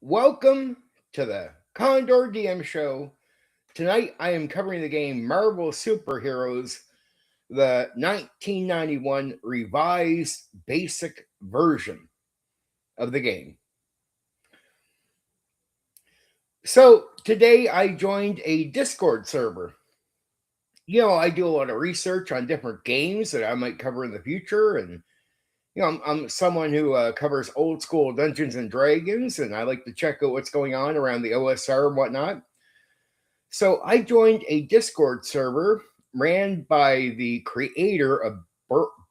Welcome to the Condor DM show. Tonight I am covering the game Marvel Superheroes, the 1991 revised basic version of the game. So today I joined a Discord server. I do a lot of research on different games that I might cover in the future, and I'm someone who covers old school Dungeons and Dragons, and I like to check out what's going on around the OSR and whatnot. So I joined a Discord server ran by the creator of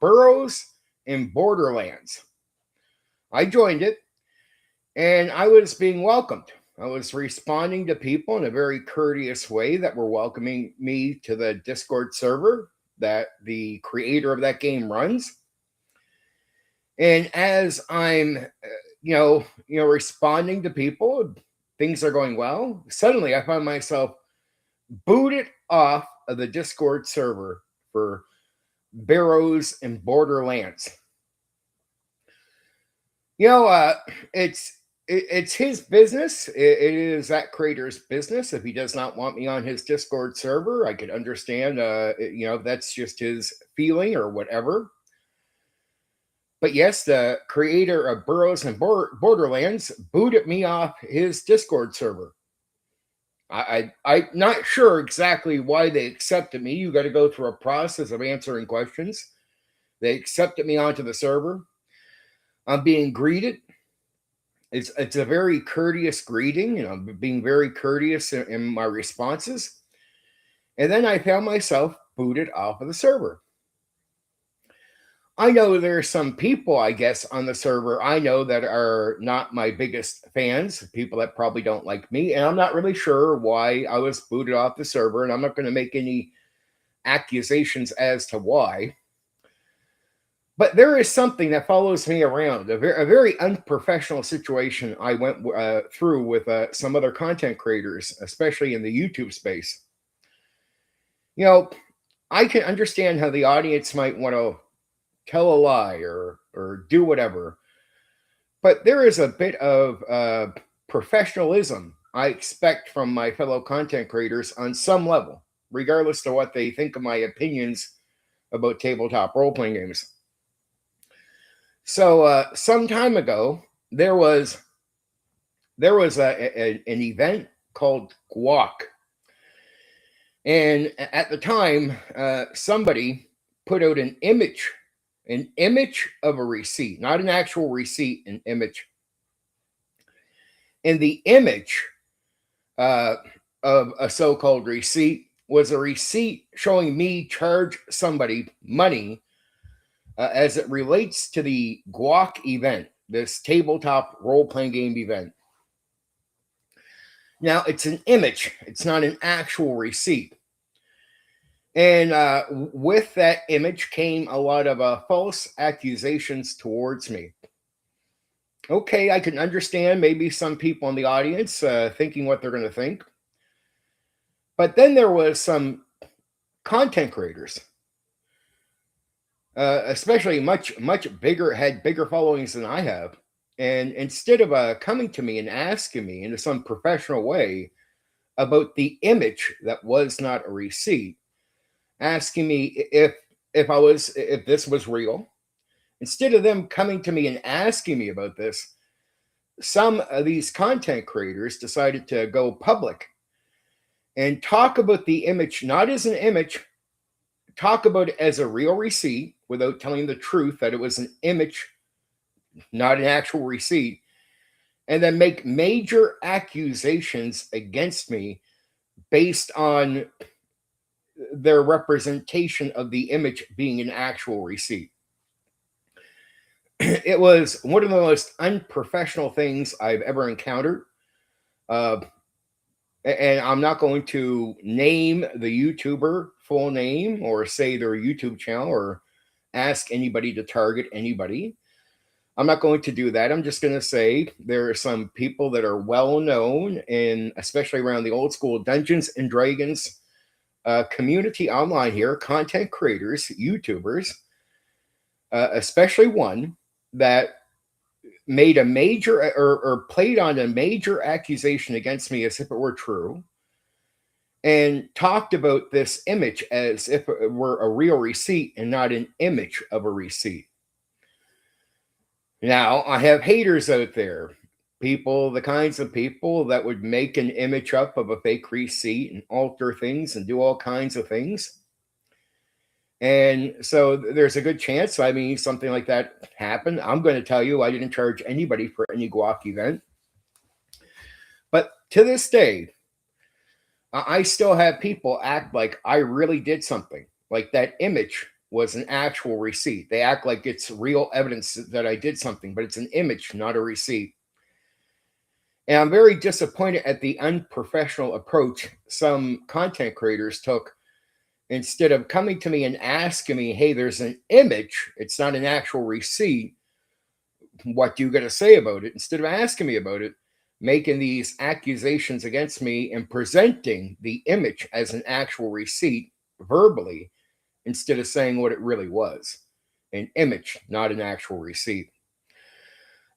Burrows and Borderlands. I joined it, and I was being welcomed. I was responding to people in a very courteous way that were welcoming me to the Discord server that the creator of that game runs. And as I'm, responding to people, things are going well. Suddenly, I find myself booted off of the Discord server for Barrows and Borderlands. It's his business. It is that creator's business. If he does not want me on his Discord server, I could understand. That's just his feeling or whatever. But yes, the creator of Burrows and Borderlands booted me off his Discord server. I'm not sure exactly why they accepted me. You got to go through a process of answering questions. They accepted me onto the server. I'm being greeted. It's a very courteous greeting, and I'm being very courteous in my responses. And then I found myself booted off of the server. I know there are some people, I guess, on the server I know that are not my biggest fans, people that probably don't like me, and I'm not really sure why I was booted off the server, and I'm not going to make any accusations as to why. But there is something that follows me around, a very unprofessional situation I went through with some other content creators, especially in the YouTube space. I can understand how the audience might want to tell a lie or do whatever. But there is a bit of professionalism I expect from my fellow content creators on some level, regardless of what they think of my opinions about tabletop role playing games. So some time ago, there was an event called Guac, and at the time, somebody put out an image of a receipt, not an actual receipt, an image. And the image of a so-called receipt was a receipt showing me charge somebody money as it relates to the Guac event, this tabletop role-playing game event. Now, it's an image. It's not an actual receipt. And with that image came a lot of false accusations towards me. Okay, I can understand maybe some people in the audience thinking what they're going to think. But then there was some content creators, especially much bigger, had bigger followings than I have. And instead of coming to me and asking me in some professional way about the image that was not a receipt, asking me if this was real, instead of them coming to me and asking me about this, some of these content creators decided to go public and talk about the image not as an image, talk about it as a real receipt without telling the truth that it was an image, not an actual receipt, and then make major accusations against me based on their representation of the image being an actual receipt. It was one of the most unprofessional things I've ever encountered. And I'm not going to name the YouTuber full name or say their YouTube channel or ask anybody to target anybody. I'm not going to do that. I'm just going to say there are some people that are well known, and especially around the old school Dungeons and Dragons community online here, content creators, YouTubers, especially one that made a major or played on a major accusation against me as if it were true, and talked about this image as if it were a real receipt and not an image of a receipt. Now, I have haters out there, people, the kinds of people that would make an image up of a fake receipt and alter things and do all kinds of things. And so there's a good chance, I mean, something like that happened. I'm going to tell you, I didn't charge anybody for any guac event. But to this day, I still have people act like I really did something, like that image was an actual receipt. They act like it's real evidence that I did something, but it's an image, not a receipt. And I'm very disappointed at the unprofessional approach some content creators took. Instead of coming to me and asking me, hey, there's an image, it's not an actual receipt, what do you got to say about it? Instead of asking me about it, making these accusations against me and presenting the image as an actual receipt verbally, instead of saying what it really was, an image, not an actual receipt.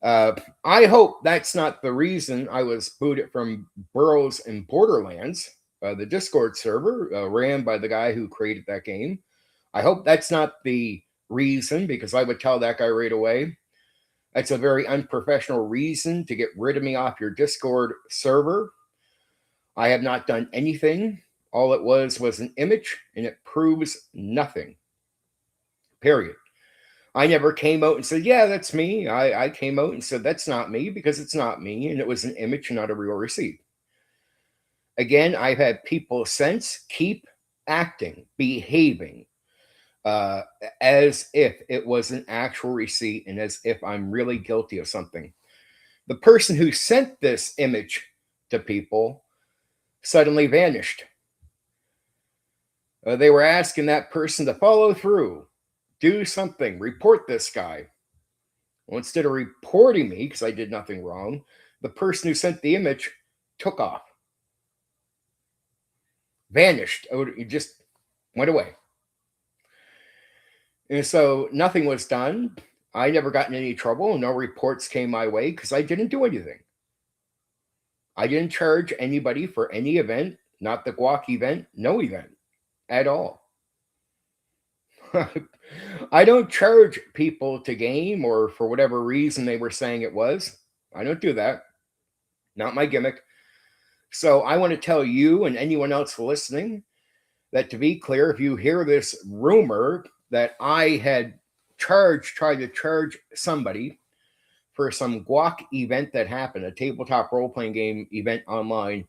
I hope that's not the reason I was booted from Burrows and Borderlands, the Discord server ran by the guy who created that game. I hope that's not the reason, because I would tell that guy right away. That's a very unprofessional reason to get rid of me off your Discord server. I have not done anything. All it was an image, and it proves nothing. Period. I never came out and said, yeah, that's me. I came out and said, that's not me, because it's not me, and it was an image, not a real receipt. Again, I've had people since keep acting, behaving as if it was an actual receipt and as if I'm really guilty of something. The person who sent this image to people suddenly vanished. They were asking that person to follow through, do something, report this guy. Well, instead of reporting me because I did nothing wrong, the person who sent the image took off, vanished. It just went away. And so nothing was done. I never got in any trouble. No reports came my way because I didn't do anything. I didn't charge anybody for any event, not the guac event, no event at all. I don't charge people to game or for whatever reason they were saying it was. I don't do that. Not my gimmick. So I want to tell you and anyone else listening that, to be clear, if you hear this rumor that I had tried to charge somebody for some guac event that happened, a tabletop role-playing game event online,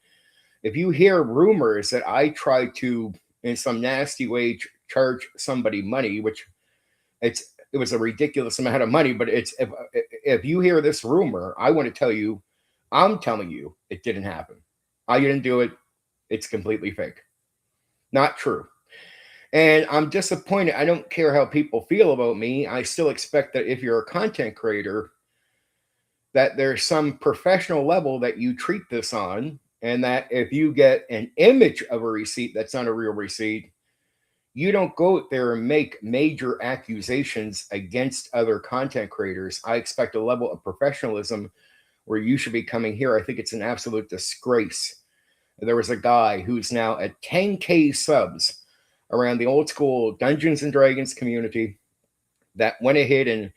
if you hear rumors that I tried to, in some nasty way, charge somebody money, which it was a ridiculous amount of money, but it's if you hear this rumor, I want to tell you, I'm telling you, it didn't happen. I didn't do it. It's completely fake. Not true. And I'm disappointed. I don't care how people feel about me. I still expect that if you're a content creator, that there's some professional level that you treat this on, and that if you get an image of a receipt that's not a real receipt, you don't go out there and make major accusations against other content creators. I expect a level of professionalism where you should be coming here. I think it's an absolute disgrace. There was a guy who's now at 10K subs around the old school Dungeons and Dragons community that went ahead and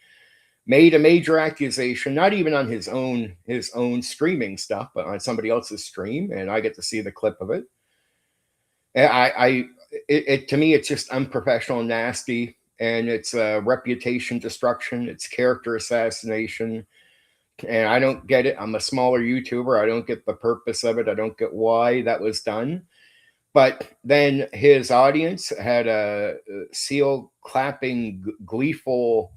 made a major accusation, not even on his own streaming stuff, but on somebody else's stream, and I get to see the clip of it. And to me, it's just unprofessional and nasty, and it's reputation destruction, it's character assassination, and I don't get it. I'm a smaller YouTuber. I don't get the purpose of it. I don't get why that was done. But then his audience had a seal clapping, gleeful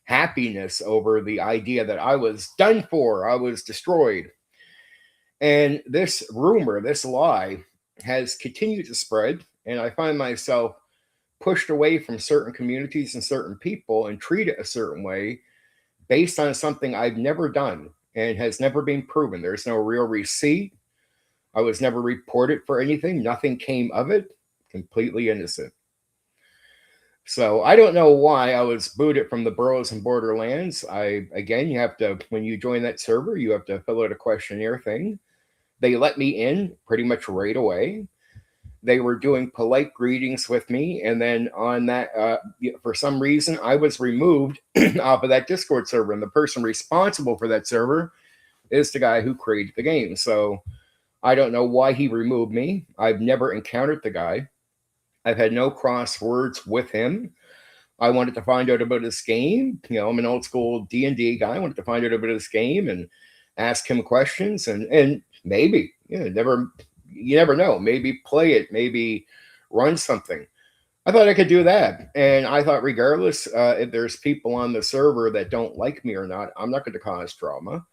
happiness over the idea that I was done for, I was destroyed. And this rumor, this lie, has continued to spread, and I find myself pushed away from certain communities and certain people and treated a certain way based on something I've never done and has never been proven. There's no real receipt. I was never reported for anything. Nothing came of it. Completely innocent. So I don't know why I was booted from the Burrows and Borderlands. Again, you have to, when you join that server, you have to fill out a questionnaire thing. They let me in pretty much right away. They were doing polite greetings with me, and then on that, for some reason, I was removed off of that Discord server, and the person responsible for that server is the guy who created the game. So I don't know why he removed me. I've never encountered the guy. I've had no cross words with him. I wanted to find out about his game. I'm an old school D&D guy. I wanted to find out about his game and ask him questions, and maybe, you never know. Maybe play it, maybe run something. I thought I could do that, and I thought regardless if there's people on the server that don't like me or not, I'm not going to cause drama.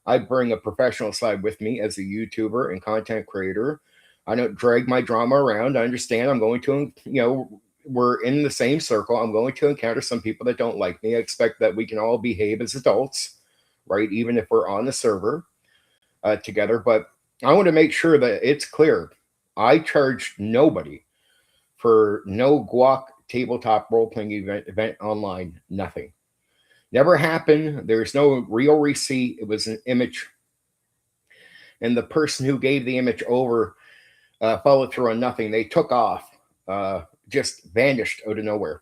I bring a professional side with me as a YouTuber and content creator. I don't drag my drama around. I understand I'm going to, we're in the same circle. I'm going to encounter some people that don't like me. I expect that we can all behave as adults, right? Even if we're on the server together. But I want to make sure that it's clear. I charge nobody for no guac tabletop role playing event online. Nothing. Never happened. There's no real receipt. It was an image. And the person who gave the image over followed through on nothing. They took off, just vanished out of nowhere.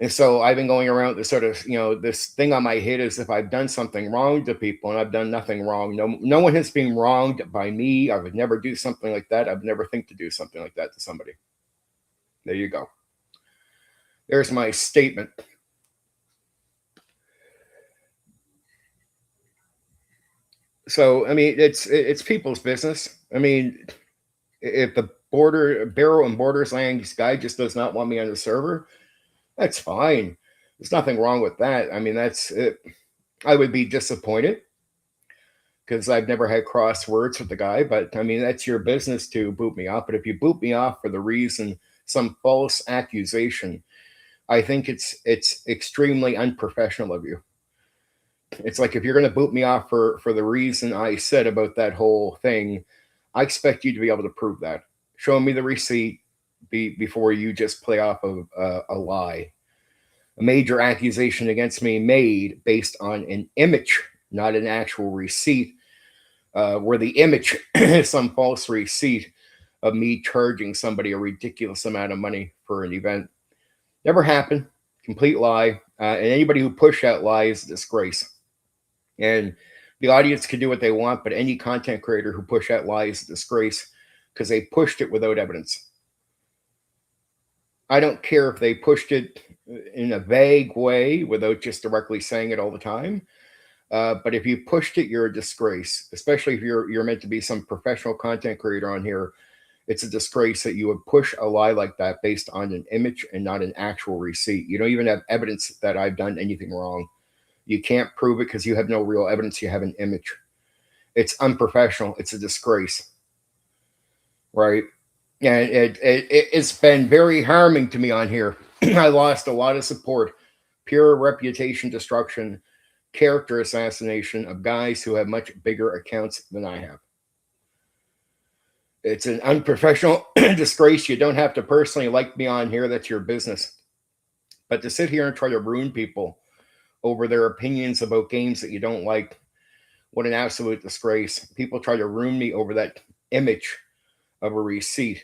And so I've been going around this sort of, this thing on my head as if I've done something wrong to people, and I've done nothing wrong. No one has been wronged by me. I would never do something like that. I would never think to do something like that to somebody. There you go. There's my statement. So, I mean, it's people's business. I mean, if the Barrow and Borderlands guy just does not want me on the server, that's fine. There's nothing wrong with that. I mean, that's it. I would be disappointed because I've never had cross words with the guy. But I mean, that's your business to boot me off. But if you boot me off for the reason some false accusation, I think it's extremely unprofessional of you. It's like if you're going to boot me off for the reason I said about that whole thing, I expect you to be able to prove that. Show me the receipt before you just play off of a lie. A major accusation against me made based on an image, not an actual receipt, where the image is some false receipt of me charging somebody a ridiculous amount of money for an event. Never happened. Complete lie. And anybody who pushed that lie is a disgrace. And the audience can do what they want, but any content creator who pushed that lie is a disgrace because they pushed it without evidence. I don't care if they pushed it in a vague way without just directly saying it all the time. But if you pushed it, you're a disgrace, especially if you're meant to be some professional content creator on here. It's a disgrace that you would push a lie like that based on an image and not an actual receipt. You don't even have evidence that I've done anything wrong. You can't prove it because you have no real evidence. You have an image. It's unprofessional. It's a disgrace, right? And it's been very harming to me on here. I lost a lot of support, pure reputation destruction, character assassination of guys who have much bigger accounts than I have. It's an unprofessional disgrace. You don't have to personally like me on here. That's your business. But to sit here and try to ruin people over their opinions about games that you don't like, what an absolute disgrace. People try to ruin me over that image of a receipt,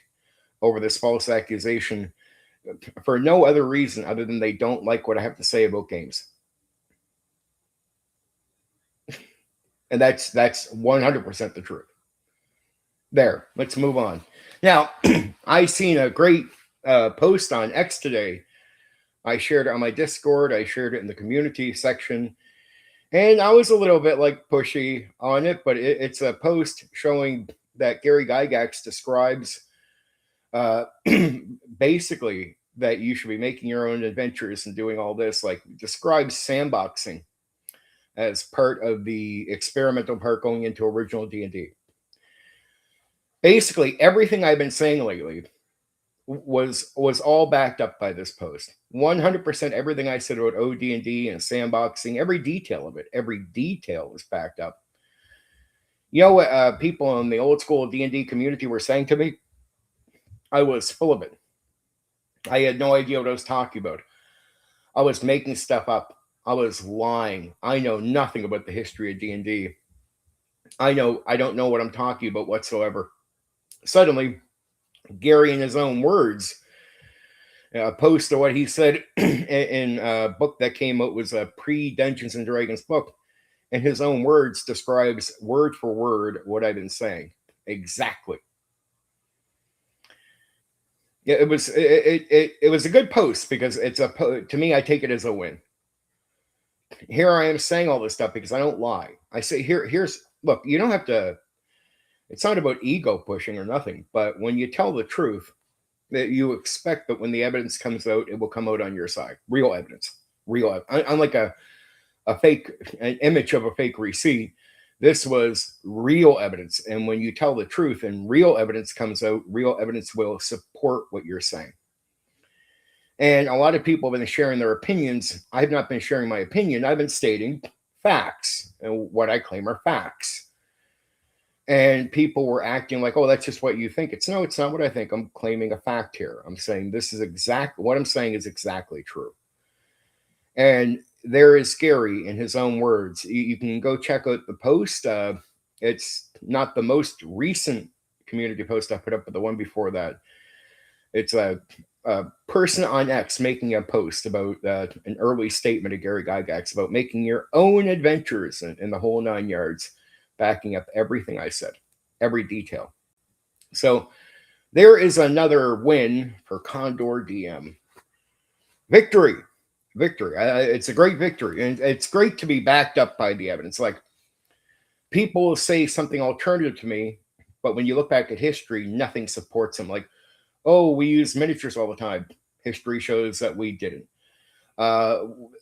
over this false accusation, for no other reason other than they don't like what I have to say about games. And that's 100% the truth. There, let's move on. Now, I seen a great post on X today. I shared it on my Discord. I shared it in the community section. And I was a little bit like pushy on it, but it's a post showing that Gary Gygax describes basically that you should be making your own adventures and doing all this, like describes sandboxing as part of the experimental part going into original D&D. Basically, everything I've been saying lately was all backed up by this post. 100% everything I said about OD&D and sandboxing, every detail of it, every detail is backed up. You know what people in the old school D&D community were saying to me? I was full of it. I had no idea what I was talking about. I was making stuff up. I was lying. I know nothing about the history of D&D. I don't know what I'm talking about whatsoever. Suddenly, Gary, in his own words, opposed to what he said in a book that came out, was a pre-Dungeons and Dragons book. In his own words, describes word for word what I've been saying. Exactly. Yeah, it was a good post, because to me, I take it as a win. Here I am saying all this stuff because I don't lie. I say, here's look, you don't have to. It's not about ego pushing or nothing, but when you tell the truth, that you expect that when the evidence comes out, it will come out on your side. Real evidence. Unlike an image of a fake receipt. This was real evidence. And when you tell the truth and real evidence comes out, real evidence will support what you're saying. And a lot of people have been sharing their opinions. I've not been sharing my opinion. I've been stating facts, and what I claim are facts. And people were acting like, oh, that's just what you think. It's not what I think. I'm claiming a fact here. I'm saying what I'm saying is exactly true. And there is Gary in his own words. You can go check out the post. It's not the most recent community post I put up, but the one before that. It's a person on X making a post about an early statement of Gary Gygax about making your own adventures in the whole 9 yards, backing up everything I said, every detail. So there is another win for Condor DM. Victory. It's a great victory, and it's great to be backed up by the evidence. Like, people will say something alternative to me, but when you look back at history, nothing supports them. Like, oh, we use miniatures all the time. History shows that we didn't.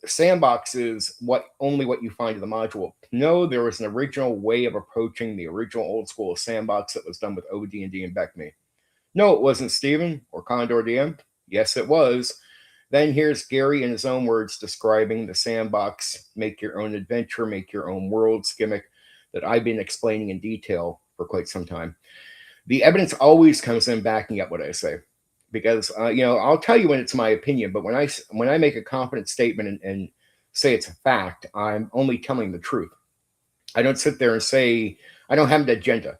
Sandbox is only what you find in the module. No, there was an original way of approaching the original old school sandbox that was done with AD&D and Beckme. No, it wasn't, Stephen or Condor DM. Yes, it was. Then here's Gary in his own words describing the sandbox, make your own adventure, make your own worlds gimmick that I've been explaining in detail for quite some time. The evidence always comes in backing up what I say, because I'll tell you when it's my opinion, but when I make a confident statement and say it's a fact, I'm only telling the truth. I don't sit there and say I don't have an agenda.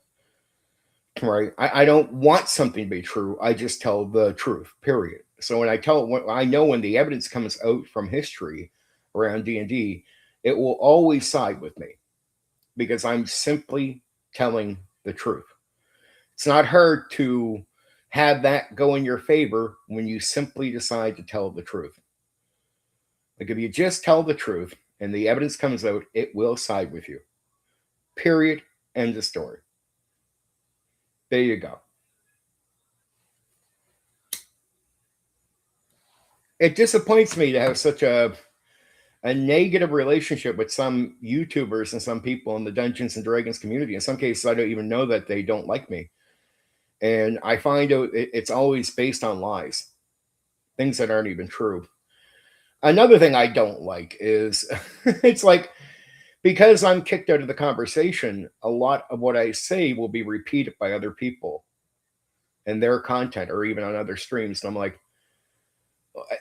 Right? I don't want something to be true. I just tell the truth. Period. So I know when the evidence comes out from history around D&D, it will always side with me, because I'm simply telling the truth. It's not hard to have that go in your favor when you simply decide to tell the truth. Like, if you just tell the truth and the evidence comes out, it will side with you. Period. End of story. There you go. It disappoints me to have such a negative relationship with some YouTubers and some people in the Dungeons and Dragons community. In some cases, I don't even know that they don't like me. And I find out it's always based on lies, things that aren't even true. Another thing I don't like is it's like, because I'm kicked out of the conversation, a lot of what I say will be repeated by other people and their content, or even on other streams. And I'm like,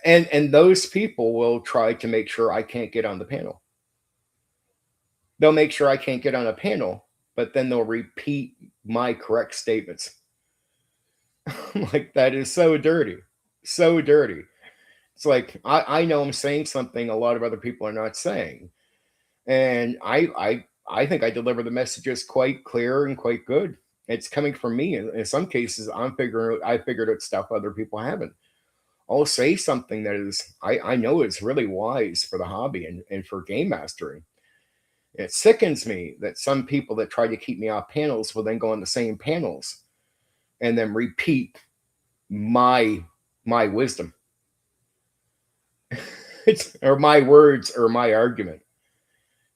and those people will try to make sure I can't get on the panel. They'll make sure I can't get on a panel, but then they'll repeat my correct statements. Like, that is so dirty. So dirty. It's like, I know I'm saying something a lot of other people are not saying. And I think I deliver the messages quite clear and quite good. It's coming from me. In some cases, I figured out stuff other people haven't. I'll say something that is I know is really wise for the hobby and for game mastering. It sickens me that some people that try to keep me off panels will then go on the same panels and then repeat my wisdom. Or my words or my argument.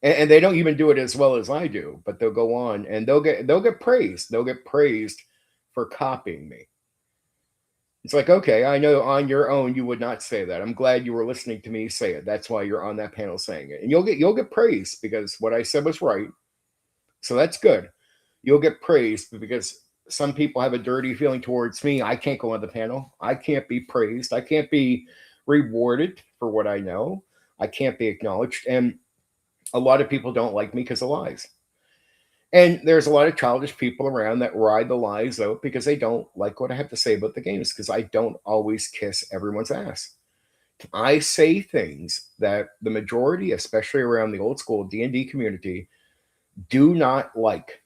And they don't even do it as well as I do, but they'll go on and they'll get praised. They'll get praised for copying me. It's like, okay, I know on your own you would not say that. I'm glad you were listening to me say it. That's why you're on that panel saying it. And you'll get praised because what I said was right. So that's good. You'll get praised because some people have a dirty feeling towards me. I can't go on the panel. I can't be praised. I can't be rewarded for what I know. I can't be acknowledged. And a lot of people don't like me because of lies. And there's a lot of childish people around that ride the lies out because they don't like what I have to say about the games, because I don't always kiss everyone's ass. I say things that the majority, especially around the old school D&D community, do not like.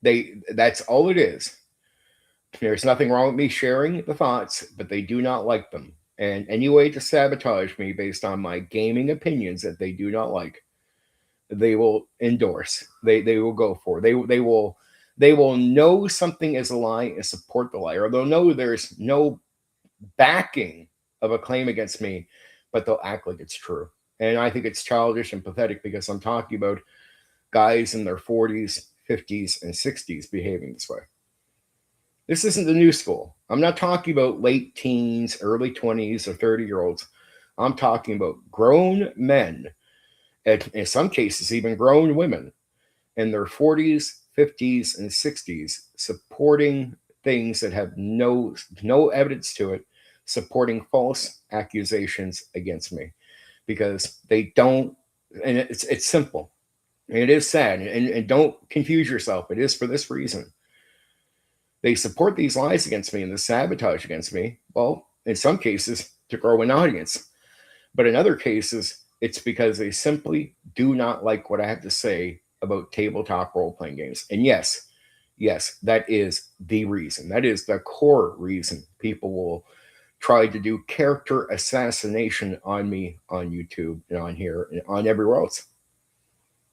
That's all it is. There's nothing wrong with me sharing the thoughts, but they do not like them. And any way to sabotage me based on my gaming opinions that they do not like, they will endorse. They will go for. They will know something is a lie and support the lie, or they'll know there's no backing of a claim against me, but they'll act like it's true. And I think it's childish and pathetic, because I'm talking about guys in their 40s, 50s, and 60s behaving this way. This isn't the new school. I'm not talking about late teens, early 20s, or 30-year-olds. I'm talking about grown men, and in some cases, even grown women in their 40s, 50s, and 60s, supporting things that have no evidence to it, supporting false accusations against me, because they don't. And it's simple, and it is sad, and don't confuse yourself. It is for this reason. They support these lies against me and the sabotage against me. Well, in some cases, to grow an audience, but in other cases, it's because they simply do not like what I have to say about tabletop role-playing games. And yes, that is the reason. That is the core reason people will try to do character assassination on me on YouTube and on here and on everywhere else.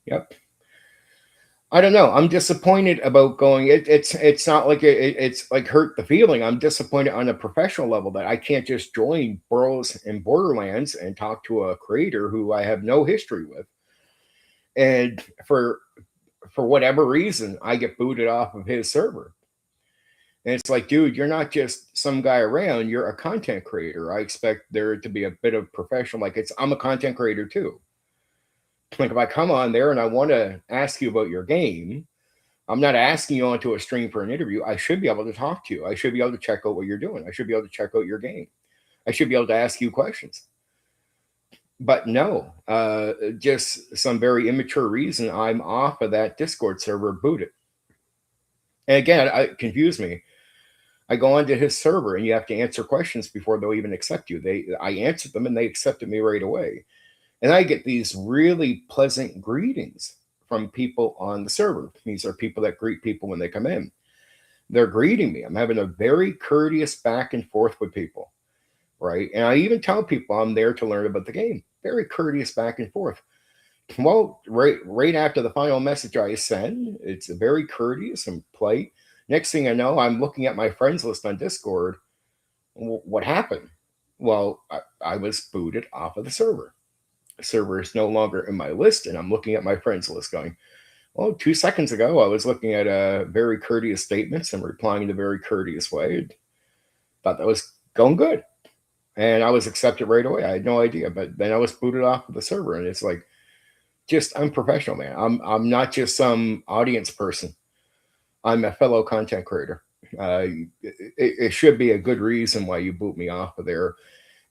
Yep. I don't know. I'm disappointed about going. It's not like it's like hurt the feeling. I'm disappointed on a professional level that I can't just join Burroughs and Borderlands and talk to a creator who I have no history with, and for whatever reason I get booted off of his server. And it's like, dude, you're not just some guy around. You're a content creator. I expect there to be a bit of professional. Like, I'm a content creator too. Like, if I come on there and I want to ask you about your game, I'm not asking you onto a stream for an interview. I should be able to talk to you. I should be able to check out what you're doing. I should be able to check out your game. I should be able to ask you questions. But no, just some very immature reason, I'm off of that Discord server, booted. And again, it confused me. I go onto his server and you have to answer questions before they'll even accept you. I answered them and they accepted me right away. And I get these really pleasant greetings from people on the server. These are people that greet people when they come in. They're greeting me. I'm having a very courteous back and forth with people, right? And I even tell people I'm there to learn about the game. Very courteous back and forth. Well, right after the final message I send, it's very courteous and polite. Next thing I know, I'm looking at my friends list on Discord. What happened? Well, I was booted off of the server. Server is no longer in my list, and I'm looking at my friends list going, well, 2 seconds ago I was looking at very courteous statements and replying in a very courteous way. Thought that was going good, and I was accepted right away. I had no idea, but then I was booted off of the server, and it's like, just unprofessional, man. I'm not just some audience person. I'm a fellow content creator. It should be a good reason why you boot me off of there.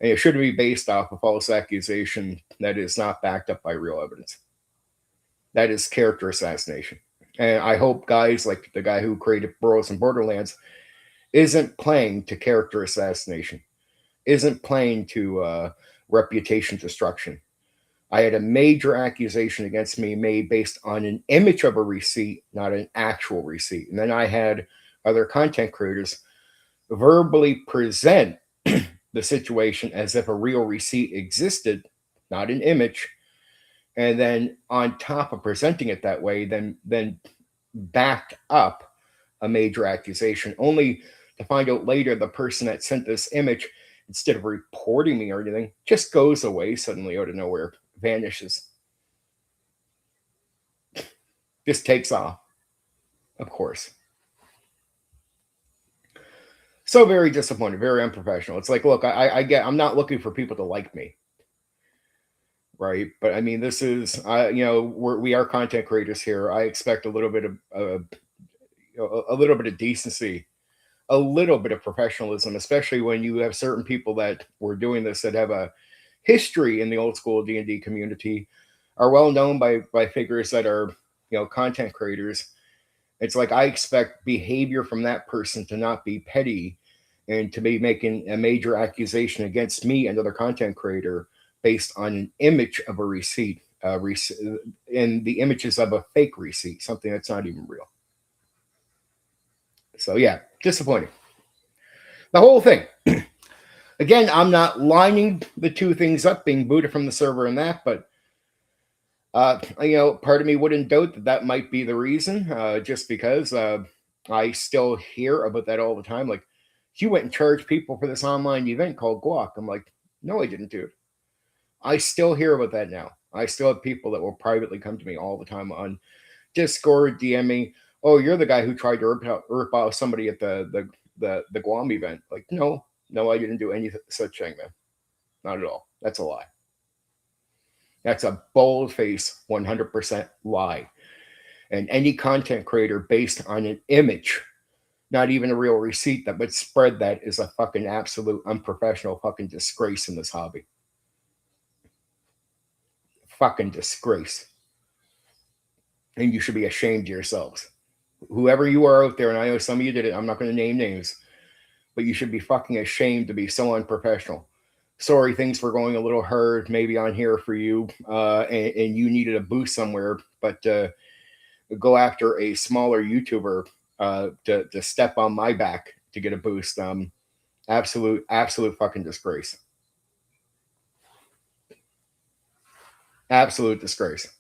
And it shouldn't be based off a false accusation that is not backed up by real evidence. That is character assassination. And I hope guys like the guy who created Burroughs and Borderlands isn't playing to character assassination, isn't playing to reputation destruction. I had a major accusation against me made based on an image of a receipt, not an actual receipt. And then I had other content creators verbally present the situation as if a real receipt existed, not an image, and then on top of presenting it that way, then backed up a major accusation, only to find out later the person that sent this image, instead of reporting me or anything, just goes away suddenly out of nowhere, vanishes, just takes off, of course. So very disappointed, very unprofessional. It's like, look, I'm not looking for people to like me, right? But I mean, this is, we are content creators here. I expect a little bit of a little bit of decency, a little bit of professionalism, especially when you have certain people that were doing this that have a history in the old school D&D community, are well known by figures that are, content creators. It's like I expect behavior from that person to not be petty and to be making a major accusation against me, another content creator, based on an image of a receipt, and the images of a fake receipt, something that's not even real. So yeah, disappointing. The whole thing. Again, I'm not lining the two things up, being booted from the server and that, but part of me wouldn't doubt that might be the reason, just because I still hear about that all the time. Like, you went and charged people for this online event called Guac. I'm like, no, I didn't, dude. I still hear about that now. I still have people that will privately come to me all the time on Discord, DM me, oh, you're the guy who tried to rip off somebody at the Guam event. Like, no, I didn't do any such thing, man. Not at all. That's a lie. That's a bold-faced 100% lie. And any content creator based on an image, not even a real receipt, that would spread that is a fucking absolute unprofessional fucking disgrace in this hobby. Fucking disgrace. And you should be ashamed of yourselves. Whoever you are out there, and I know some of you did it, I'm not going to name names, but you should be fucking ashamed to be so unprofessional. Sorry, things were going a little hard maybe on here for you, and you needed a boost somewhere, but go after a smaller YouTuber to step on my back to get a boost. Absolute fucking disgrace. Absolute disgrace.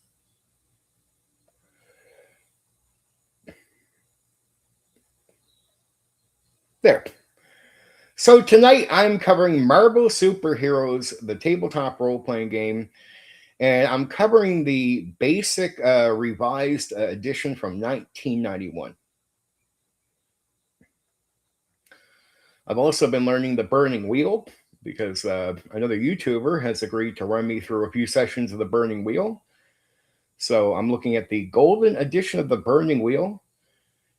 There. So tonight I'm covering Marvel Superheroes, the tabletop role-playing game, and I'm covering the basic revised edition from 1991. I've also been learning the Burning Wheel because another YouTuber has agreed to run me through a few sessions of the Burning Wheel. So I'm looking at the golden edition of the Burning Wheel.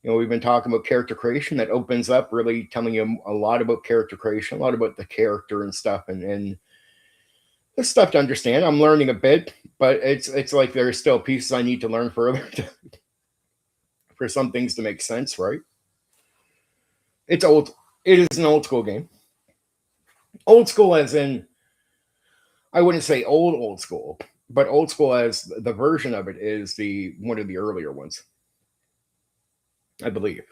We've been talking about character creation. That opens up really telling you a lot about character creation, a lot about the character and stuff, and this stuff to understand. I'm learning a bit, but it's like there's still pieces I need to learn further for some things to make sense, right? It's old. It is an old school game. Old school as in, I wouldn't say old school, but old school as the version of it is one of the earlier ones. I believe.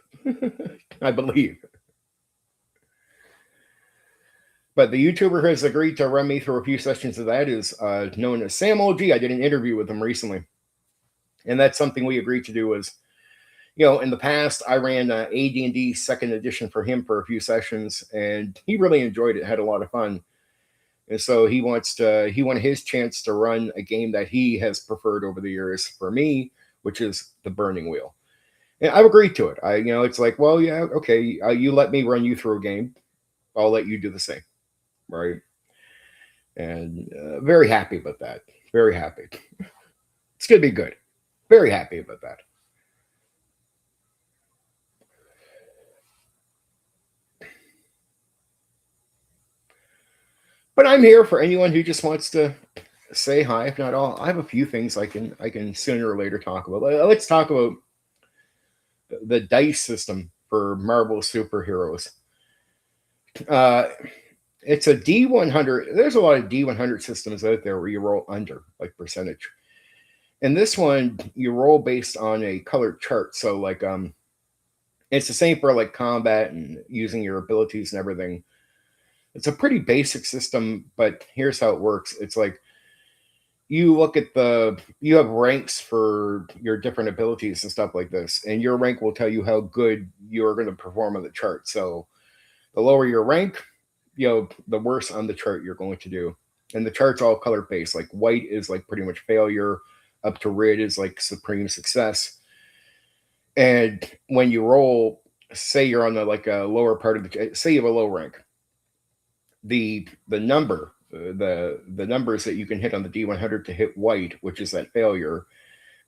I believe. But the YouTuber has agreed to run me through a few sessions of that is known as Sam OG. I did an interview with him recently. And that's something we agreed to do was, in the past, I ran AD&D 2nd edition for him for a few sessions, and he really enjoyed it, had a lot of fun. And so he wanted his chance to run a game that he has preferred over the years for me, which is the Burning Wheel. And I've agreed to it. It's like, well, yeah, okay, you let me run you through a game, I'll let you do the same, right? And very happy about that. Very happy. It's going to be good. Very happy about that. But I'm here for anyone who just wants to say hi. If not all, I have a few things I can sooner or later talk about. Let's talk about the dice system for Marvel Superheroes. It's a D100. There's a lot of D100 systems out there where you roll under, like percentage. And this one, you roll based on a colored chart. So like, it's the same for like combat and using your abilities and everything. It's a pretty basic system, but here's how it works. It's like, you look at you have ranks for your different abilities and stuff like this, and your rank will tell you how good you're going to perform on the chart. So the lower your rank, the worse on the chart you're going to do. And the chart's all color based. Like white is like pretty much failure, up to red is like supreme success. And when you roll, say you're on the like a lower part of say you have a low rank, the number. The numbers that you can hit on the D100 to hit white, which is that failure,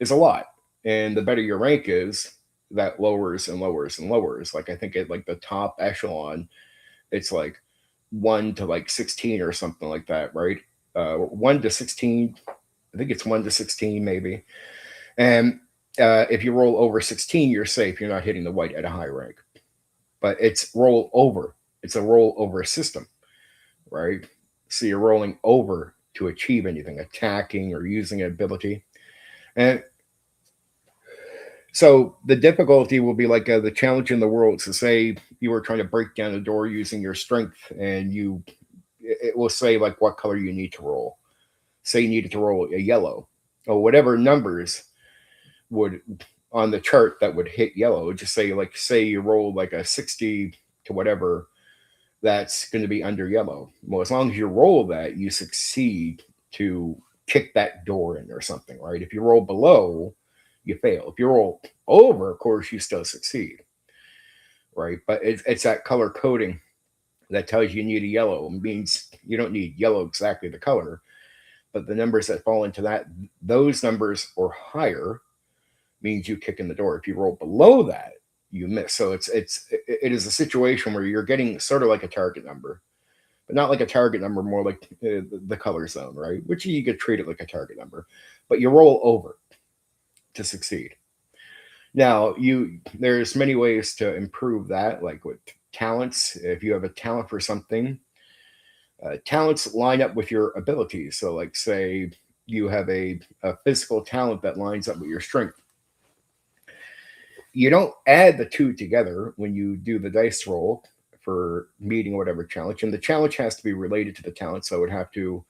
is a lot. And the better your rank is, that lowers and lowers and lowers. Like I think at like the top echelon, it's like 1 to like 16 or something like that, right? 1 to 16. I think it's 1 to 16 maybe. And if you roll over 16, you're safe. You're not hitting the white at a high rank. But it's roll over. It's a roll over system, right? So you're rolling over to achieve anything, attacking or using an ability. And so the difficulty will be like the challenge in the world. So say you were trying to break down a door using your strength, and it will say like what color you need to roll. Say you needed to roll a yellow, or whatever numbers would on the chart that would hit yellow. Just say you rolled like a 60 to whatever, that's going to be under yellow. Well, as long as you roll that, you succeed to kick that door in or something, right? If you roll below, you fail. If you roll over, of course, you still succeed, right? But it's that color coding that tells you need a yellow. It means you don't need yellow exactly the color, but the numbers that fall into those numbers or higher means you kick in the door. If you roll below that, you miss. So it is a situation where you're getting sort of like a target number, but not like a target number, more like the color zone, right? Which you get treated like a target number, but you roll over to succeed. Now, there's many ways to improve that, like with talents. If you have a talent for something, talents line up with your abilities. So, like, say you have a physical talent that lines up with your strength. You don't add the two together when you do the dice roll for meeting whatever challenge, and the challenge has to be related to the talent. So it would have to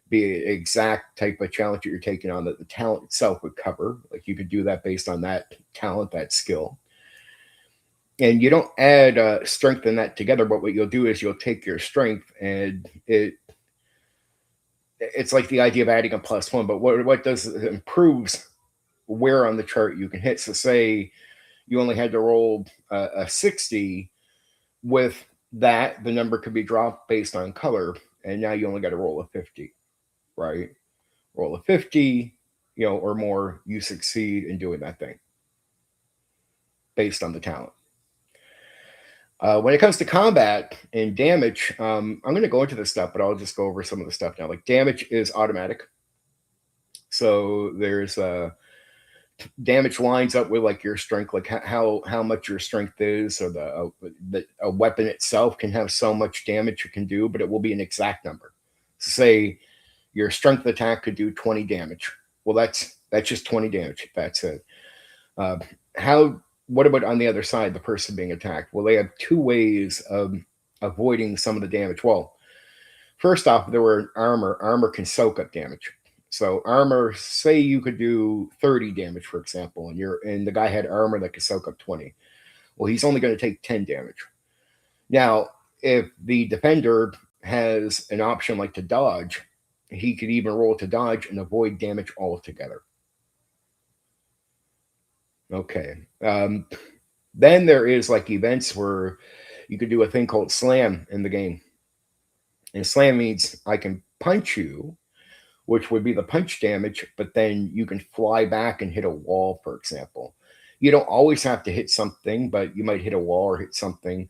be an exact type of challenge that you're taking on that the talent itself would cover. Like you could do that based on that talent, that skill. And you don't add strength and that together, but what you'll do is you'll take your strength and it's like the idea of adding a +1, but what does it improves where on the chart you can hit. So say you only had to roll a 60, with that the number could be dropped based on color, and now you only got to roll a 50, right? Roll a 50, or more, you succeed in doing that thing based on the talent. When it comes to combat and damage, I'm going to go into this stuff, but I'll just go over some of the stuff now. Like damage is automatic. So there's damage lines up with like your strength, like how much your strength is, or the a weapon itself can have so much damage it can do, but it will be an exact number. So say your strength attack could do 20 damage. Well, that's just 20 damage. That's it. Uh, how? What about on the other side, the person being attacked? Well, they have two ways of avoiding some of the damage. Well, first off, there were armor. Armor can soak up damage. So armor, say you could do 30 damage, for example, and the guy had armor that could soak up 20. Well, he's only going to take 10 damage. Now, if the defender has an option like to dodge, he could even roll to dodge and avoid damage altogether. Okay. Then there is like events where you could do a thing called slam in the game. And slam means I can punch you, which would be the punch damage, but then you can fly back and hit a wall, for example. You don't always have to hit something, but you might hit a wall or hit something.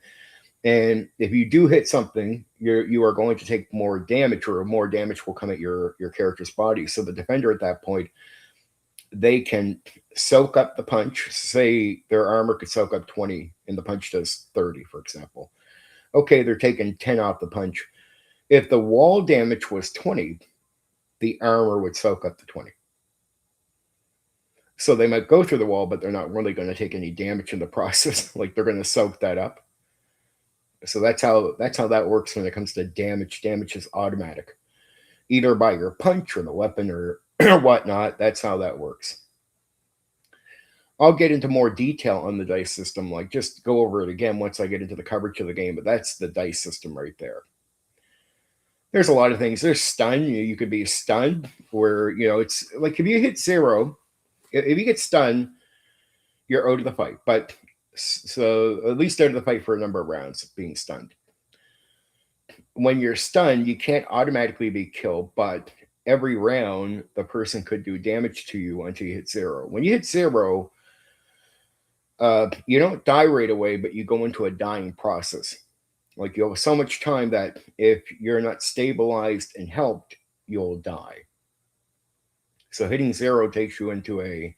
And if you do hit something, you are going to take more damage, or more damage will come at your character's body. So the defender at that point, they can soak up the punch. Say their armor could soak up 20 and the punch does 30, for example. Okay, they're taking 10 off the punch. If the wall damage was 20, the armor would soak up the 20. So they might go through the wall, but they're not really going to take any damage in the process. Like they're going to soak that up. So that's how that works when it comes to damage. Damage is automatic, either by your punch or the weapon or whatnot. That's how that works. I'll get into more detail on the dice system, like just go over it again once I get into the coverage of the game, but that's the dice system right there. There's a lot of things. There's stun. You could be stunned, where it's like if you hit 0, if you get stunned, you're out of the fight. But so at least out of the fight for a number of rounds, being stunned. When you're stunned, you can't automatically be killed, but every round the person could do damage to you until you hit 0. When you hit 0, You don't die right away, but you go into a dying process. Like you have so much time that if you're not stabilized and helped, you'll die. So hitting zero takes you into a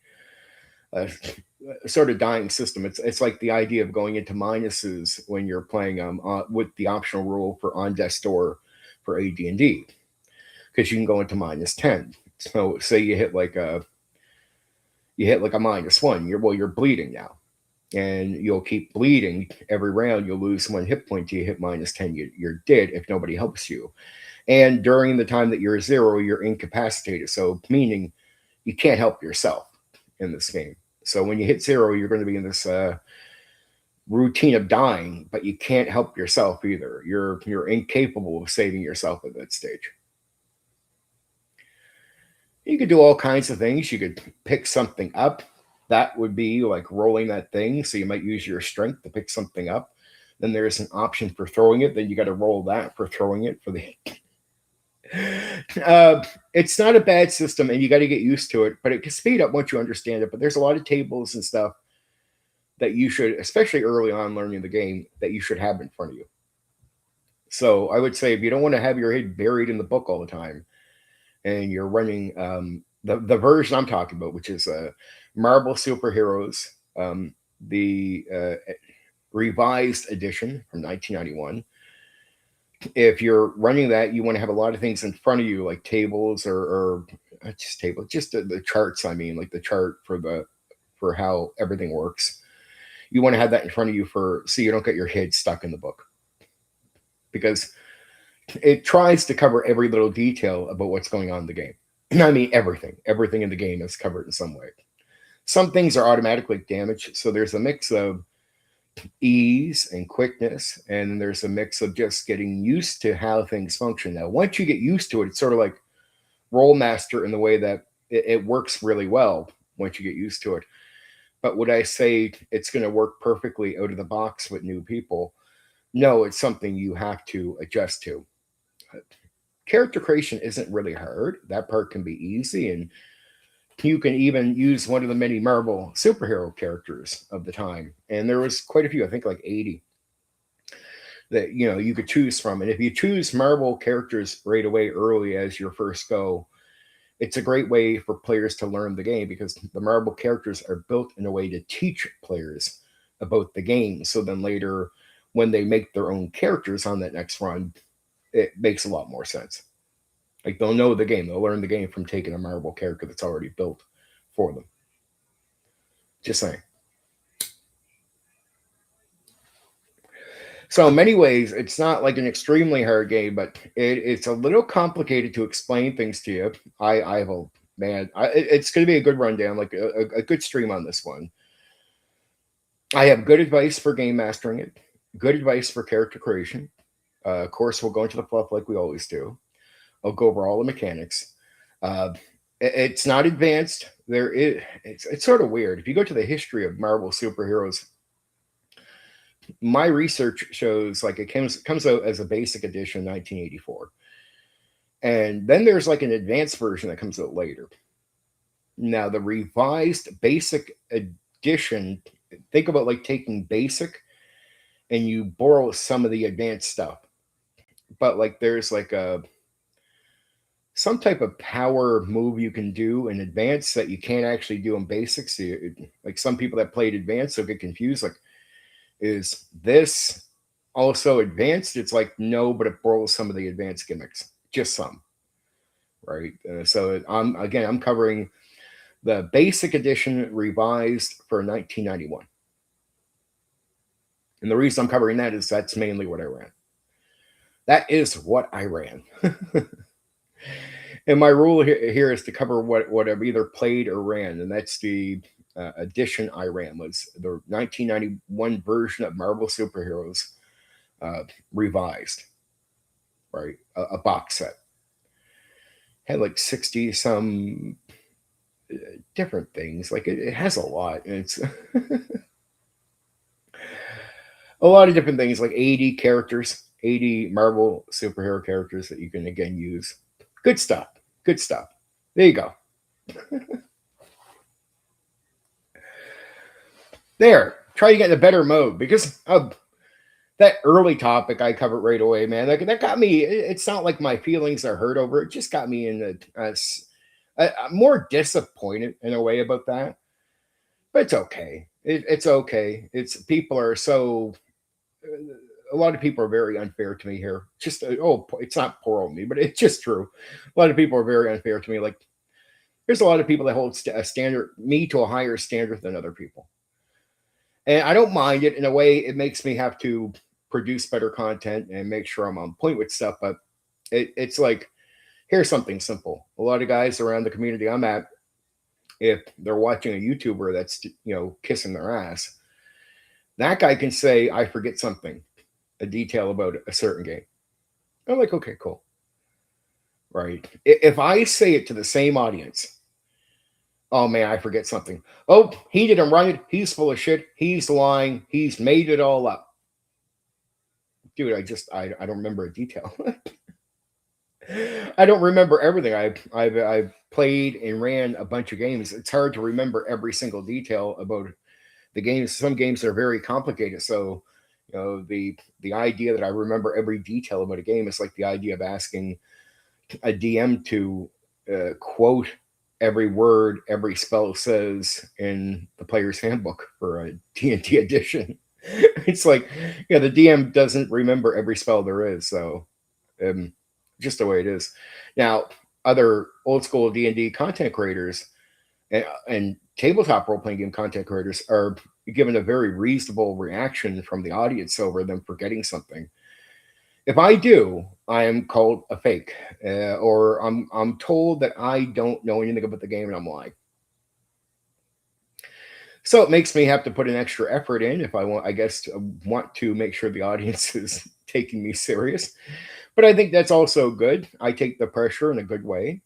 sort of dying system. It's like the idea of going into minuses when you're playing with the optional rule for on death store for AD&D, because you can go into -10. So say you hit like a -1. You're bleeding now, and you'll keep bleeding every round. You'll lose 1 hit point till you hit -10. You're dead if nobody helps you. And during the time that you're zero, you're incapacitated. So meaning you can't help yourself in this game. So when you hit zero, you're going to be in this routine of dying, but you can't help yourself either. You're incapable of saving yourself at that stage. You could do all kinds of things. You could pick something up. That would be like rolling that thing. So you might use your strength to pick something up. Then there's an option for throwing it. Then you got to roll that for throwing it for the. It's not a bad system, and you got to get used to it. But it can speed up once you understand it. But there's a lot of tables and stuff that you should, especially early on learning the game, that you should have in front of you. So I would say if you don't want to have your head buried in the book all the time, and you're running the version I'm talking about, which is Marvel Superheroes, the revised edition from 1991. If you're running that, you want to have a lot of things in front of you, like tables or just tables, just the charts. I mean, like the chart for how everything works. You want to have that in front of you so you don't get your head stuck in the book, because it tries to cover every little detail about what's going on in the game. I mean, everything in the game is covered in some way. Some things are automatically damaged, so there's a mix of ease and quickness, and there's a mix of just getting used to how things function. Now, once you get used to it, it's sort of like Rollmaster in the way that it works really well once you get used to it. But would I say it's going to work perfectly out of the box with new people? No, it's something you have to adjust to. Character creation isn't really hard. That part can be easy, and you can even use one of the many Marvel superhero characters of the time. And there was quite a few, I think like 80, that you could choose from. And if you choose Marvel characters right away early as your first go, it's a great way for players to learn the game, because the Marvel characters are built in a way to teach players about the game. So then later, when they make their own characters on that next run, it makes a lot more sense. Like they'll know the game. They'll learn the game from taking a Marvel character that's already built for them. Just saying. So in many ways, it's not like an extremely hard game, but it's a little complicated to explain things to you. I have a man. It's going to be a good rundown, like a good stream on this one. I have good advice for game mastering it, good advice for character creation. Of course, we'll go into the fluff like we always do. I'll go over all the mechanics. Uh, it's not advanced. It's sort of weird. If you go to the history of Marvel superheroes, my research shows like it comes out as a basic edition in 1984. And then there's like an advanced version that comes out later. Now, the revised basic edition, think about like taking basic and you borrow some of the advanced stuff. But like there's like some type of power move you can do in advance that you can't actually do in basics. So like some people that played advanced will get confused. Like, is this also advanced? It's like, no, but it borrows some of the advanced gimmicks, just some, right? So I'm covering the basic edition revised for 1991. And the reason I'm covering that is that's mainly what I ran. That is what I ran. And my rule here is to cover what I've either played or ran, and that's the edition I ran was the 1991 version of Marvel Superheroes revised, right? A box set. Had like 60 some different things. Like it has a lot. And it's a lot of different things, like 80 characters, 80 Marvel superhero characters that you can again use. Good stuff. Good stuff. There you go. There, try to get in a better mode because that early topic I covered right away, man. That got me. It's not like my feelings are hurt over it. Just got me in I'm more disappointed in a way about that. But it's okay. It's okay. It's people are so. A lot of people are very unfair to me here. Just it's not poor old me, but it's just true. A lot of people are very unfair to me. Like there's a lot of people that hold a standard me to a higher standard than other people, and I don't mind it. In a way, it makes me have to produce better content and make sure I'm on point with stuff. But it's like here's something simple. A lot of guys around the community I'm at, if they're watching a YouTuber that's kissing their ass, that guy can say I forget something, a detail about a certain game. I'm like, okay, cool. Right. If I say it to the same audience, oh man, I forget something. Oh, he didn't write it. He's full of shit. He's lying. He's made it all up. Dude, I don't remember a detail. I don't remember everything. I've played and ran a bunch of games. It's hard to remember every single detail about the games. Some games are very complicated. So, the idea that I remember every detail about a game is like the idea of asking a DM to quote every word every spell says in the player's handbook for a D&D edition. It's like, the DM doesn't remember every spell there is, so um, just the way it is. Now, other old school D&D content creators and tabletop role playing game content creators are given a very reasonable reaction from the audience over them forgetting something. If I do, I am called a fake, or I'm told that I don't know anything about the game and I'm lying. So it makes me have to put an extra effort in if I want, I guess, want to make sure the audience is taking me serious. But I think that's also good. I take the pressure in a good way.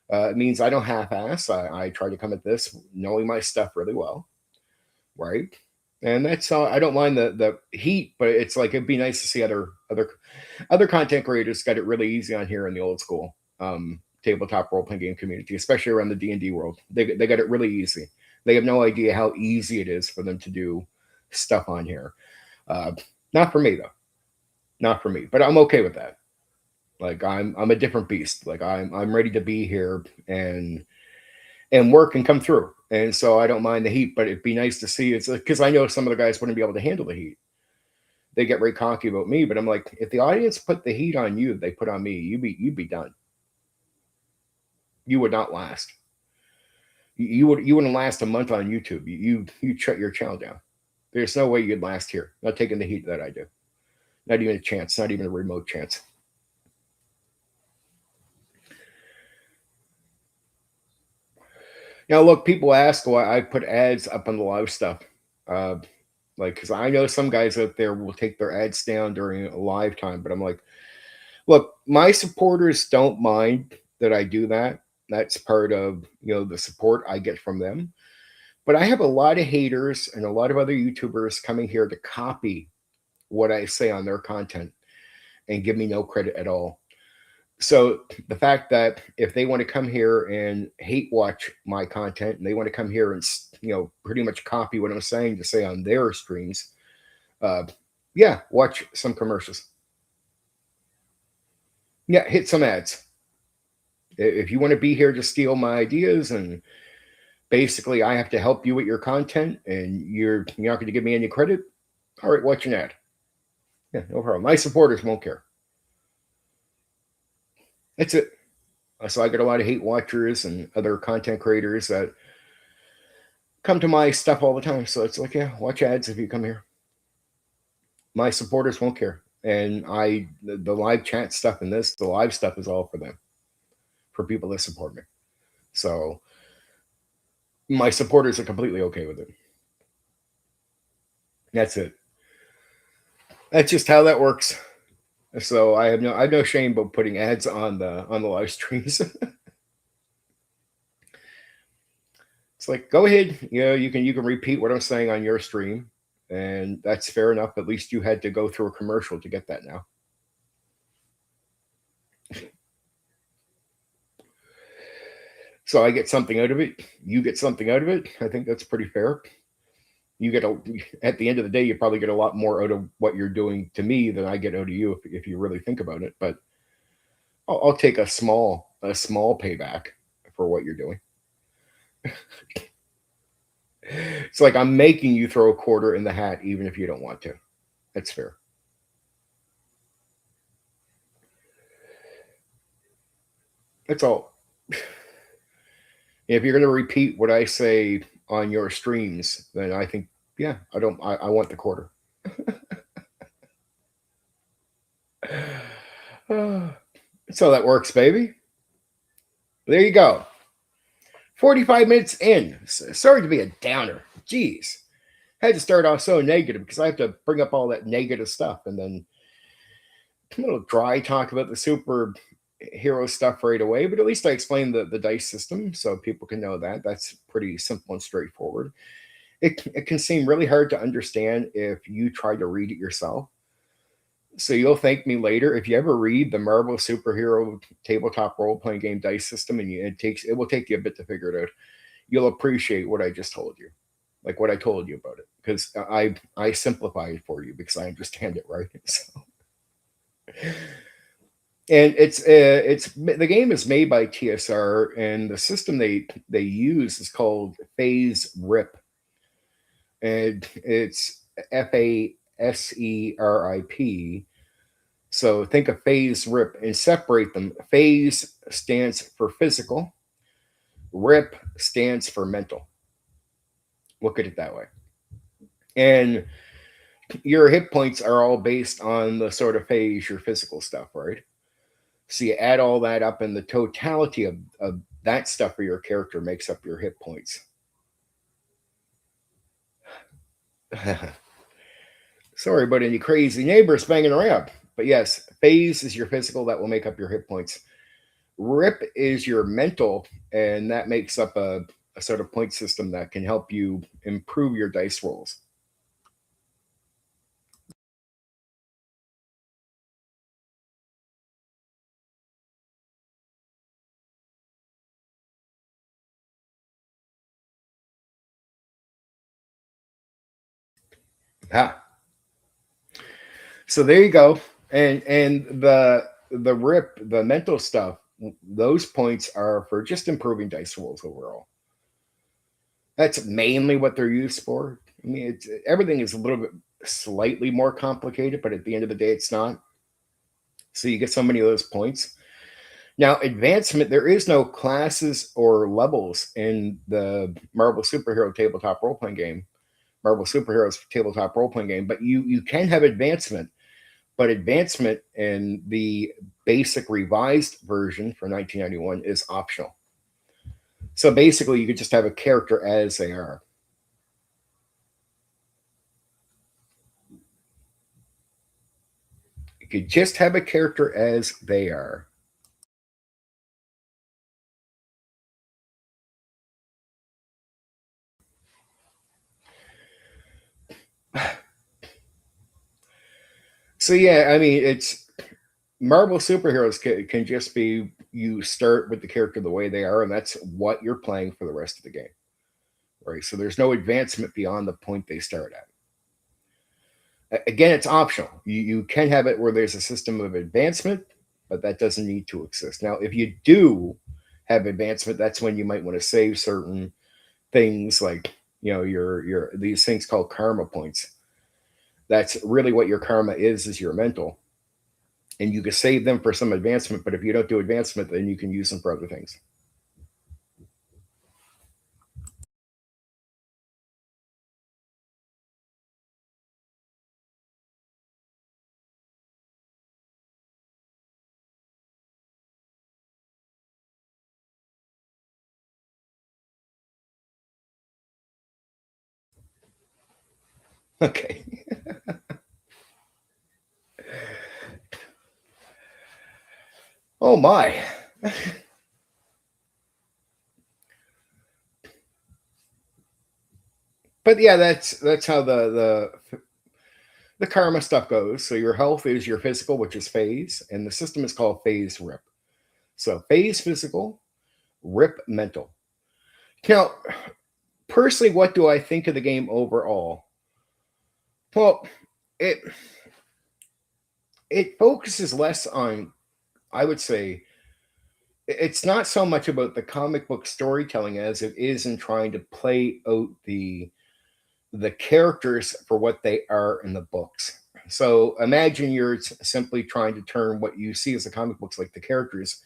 It means I don't half-ass. I try to come at this knowing my stuff really well, right? And that's I don't mind the heat, but it's like it'd be nice to see other content creators got it really easy on here in the old school tabletop role playing game community, especially around the D&D world. They got it really easy. They have no idea how easy it is for them to do stuff on here. Uh, Not for me though, not for me. But I'm okay with that. Like I'm a different beast. Like I'm ready to be here and work and come through. And so I don't mind the heat, but it'd be nice to see. It's because I know some of the guys wouldn't be able to handle the heat. They get very cocky about me, but I'm like, if the audience put the heat on you, they put on me, you'd be done. You would not last. You wouldn't last a month on YouTube. You shut your channel down. There's no way you'd last here. Not taking the heat that I do. Not even a chance. Not even a remote chance. Now, look, people ask why I put ads up on the live stuff. Uh, because I know some guys out there will take their ads down during a live time, but I'm like, look, my supporters don't mind that I do that. That's part of the support I get from them. But I have a lot of haters and a lot of other YouTubers coming here to copy what I say on their content and give me no credit at all. So the fact that if they want to come here and hate watch my content and they want to come here and pretty much copy what I'm saying to say on their streams, yeah, watch some commercials. Yeah, hit some ads. If you want to be here to steal my ideas and basically I have to help you with your content and you're not going to give me any credit, all right, watch an ad. Yeah, no problem. My supporters won't care. That's it. So I get a lot of hate watchers and other content creators that come to my stuff all the time. So it's like, yeah, watch ads if you come here. My supporters won't care. And the live chat stuff and the live stuff is all for them, for people that support me. So my supporters are completely okay with it. That's it. That's just how that works. So I have no shame about putting ads on the live streams. It's like, go ahead, you can repeat what I'm saying on your stream, and that's fair enough. At least you had to go through a commercial to get that now. So I get something out of it. You get something out of it. I think that's pretty fair. You get at the end of the day, you probably get a lot more out of what you're doing to me than I get out of you if you really think about it. But I'll take a small payback for what you're doing. It's like I'm making you throw a quarter in the hat, even if you don't want to. That's fair. That's all. If you're going to repeat what I say on your streams, then I think, yeah, I don't. I want the quarter. So that works, baby. There you go. 45 minutes in. Sorry to be a downer. Jeez. I had to start off so negative because I have to bring up all that negative stuff and then a little dry talk about the superhero stuff right away. But at least I explained the dice system so people can know that. That's pretty simple and straightforward. It can seem really hard to understand if you try to read it yourself. So you'll thank me later if you ever read the Marvel superhero tabletop role playing game dice system, and it will take you a bit to figure it out. You'll appreciate what I just told you, like what I told you about it, because I simplify it for you because I understand it, right? So, and it's the game is made by TSR, and the system they use is called Phase Rip, and it's FASERIP. So think of phase, rip, and separate them. Phase stands for physical. Rip stands for mental. Look at it that way. And your hit points are all based on the sort of phase, your physical stuff, right? So you add all that up, and the totality of that stuff for your character makes up your hit points. Sorry about any crazy neighbors banging around. But yes, phase is your physical, that will make up your hit points. Rip is your mental, and that makes up a sort of point system that can help you improve your dice rolls. Ah, so there you go. And the rip, the mental stuff, those points are for just improving dice rolls overall. That's mainly what they're used for. I mean, everything is a little bit slightly more complicated, but at the end of the day, it's not. So you get so many of those points. Now, advancement, there is no classes or levels in the Marvel Superhero tabletop role playing game, Marvel Superheroes tabletop role playing game, but you can have advancement. But advancement in the basic revised version for 1991 is optional. So basically, you could just have a character as they are. You could just have a character as they are. So yeah, I mean, it's Marvel superheroes can just be you start with the character the way they are, and that's what you're playing for the rest of the game, right? So there's no advancement beyond the point they start at. Again, it's optional. You can have it where there's a system of advancement, but that doesn't need to exist. Now, if you do have advancement, that's when you might want to save certain things, like your these things called karma points. That's really what your karma is your mental, and you can save them for some advancement. But if you don't do advancement, then you can use them for other things. Okay. Oh my. But yeah, that's how the karma stuff goes. So your health is your physical, which is phase, and the system is called phase rip. So phase physical, rip mental. Now, Personally, what do I think of the game overall? Well, it it focuses less on, I would say, it's not so much about the comic book storytelling as it is in trying to play out the characters for what they are in the books. So imagine you're simply trying to turn what you see as the comic books, like the characters,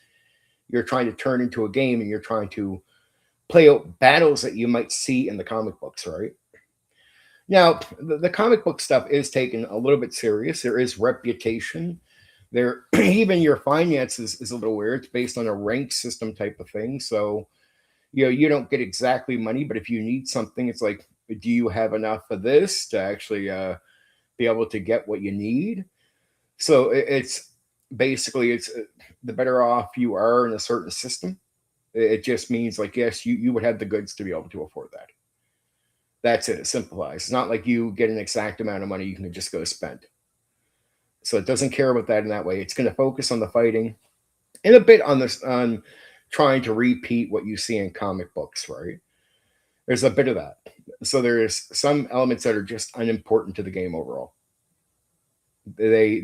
you're trying to turn into a game, and you're trying to play out battles that you might see in the comic books, right? Now, the comic book stuff is taken a little bit serious. There is reputation. There, even your finances is a little weird. It's based on a rank system type of thing. So, you don't get exactly money, but if you need something, it's like, do you have enough of this to actually be able to get what you need? So it's basically it's the better off you are in a certain system. It just means like, yes, you would have the goods to be able to afford that. That's it. It simplifies. It's not like you get an exact amount of money you can just go spend. So it doesn't care about that in that way. It's going to focus on the fighting and a bit on this on trying to repeat what you see in comic books, right? There's a bit of that. So there's some elements that are just unimportant to the game overall. They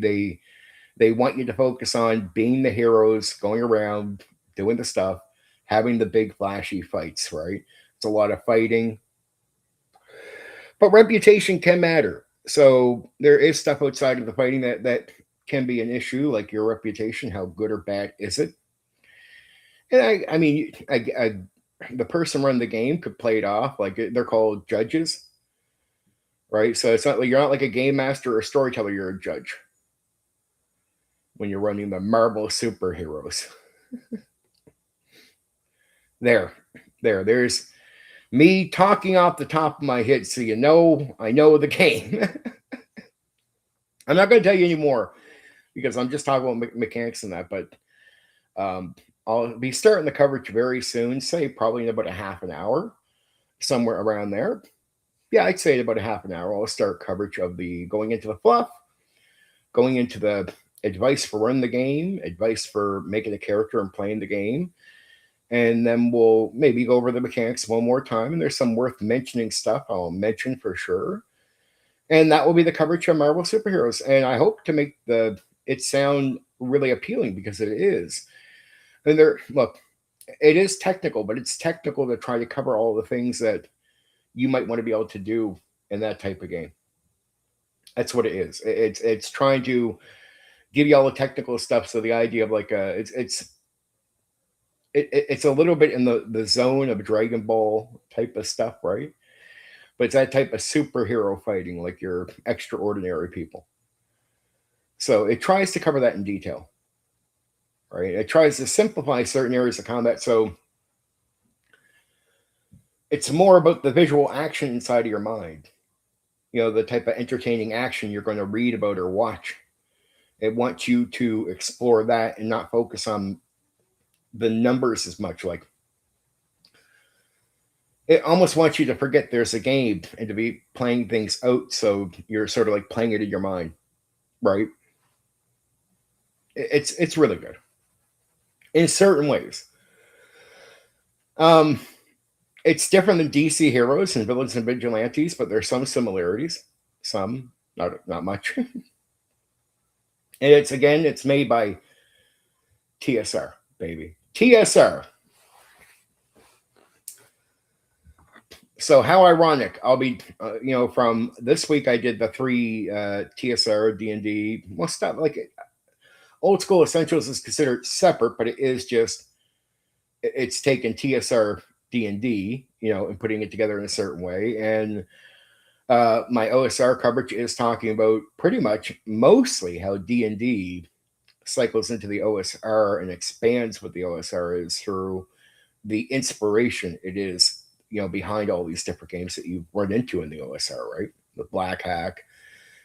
they want you to focus on being the heroes, going around, doing the stuff, having the big flashy fights, right? It's a lot of fighting, but reputation can matter. So there is stuff outside of the fighting that can be an issue, like your reputation. How good or bad is it? And I mean, the person running the game could play it off like they're called judges, right? So it's not like you're not like a game master or storyteller. You're a judge when you're running the Marvel superheroes. There, there's me talking off the top of my head, so I know the game. I'm not going to tell you anymore because I'm just talking about mechanics and that, but I'll be starting the coverage very soon, say probably in about a half an hour, somewhere around there. Yeah, I'd say in about a half an hour, I'll start coverage of the going into the fluff, going into the advice for running the game, advice for making a character and playing the game. And then we'll maybe go over the mechanics one more time. And there's some worth mentioning stuff I'll mention for sure. And that will be the coverage of Marvel superheroes. And I hope to make it sound really appealing because it is. And look, it is technical, but it's technical to try to cover all the things that you might want to be able to do in that type of game. That's what it is. It's trying to give you all the technical stuff. So the idea of like it's a little bit in the zone of Dragon Ball type of stuff, right? But it's that type of superhero fighting, like your extraordinary people. So it tries to cover that in detail, right? It tries to simplify certain areas of combat. So it's more about the visual action inside of your mind. The type of entertaining action you're going to read about or watch. It wants you to explore that and not focus on the numbers as much. Like it almost wants you to forget there's a game and to be playing things out. So you're sort of like playing it in your mind, right? It's really good in certain ways. It's different than DC Heroes and Villains and Vigilantes, but there's some similarities. Some, not much. And it's made by TSR, baby. TSR. So how ironic. I'll be, from this week I did the 3 TSR D&D. Well, stuff like Old School Essentials is considered separate, but it is just, it's taken TSR D&D, and putting it together in a certain way. And my OSR coverage is talking about pretty much mostly how D&D cycles into the OSR and expands what the OSR is through the inspiration it is, behind all these different games that you've run into in the OSR, right? The Black Hack,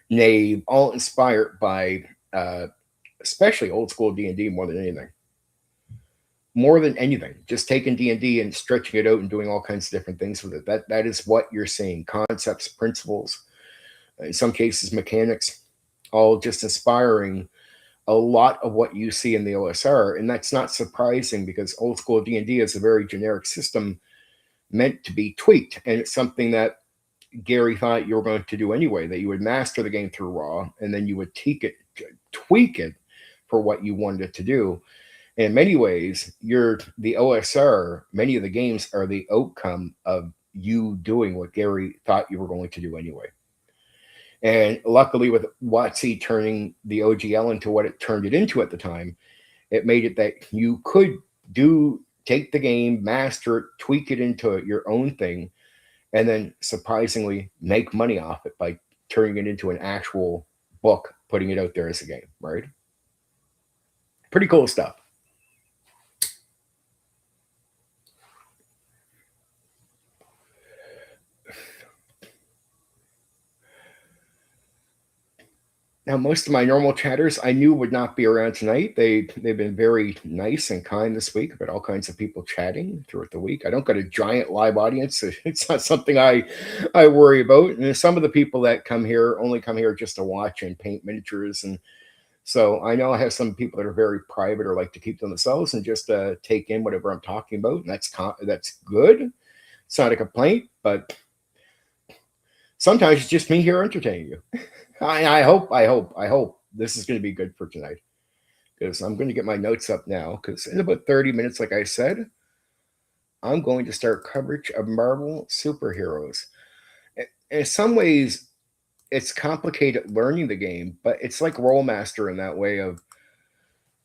Knave, all inspired by especially old school D&D more than anything. More than anything, just taking D&D and stretching it out and doing all kinds of different things with it. That is what you're seeing. Concepts, principles, in some cases mechanics, all just inspiring a lot of what you see in the OSR. And that's not surprising because old school D&D is a very generic system meant to be tweaked, and it's something that Gary thought you were going to do anyway, that you would master the game through raw, and then you would tweak it for what you wanted it to do. In many ways, the OSR, many of the games are the outcome of you doing what Gary thought you were going to do anyway. And luckily, with WotC turning the OGL into what it turned it into at the time, it made it that you could take the game, master it, tweak it into your own thing, and then surprisingly make money off it by turning it into an actual book, putting it out there as a game, right? Pretty cool stuff. Now, most of my normal chatters I knew would not be around tonight. They've been very nice and kind this week, but all kinds of people chatting throughout the week. I don't got a giant live audience. It's not something I worry about. And some of the people that come here only come here just to watch and paint miniatures. And so I know I have some people that are very private or like to keep to themselves and just take in whatever I'm talking about. And that's good. It's not a complaint, but sometimes it's just me here entertaining you. I hope this is going to be good for tonight, because I'm going to get my notes up now, because in about 30 minutes, like I said, I'm going to start coverage of Marvel superheroes. In some ways, it's complicated learning the game, but it's like Rollmaster in that way of,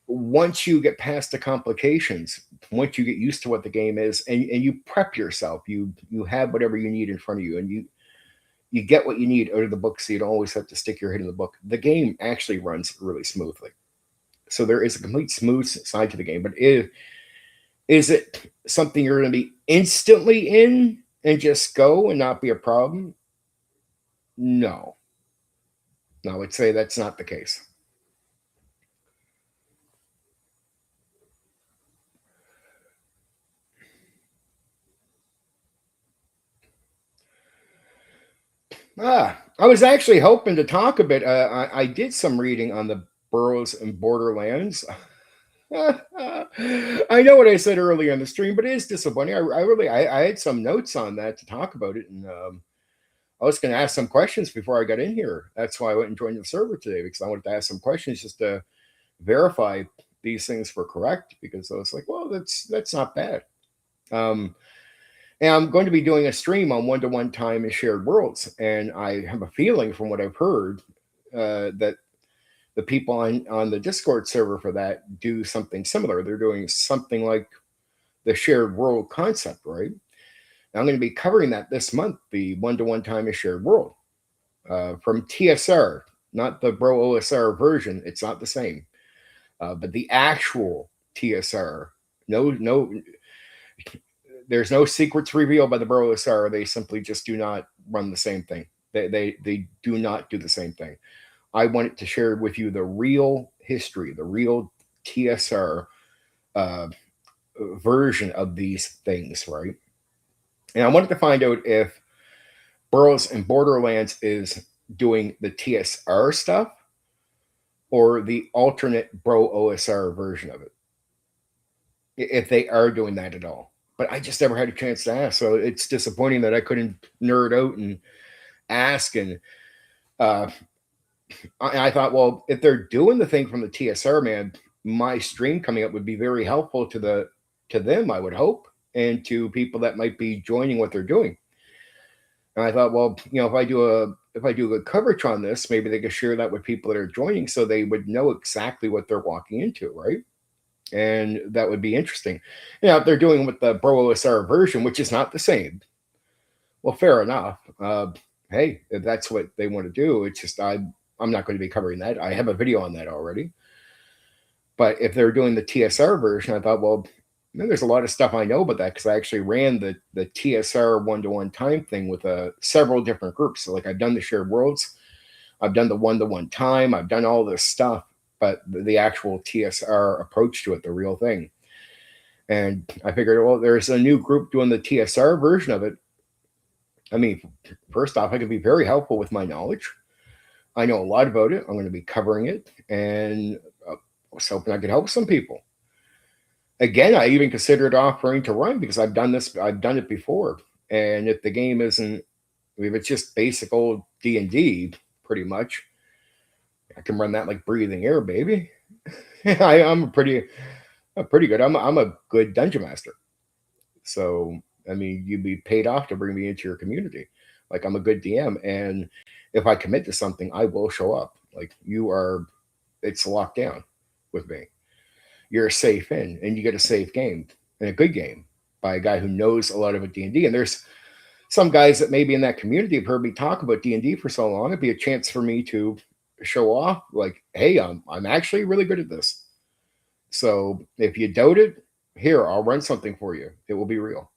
once you get past the complications, once you get used to what the game is, and you prep yourself, you have whatever you need in front of you, and you get what you need out of the book, so you don't always have to stick your head in the book. The game actually runs really smoothly. So there is a complete smooth side to the game, but is it something you're going to be instantly in and just go and not be a problem? No. I would say that's not the case. I was actually hoping to talk a bit. I did some reading on the Burrows and Borderlands. I know what I said earlier in the stream, but it is disappointing. I had some notes on that to talk about it, and I was going to ask some questions before I got in here. That's why I went and joined the server today, because I wanted to ask some questions just to verify these things were correct. Because I was like, well, that's not bad. And I'm going to be doing a stream on one-to-one time in shared worlds, and I have a feeling from what I've heard that the people on the Discord server for that do something similar. They're doing something like the shared world concept, right? And I'm going to be covering that this month, the one-to-one time in shared world from TSR, not the Bro OSR version. It's not the same, but the actual TSR. No. There's no secrets revealed by the Bro OSR. They simply just do not run the same thing. They do not do the same thing. I wanted to share with you the real history, the real TSR version of these things, right? And I wanted to find out if Burrows and Borderlands is doing the TSR stuff or the alternate Bro OSR version of it, if they are doing that at all. But I just never had a chance to ask, so it's disappointing that I couldn't nerd out and ask. And I thought, well, if they're doing the thing from the TSR, man, my stream coming up would be very helpful to them, I would hope, and to people that might be joining what they're doing. And I thought, well, if I do a coverage on this, maybe they could share that with people that are joining, so they would know exactly what they're walking into, right? And that would be interesting. If they're doing with the Bro OSR version, which is not the same, well, fair enough. Hey, if that's what they want to do, it's just I'm not going to be covering that. I have a video on that already. But if they're doing the TSR version, I thought, well, there's a lot of stuff I know about that, because I actually ran the TSR one-to-one time thing with several different groups. So like I've done the shared worlds, I've done the one-to-one time, I've done all this stuff, but the actual TSR approach to it, the real thing. And I figured, well, there's a new group doing the TSR version of it. I mean, first off, I can be very helpful with my knowledge. I know a lot about it. I'm going to be covering it, and I was hoping I could help some people. Again, I even considered offering to run because I've done it before. And if the game isn't, if it's just basic old D&D, pretty much, I can run that like breathing air, baby. I'm pretty good. I'm a good dungeon master. So, I mean, you'd be paid off to bring me into your community. Like, I'm a good DM. And if I commit to something, I will show up. Like, it's locked down with me. You're safe in, and you get a safe game and a good game by a guy who knows a lot about D&D. And there's some guys that maybe in that community have heard me talk about D&D for so long. It'd be a chance for me to show off, like, hey, I'm actually really good at this. So if you doubt it, here, I'll run something for you. It will be real.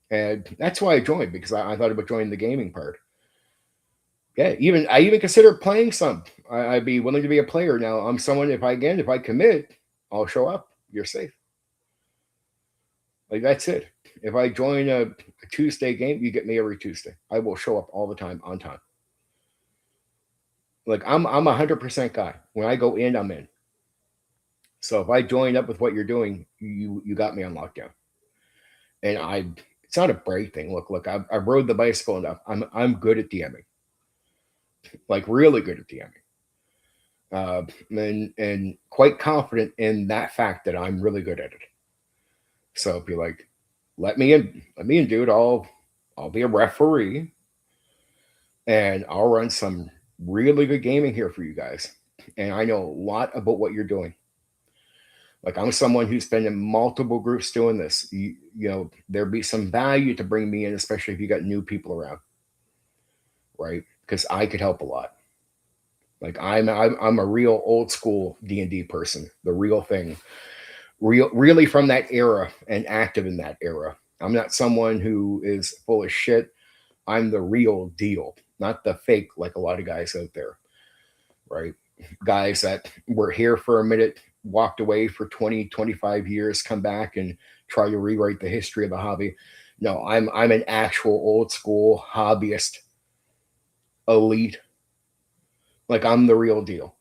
And that's why I joined, because I thought about joining the gaming part. Yeah, I even consider playing some. I'd be willing to be a player. Now I'm someone, if I commit, I'll show up. You're safe. Like, that's it. If I join a Tuesday game, you get me every Tuesday. I will show up all the time, on time. Like, I'm 100% guy. When I go in, I'm in. So if I join up with what you're doing, you got me on lockdown. And it's not a brave thing. Look, I rode the bicycle enough. I'm good at DMing, like really good at DMing, and quite confident in that fact that I'm really good at it. So if you're like, let me in, dude. I'll be a referee, and I'll run some really good gaming here for you guys. And I know a lot about what you're doing. Like, I'm someone who's been in multiple groups doing this. You know, there'd be some value to bring me in, especially if you got new people around, right? Because I could help a lot. Like, I'm a real old school D&D person, the real thing, really from that era and active in that era. I'm not someone who is full of shit. I'm the real deal, not the fake like a lot of guys out there, right? Guys that were here for a minute, walked away for 20, 25 years, come back and try to rewrite the history of the hobby. No, I'm an actual old school hobbyist, elite. Like, I'm the real deal.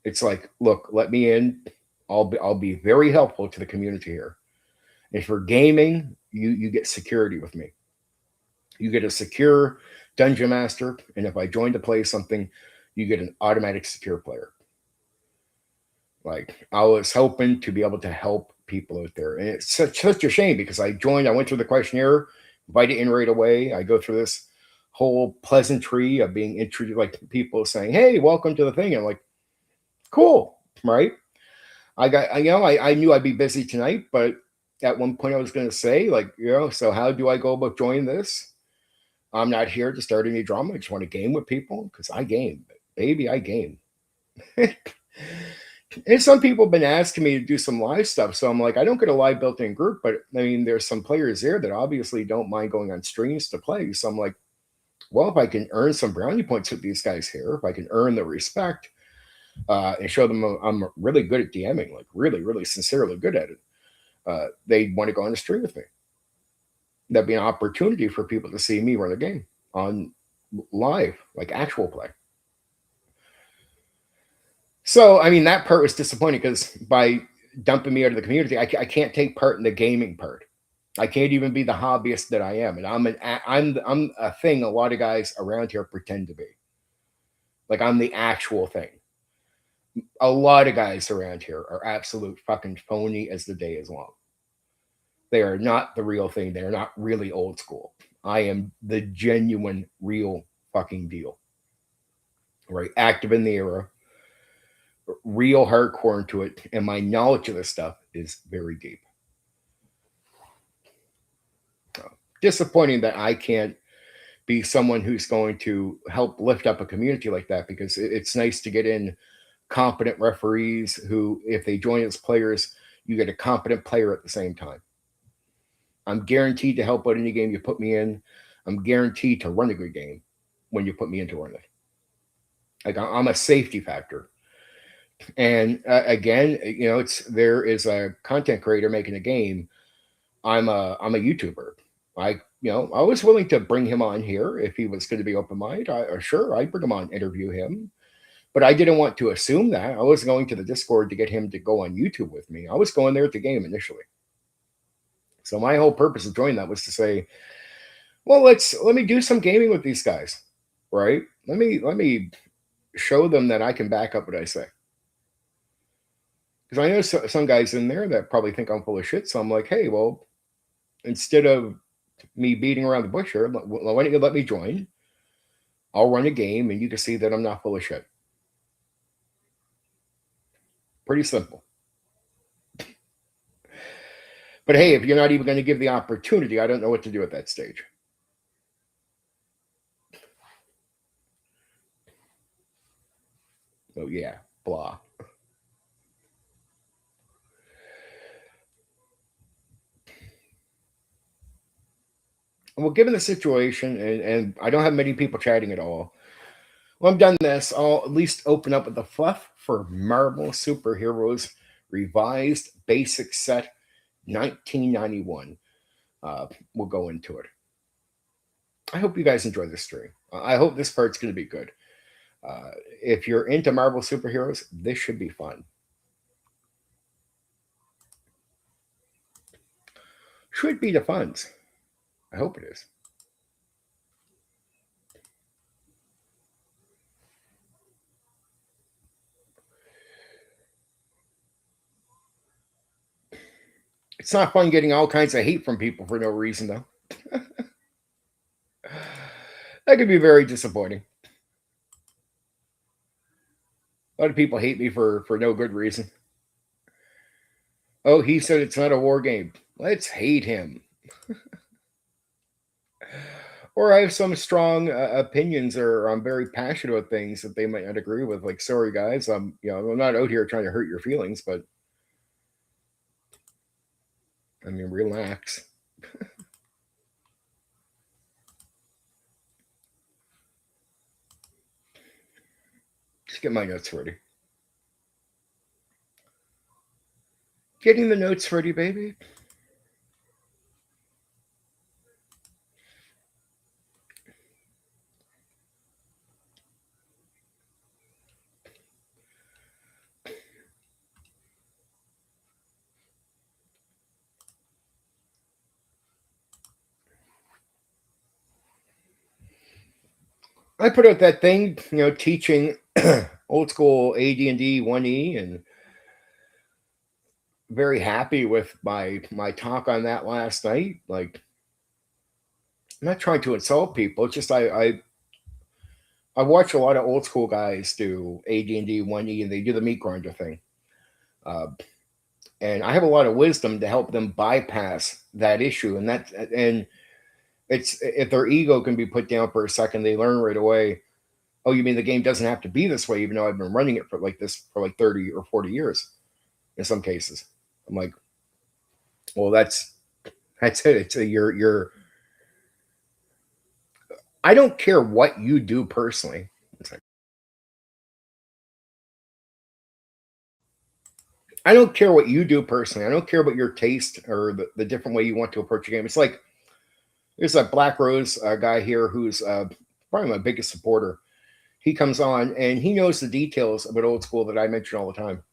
It's like, look, let me in. I'll be very helpful to the community here. And for gaming, you get security with me. You get a secure dungeon master, and if I join to play something, you get an automatic secure player. Like, I was hoping to be able to help people out there. And it's such a shame because I went through the questionnaire, invited in right away. I go through this whole pleasantry of being introduced, like people saying, hey, welcome to the thing. And I'm like, cool, right? I knew I'd be busy tonight, but at one point I was going to say, like, so how do I go about joining this? I'm not here to start any drama. I just want to game with people because I game, baby, I game. And some people have been asking me to do some live stuff. So I'm like, I don't get a live built-in group, but I mean, there's some players there that obviously don't mind going on streams to play. So I'm like, well, if I can earn some brownie points with these guys here, if I can earn the respect and show them I'm really good at DMing, like really, really sincerely good at it, they want to go on the stream with me. That'd be an opportunity for people to see me run a game on live, like actual play. So, I mean, that part was disappointing because by dumping me out of the community, I can't take part in the gaming part. I can't even be the hobbyist that I am, and I'm a thing a lot of guys around here pretend to be. Like, I'm the actual thing. A lot of guys around here are absolute fucking phony as the day is long. They are not the real thing. They are not really old school. I am the genuine, real fucking deal. Right? Active in the era, real hardcore into it, and my knowledge of this stuff is very deep. Disappointing that I can't be someone who's going to help lift up a community like that, because it's nice to get in competent referees who, if they join as players, you get a competent player at the same time. I'm guaranteed to help out any game you put me in. I'm guaranteed to run a good game when you put me into run it. Like, I'm a safety factor. And again, there is a content creator making a game. I'm a YouTuber. I was willing to bring him on here if he was going to be open minded. Sure, I'd bring him on, interview him, But I didn't want to assume that. I was going to the Discord to get him to go on YouTube with me. I was going there at the game initially. So my whole purpose of joining that was to say, well, let me do some gaming with these guys, right? Let me show them that I can back up what I say. Because I know some guys in there that probably think I'm full of shit. So I'm like, hey, well, instead of me beating around the bush here, why don't you let me join? I'll run a game and you can see that I'm not full of shit. Pretty simple. But hey, if you're not even going to give the opportunity, I don't know what to do at that stage. So yeah, blah. Well, given the situation, and I don't have many people chatting at all, well, I've done this. I'll at least open up with the fluff for Marvel Superheroes Revised Basic Set 1991. We'll go into it. I hope you guys enjoy this stream. I hope this part's going to be good. If you're into Marvel superheroes, this should be fun. Should be the funds. I hope it is. It's not fun getting all kinds of hate from people for no reason, though. That could be very disappointing. A lot of people hate me for no good reason. Oh, he said it's not a war game. Let's hate him. Or I have some strong opinions, or I'm very passionate about things that they might not agree with. Like, sorry guys, I'm not out here trying to hurt your feelings, but I mean, relax. Just get my notes ready. Getting the notes ready, baby. I put out that thing, teaching old school AD&D 1E, and very happy with my talk on that last night. Like, I'm not trying to insult people. It's just I watch a lot of old school guys do AD&D 1E, and they do the meat grinder thing. And I have a lot of wisdom to help them bypass that issue. And it's, if their ego can be put down for a second, they learn right away. Oh, you mean the game doesn't have to be this way, even though I've been running it for like this for like 30 or 40 years in some cases. I'm like, well, that's it. It's you're I don't care what you do personally. I don't care what you do personally. I don't care about your taste or the different way you want to approach a game. It's like, there's a Black Rose guy here who's probably my biggest supporter. He comes on and he knows the details about old school that I mention all the time.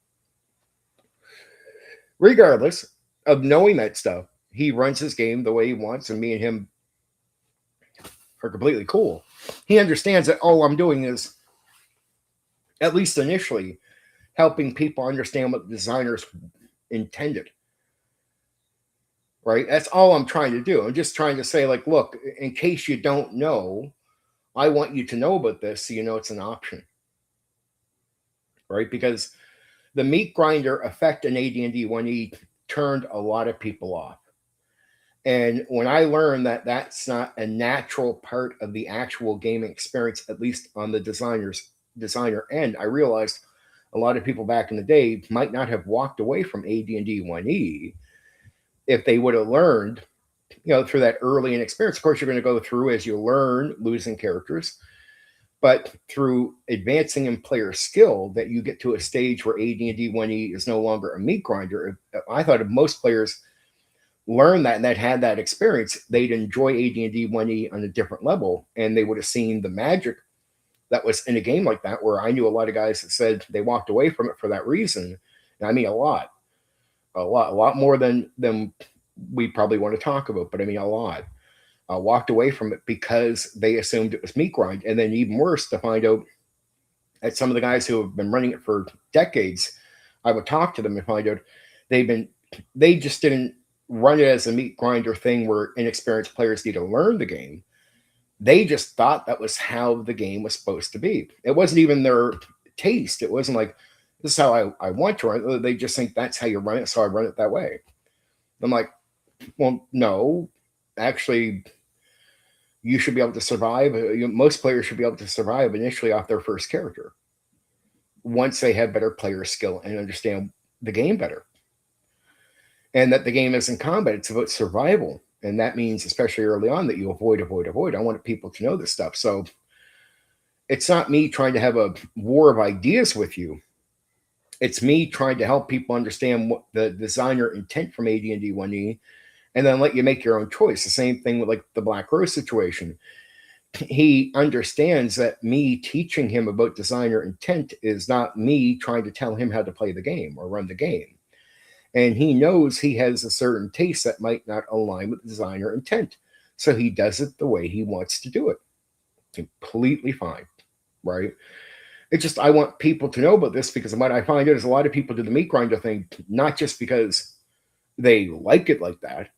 Regardless of knowing that stuff, he runs his game the way he wants, and me and him are completely cool. He understands that all I'm doing is, at least initially, helping people understand what the designers intended. Right? That's all I'm trying to do. I'm just trying to say, like, look, in case you don't know, I want you to know about this so you know it's an option. Right? Because the meat grinder effect in AD&D 1E turned a lot of people off. And when I learned that that's not a natural part of the actual gaming experience, at least on the designer end, I realized a lot of people back in the day might not have walked away from AD&D 1E if they would have learned, through that early experience. Of course, you're going to go through as you learn losing characters, but through advancing in player skill, that you get to a stage where AD&D 1E is no longer a meat grinder. I thought if most players learn that and that had that experience, they'd enjoy AD&D 1E on a different level, and they would have seen the magic that was in a game like that, where I knew a lot of guys that said they walked away from it for that reason. And I mean, a lot more than we probably want to talk about, but I mean, a lot. Walked away from it because they assumed it was meat grind. And then even worse, to find out that some of the guys who have been running it for decades, I would talk to them and find out they just didn't run it as a meat grinder thing where inexperienced players need to learn the game. They just thought that was how the game was supposed to be. It wasn't even their taste. It wasn't like, this is how I want to run it. They just think that's how you run it, so I run it that way. I'm like, well, no, actually, you should be able to survive. Most players should be able to survive initially off their first character once they have better player skill and understand the game better. And that the game isn't combat, it's about survival. And that means, especially early on, that you avoid. I want people to know this stuff. So it's not me trying to have a war of ideas with you. It's me trying to help people understand what the designer intent from AD&D 1E, and then let you make your own choice. The same thing with like the Black Rose situation. He understands that me teaching him about designer intent is not me trying to tell him how to play the game or run the game. And he knows he has a certain taste that might not align with designer intent. So he does it the way he wants to do it. Completely fine, right? It's just, I want people to know about this, because what I find out is a lot of people do the meat grinder thing, not just because they like it like that.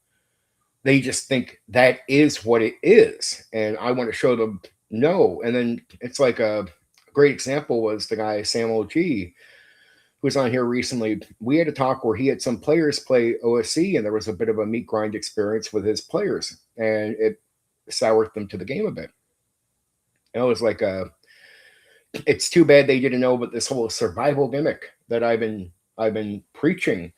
They just think that is what it is. And I want to show them no. And then it's like a great example was the guy, Samuel G., who was on here recently. We had a talk where he had some players play OSC, and there was a bit of a meat grind experience with his players, and it soured them to the game a bit. And it was like, it's too bad they didn't know about this whole survival gimmick that I've been preaching,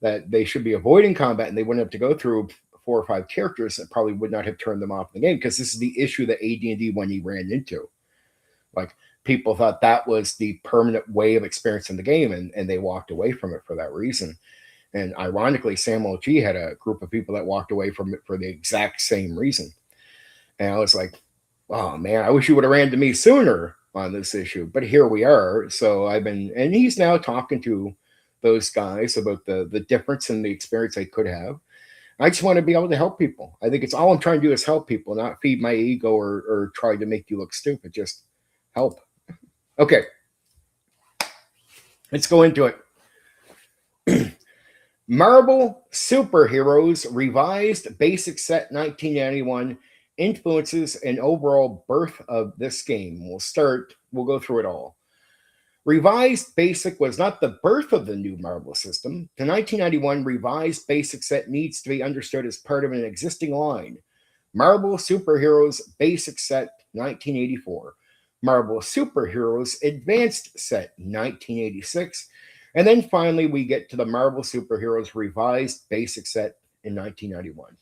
that they should be avoiding combat and they wouldn't have to go through 4 or 5 characters that probably would not have turned them off the game, because this is the issue that AD&D 1E ran into. Like, people thought that was the permanent way of experiencing the game, and they walked away from it for that reason. And ironically, Samuel G had a group of people that walked away from it for the exact same reason. And I was like, oh man, I wish you would have ran to me sooner on this issue. But here we are. So and he's now talking to those guys about the difference in the experience they could have. I just want to be able to help people. I think it's all I'm trying to do is help people, not feed my ego or try to make you look stupid. Just help. Okay. Let's go into it. Marvel Superheroes Revised Basic Set 1991 influences and overall birth of this game. We'll go through it all. Revised Basic was not the birth of the new Marvel system. The 1991 Revised Basic Set needs to be understood as part of an existing line. Marvel Superheroes Basic Set 1984, Marvel Superheroes Advanced Set 1986, and then finally we get to the Marvel Superheroes Revised Basic Set in 1991.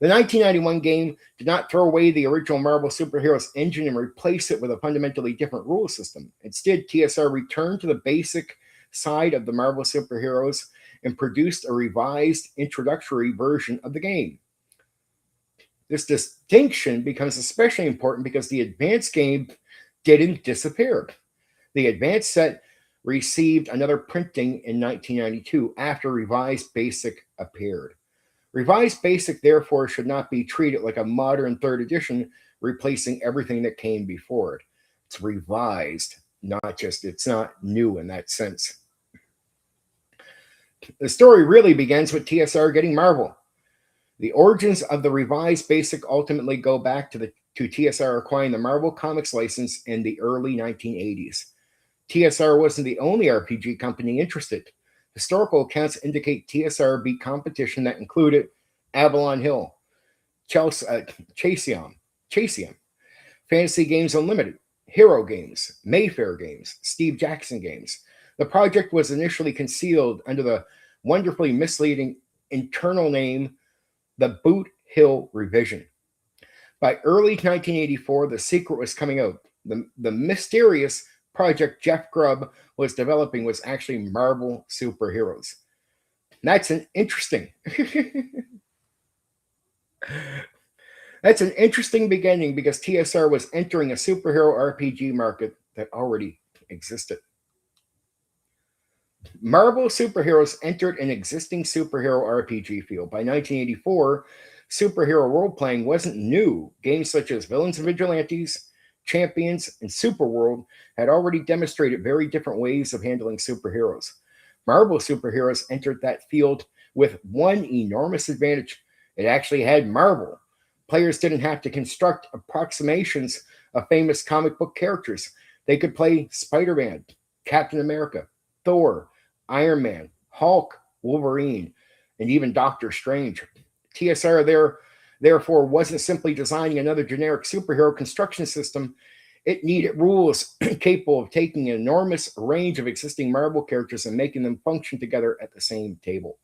The 1991 game did not throw away the original Marvel Superheroes engine and replace it with a fundamentally different rule system. Instead, TSR returned to the basic side of the Marvel Superheroes and produced a revised introductory version of the game. This distinction becomes especially important because the advanced game didn't disappear. The advanced set received another printing in 1992 after Revised Basic appeared. Revised Basic, therefore, should not be treated like a modern 3rd edition, replacing everything that came before it. It's revised, it's not new in that sense. The story really begins with TSR getting Marvel. The origins of the Revised Basic ultimately go back to TSR acquiring the Marvel Comics license in the early 1980s. TSR wasn't the only RPG company interested. Historical accounts indicate TSR beat competition that included Avalon Hill, Chasium, Fantasy Games Unlimited, Hero Games, Mayfair Games, Steve Jackson Games. The project was initially concealed under the wonderfully misleading internal name, the Boot Hill Revision. By early 1984, the secret was coming out. The mysterious project Jeff Grubb was developing was actually Marvel Superheroes. That's an interesting. That's an interesting beginning because TSR was entering a superhero RPG market that already existed. Marvel superheroes entered an existing superhero RPG field. By 1984, superhero role playing wasn't new. Games such as Villains and Vigilantes, Champions, and Superworld had already demonstrated very different ways of handling superheroes. Marvel superheroes entered that field with one enormous advantage: it actually had Marvel. Players didn't have to construct approximations of famous comic book characters. They could play Spider Man, Captain America, Thor, Iron Man, Hulk, Wolverine, and even Doctor Strange. TSR therefore wasn't simply designing another generic superhero construction system. It needed rules capable of taking an enormous range of existing Marvel characters and making them function together at the same table.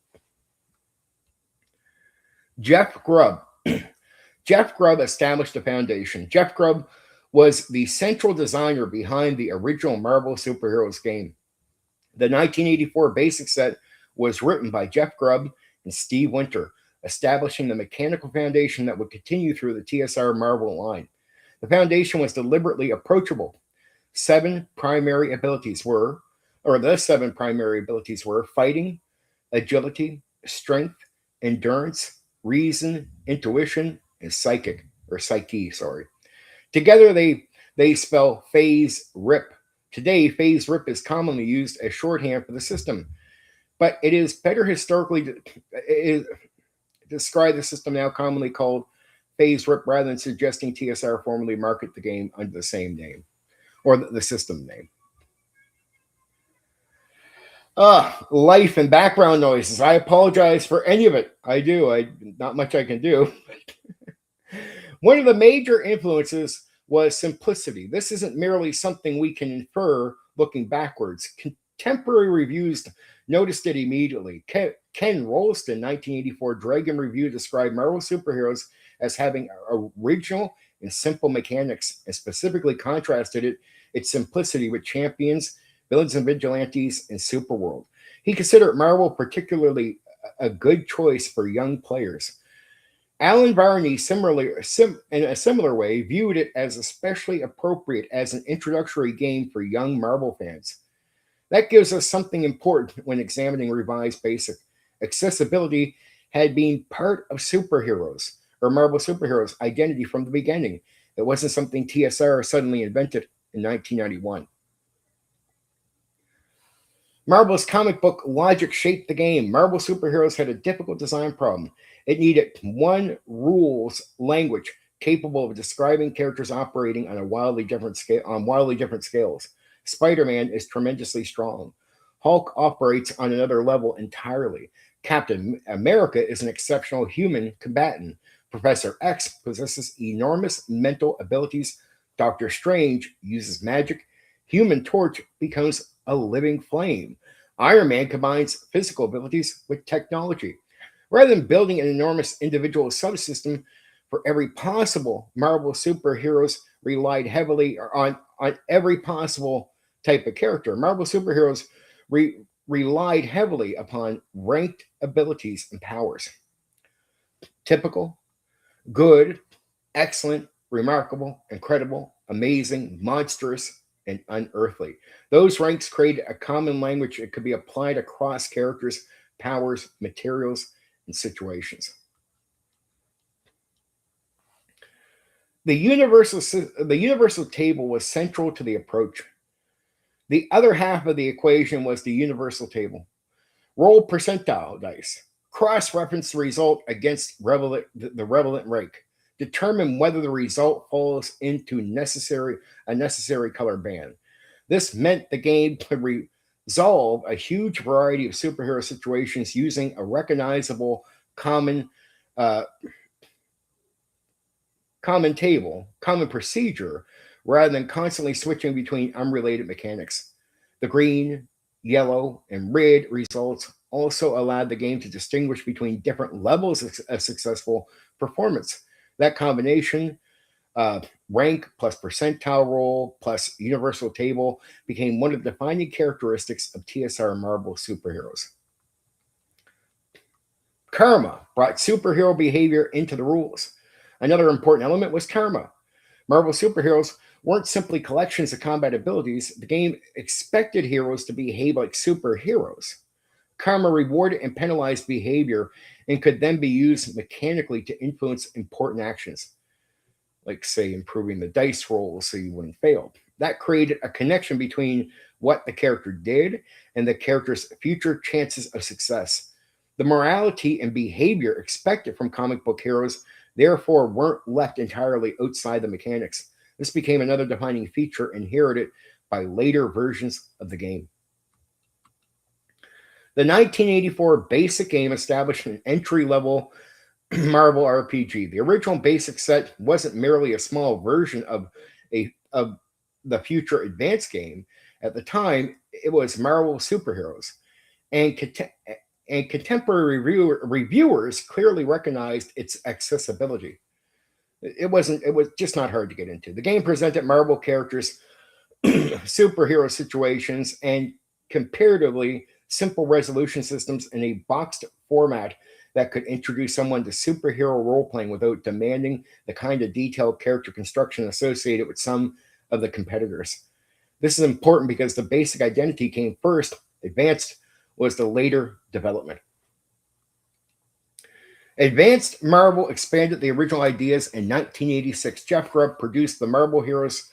Jeff Grubb. Jeff Grubb established the foundation. Jeff Grubb was the central designer behind the original Marvel Superheroes game. The 1984 basic set was written by Jeff Grubb and Steve Winter, establishing the mechanical foundation that would continue through the TSR Marvel line. The foundation was deliberately approachable. The seven primary abilities were fighting, agility, strength, endurance, reason, intuition, and psyche. Together they spell phase rip. Today, phase rip is commonly used as shorthand for the system, but it is better historically to describe the system now commonly called phase rip rather than suggesting TSR formally market the game under the same name or the system name. Life and background noises. I apologize for any of it. I do. Not much I can do. One of the major influences was simplicity. This isn't merely something we can infer looking backwards. Contemporary reviews noticed it immediately. Ken Rolston, 1984 Dragon Review, described Marvel superheroes as having original and simple mechanics, and specifically contrasted its simplicity with Champions, Villains and Vigilantes, and Superworld. He considered Marvel particularly a good choice for young players. Alan Varney, in a similar way, viewed it as especially appropriate as an introductory game for young Marvel fans. That gives us something important when examining Revised Basic. Accessibility had been part of superheroes, or Marvel superheroes' identity from the beginning. It wasn't something TSR suddenly invented in 1991. Marvel's comic book logic shaped the game. Marvel superheroes had a difficult design problem. It needed one rules language capable of describing characters operating on wildly different scales. Spider-Man is tremendously strong. Hulk operates on another level entirely. Captain America is an exceptional human combatant. Professor X possesses enormous mental abilities. Doctor Strange uses magic. Human Torch becomes a living flame. Iron Man combines physical abilities with technology. Rather than building an enormous individual subsystem for every possible, Marvel superheroes relied heavily on every possible type of character. Marvel superheroes relied heavily upon ranked abilities and powers. Typical, good, excellent, remarkable, incredible, amazing, monstrous, and unearthly. Those ranks created a common language that could be applied across characters, powers, materials, and situations. The universal table was central to the approach. The other half of the equation was the universal table. Roll percentile dice. Cross-reference the result against the relevant rank. Determine whether the result falls into a necessary color band. This meant the game could resolve a huge variety of superhero situations using a recognizable common procedure, rather than constantly switching between unrelated mechanics. The green, yellow, and red results also allowed the game to distinguish between different levels of successful performance. That combination, rank plus percentile roll plus universal table, became one of the defining characteristics of TSR Marvel superheroes. Karma brought superhero behavior into the rules. Another important element was karma. Marvel superheroes weren't simply collections of combat abilities. The game expected heroes to behave like superheroes. Karma rewarded and penalized behavior and could then be used mechanically to influence important actions, like, say, improving the dice roll so you wouldn't fail. That created a connection between what the character did and the character's future chances of success. The morality and behavior expected from comic book heroes therefore weren't left entirely outside the mechanics. This became another defining feature inherited by later versions of the game. The 1984 basic game established an entry level Marvel RPG. The original basic set wasn't merely a small version of the future advanced game. At the time, it was Marvel superheroes, and contemporary reviewers clearly recognized its accessibility. It was just not hard to get into. The game presented Marvel characters, superhero situations, and comparatively simple resolution systems in a boxed format that could introduce someone to superhero role playing without demanding the kind of detailed character construction associated with some of the competitors. This is important because the basic identity came first, advanced was the later development. Advanced Marvel expanded the original ideas in 1986. Jeff Grubb produced the Marvel Heroes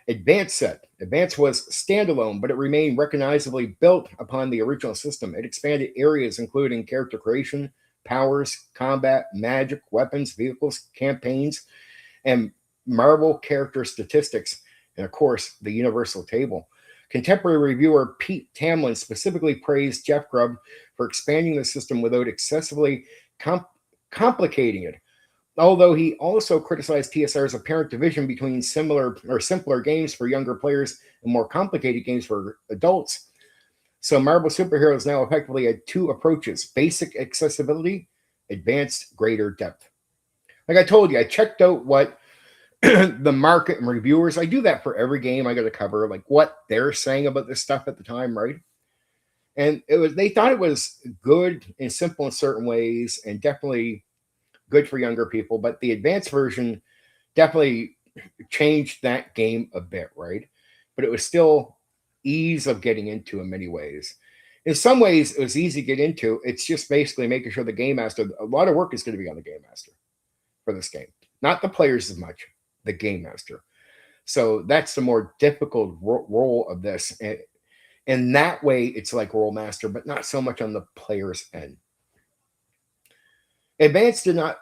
Advanced set. Advanced was standalone, but it remained recognizably built upon the original system. It expanded areas including character creation, powers, combat, magic, weapons, vehicles, campaigns, and Marvel character statistics, and of course, the universal table. Contemporary reviewer Pete Tamlin specifically praised Jeff Grubb for expanding the system without excessively complicating it, although he also criticized TSR's apparent division between similar or simpler games for younger players and more complicated games for adults. So Marvel Superheroes now effectively had two approaches: basic accessibility, advanced greater depth. Like I told you, I checked out what the market and reviewers, I do that for every game I got to cover, like what they're saying about this stuff at the time, right? And they thought it was good and simple in certain ways and definitely good for younger people, but the advanced version definitely changed that game a bit, right? But it was still ease of getting into in many ways. In some ways, it was easy to get into. It's just basically making sure the game master, a lot of work is going to be on the game master for this game, not the players as much, the game master. So that's the more difficult role of this. And that way, it's like role master, but not so much on the player's end. Advanced did not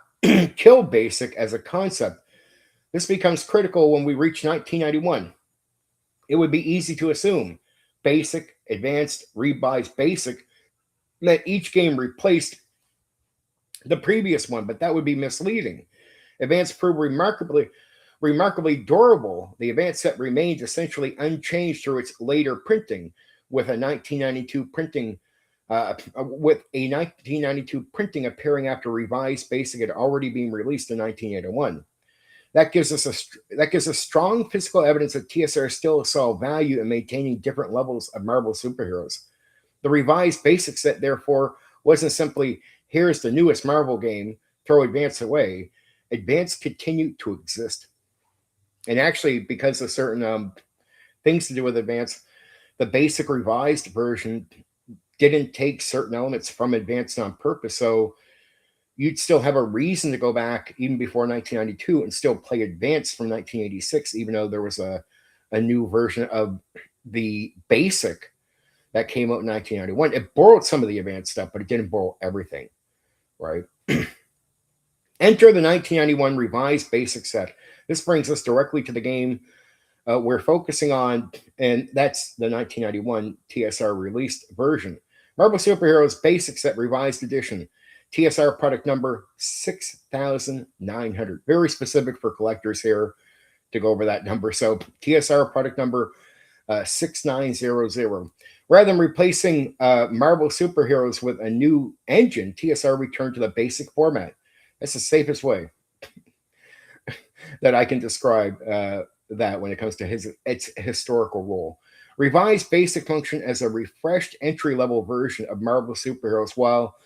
kill basic as a concept. This becomes critical when we reach 1991. It would be easy to assume basic, advanced, revised, basic meant each game replaced the previous one, but that would be misleading. Advanced proved remarkably durable. The advanced set remains essentially unchanged through its later printing, with a 1992 printing appearing after revised basic had already been released in 1981. That gives us strong physical evidence that TSR still saw value in maintaining different levels of Marvel superheroes. The revised basic set, therefore, wasn't simply here's the newest Marvel game, throw Advanced away. Advanced continued to exist, and actually, because of certain things to do with Advanced, the basic revised version didn't take certain elements from Advanced on purpose. So you'd still have a reason to go back even before 1992 and still play Advanced from 1986, even though there was a new version of the basic that came out in 1991. It borrowed some of the Advanced stuff, but it didn't borrow everything, right? Enter the 1991 revised basic set. This brings us directly to the game we're focusing on, and that's the 1991 TSR released version. Marvel Superheroes Basic Set Revised Edition. TSR product number 6,900. Very specific for collectors here to go over that number. So TSR product number 6900. Rather than replacing Marvel Superheroes with a new engine, TSR returned to the basic format. That's the safest way that I can describe that when it comes to its historical role. Revised basic function as a refreshed entry-level version of Marvel Superheroes, while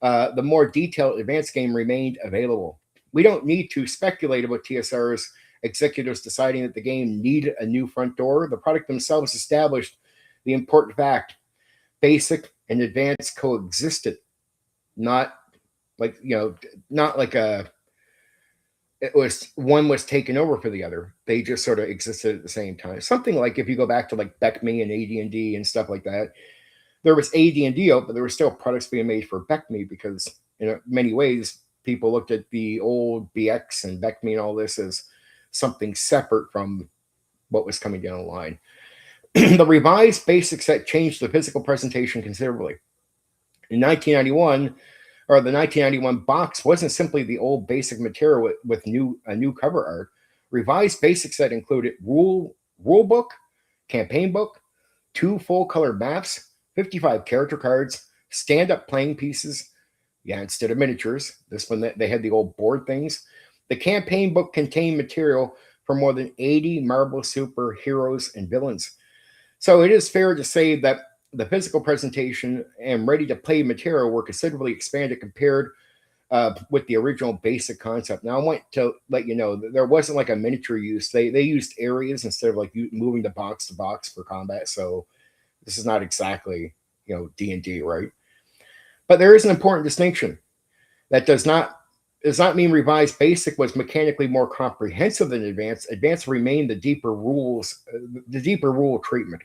the more detailed advanced game remained available. We don't need to speculate about TSR's executives deciding that the game needed a new front door. The product themselves established the important fact: basic and advanced coexisted, not like, not like a it was one was taken over for the other. They just sort of existed at the same time. Something like if you go back to like BECME and AD&D and stuff like that, there was AD&D out, but there were still products being made for BECME because in many ways people looked at the old BX and BECME and all this as something separate from what was coming down the line. The revised basic set changed the physical presentation considerably. In 1991, or the 1991 box wasn't simply the old basic material with a new cover art. Revised basic set included rule book, campaign book, 2 full color maps, 55 character cards, stand up playing pieces. Yeah, instead of miniatures. This one they had the old board things. The campaign book contained material for more than 80 Marvel superheroes and villains. So it is fair to say that the physical presentation and ready to play material were considerably expanded compared with the original basic concept. Now, I want to let you know that there wasn't like a miniature use. They used areas instead of like moving the box to box for combat. So this is not exactly, D&D, right? But there is an important distinction. That does not mean revised basic was mechanically more comprehensive than advanced. Advanced remained the deeper rule treatment.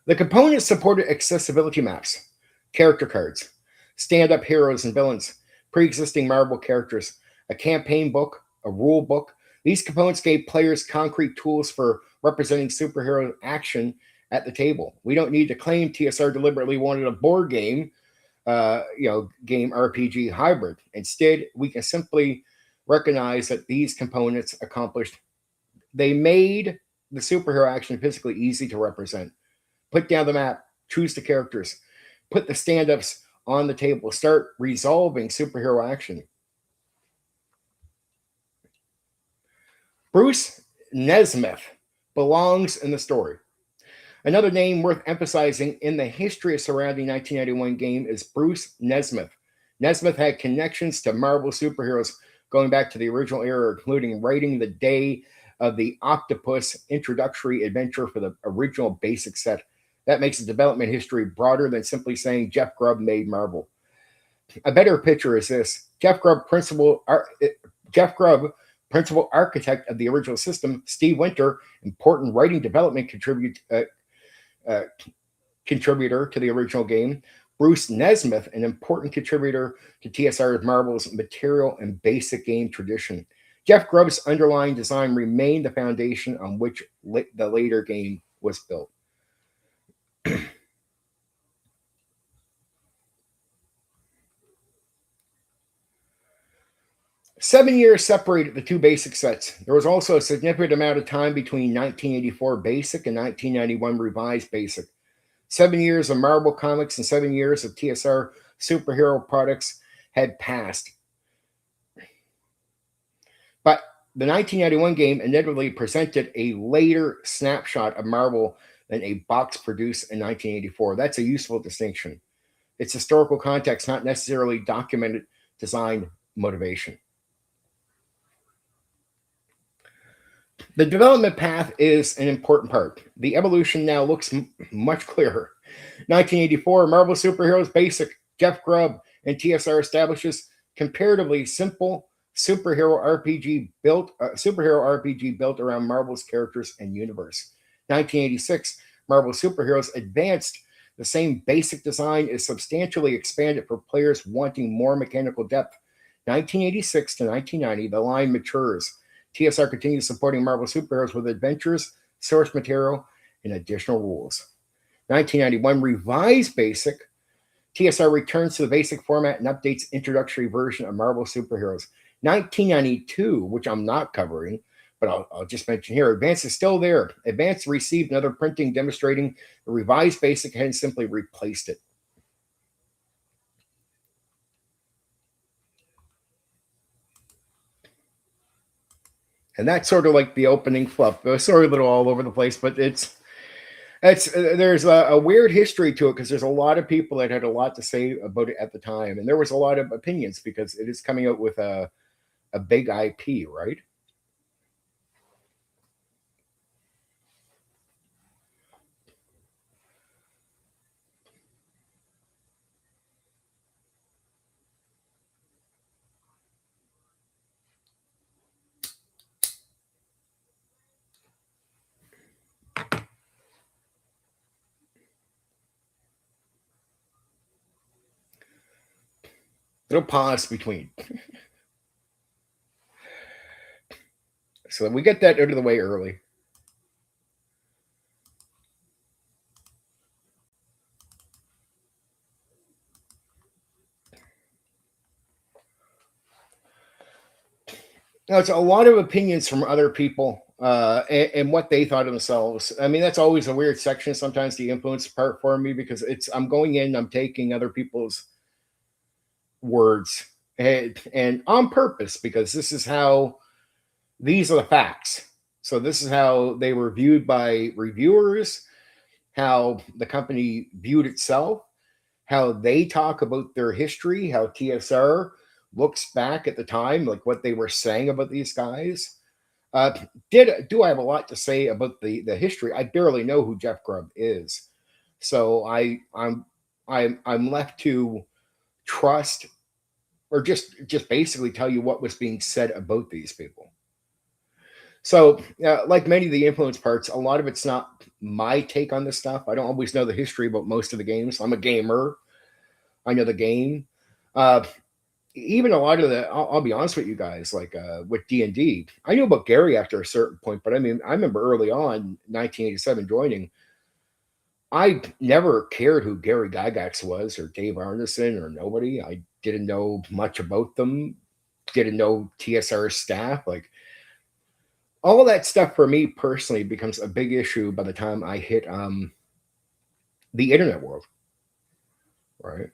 The components supported accessibility maps, character cards, stand-up heroes and villains, pre-existing Marvel characters, a campaign book, a rule book. These components gave players concrete tools for representing superhero action at the table. We don't need to claim TSR deliberately wanted a board game, game RPG hybrid. Instead, we can simply recognize that these components they made the superhero action physically easy to represent. Put down the map, choose the characters, put the stand-ups on the table, start resolving superhero action. Bruce Nesmith belongs in the story. Another name worth emphasizing in the history surrounding 1991 game is Bruce Nesmith. Nesmith had connections to Marvel superheroes going back to the original era, including writing the Day of the Octopus introductory adventure for the original basic set. That makes the development history broader than simply saying Jeff Grubb made Marvel. A better picture is this: Jeff Grubb, principal architect of the original system; Steve Winter, important writing development contributor to the original game; Bruce Nesmith, an important contributor to TSR Marvel's material and basic game tradition. Jeff Grubb's underlying design remained the foundation on which the later game was built. 7 years separated the two basic sets. There was also a significant amount of time between 1984 Basic and 1991 Revised Basic. 7 years of Marvel Comics and 7 years of TSR superhero products had passed. But the 1991 game inevitably presented a later snapshot of Marvel than a box produced in 1984. That's a useful distinction. It's historical context, not necessarily documented design motivation. The development path is an important part. The evolution now looks much clearer. 1984, Marvel Superheroes Basic, Jeff Grubb, and TSR establishes comparatively simple superhero RPG built around Marvel's characters and universe. 1986, Marvel Superheroes Advanced. The same basic design is substantially expanded for players wanting more mechanical depth. 1986 to 1990, the line matures. TSR continues supporting Marvel Superheroes with adventures, source material, and additional rules. 1991 Revised Basic. TSR returns to the basic format and updates introductory version of Marvel Superheroes. 1992, which I'm not covering, but I'll just mention here, Advance is still there. Advance received another printing demonstrating the Revised Basic hadn't simply replaced it. And that's sort of like the opening fluff. Sorry, a little all over the place, but it's It's there's a weird history to it because there's a lot of people that had a lot to say about it at the time, and there was a lot of opinions because it is coming out with a big IP, right? Little pause between, so we get that out of the way early. Now, it's a lot of opinions from other people and what they thought of themselves. I mean, that's always a weird section sometimes, the influence part for me, because it's I'm going in, I'm taking other people's words and on purpose because this is how these are the facts. So this is how they were viewed by reviewers, how the company viewed itself, how they talk about their history, how TSR looks back at the time, like what they were saying about these guys. Uh, did do I have a lot to say about the history? I barely know who Jeff Grubb is, so I'm left to trust or just basically tell you what was being said about these people. So, like many of the influence parts, a lot of it's not my take on this stuff. I don't always know the history about most of the games. I'm a gamer. I know the game. Uh, Even a lot of the, I'll be honest with you guys, like with D&D, I knew about Gary after a certain point, but I mean, I remember early on, 1987 joining, I never cared who Gary Gygax was or Dave Arneson or nobody. I didn't know much about them, didn't know TSR staff. Like all of that stuff for me personally becomes a big issue by the time I hit the internet world, right?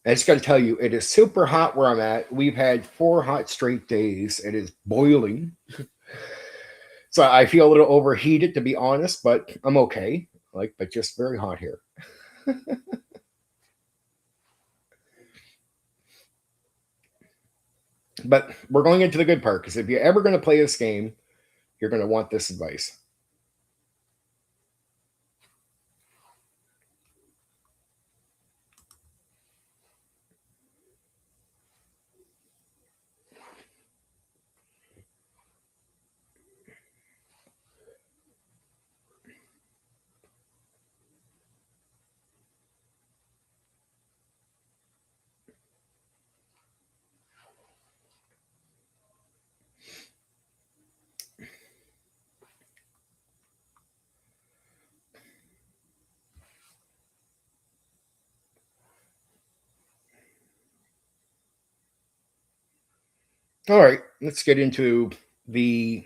I just got to tell you, it is super hot where I'm at. We've had 4 hot straight days. It is boiling. So I feel a little overheated, to be honest, but I'm okay. Like, but just very hot here. But we're going into the good part because if you're ever going to play this game, you're going to want this advice. All right, let's get into the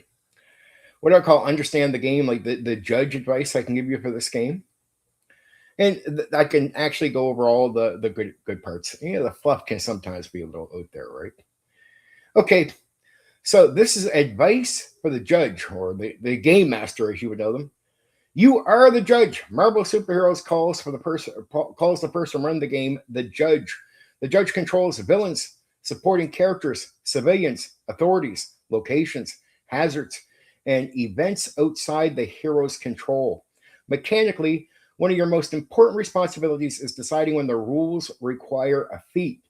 what do I call understand the game, like the judge advice I can give you for this game. And I can actually go over all the good parts. You know, the fluff can sometimes be a little out there, right? Okay, so this is advice for the judge or the game master, as you would know them. You are the judge. Marvel Superheroes calls the person run the game the judge. The judge controls villains, supporting characters, civilians, authorities, locations, hazards, and events outside the hero's control. Mechanically, one of your most important responsibilities is deciding when the rules require a feat.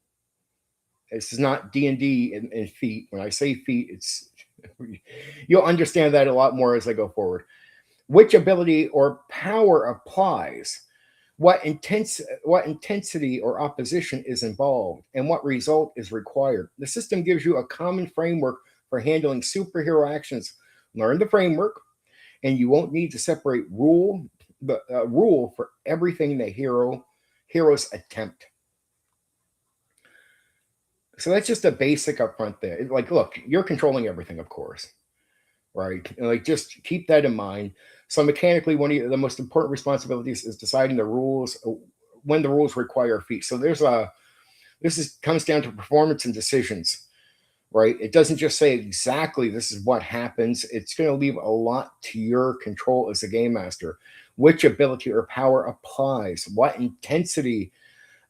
This is not D&D in feat. When I say feat, it's you'll understand that a lot more as I go forward. Which ability or power applies, what intensity or opposition is involved, and what result is required. The system gives you a common framework for handling superhero actions. Learn the framework, and you won't need to separate the rule for everything the heroes attempt. So that's just a basic up front there. Like, look, you're controlling everything, of course, right? And like, just keep that in mind. So mechanically, one of the most important responsibilities is deciding the rules when the rules require a feat. So there's a this is comes down to performance and decisions, right? It doesn't just say exactly this is what happens. It's going to leave a lot to your control as a game master. which ability or power applies, what intensity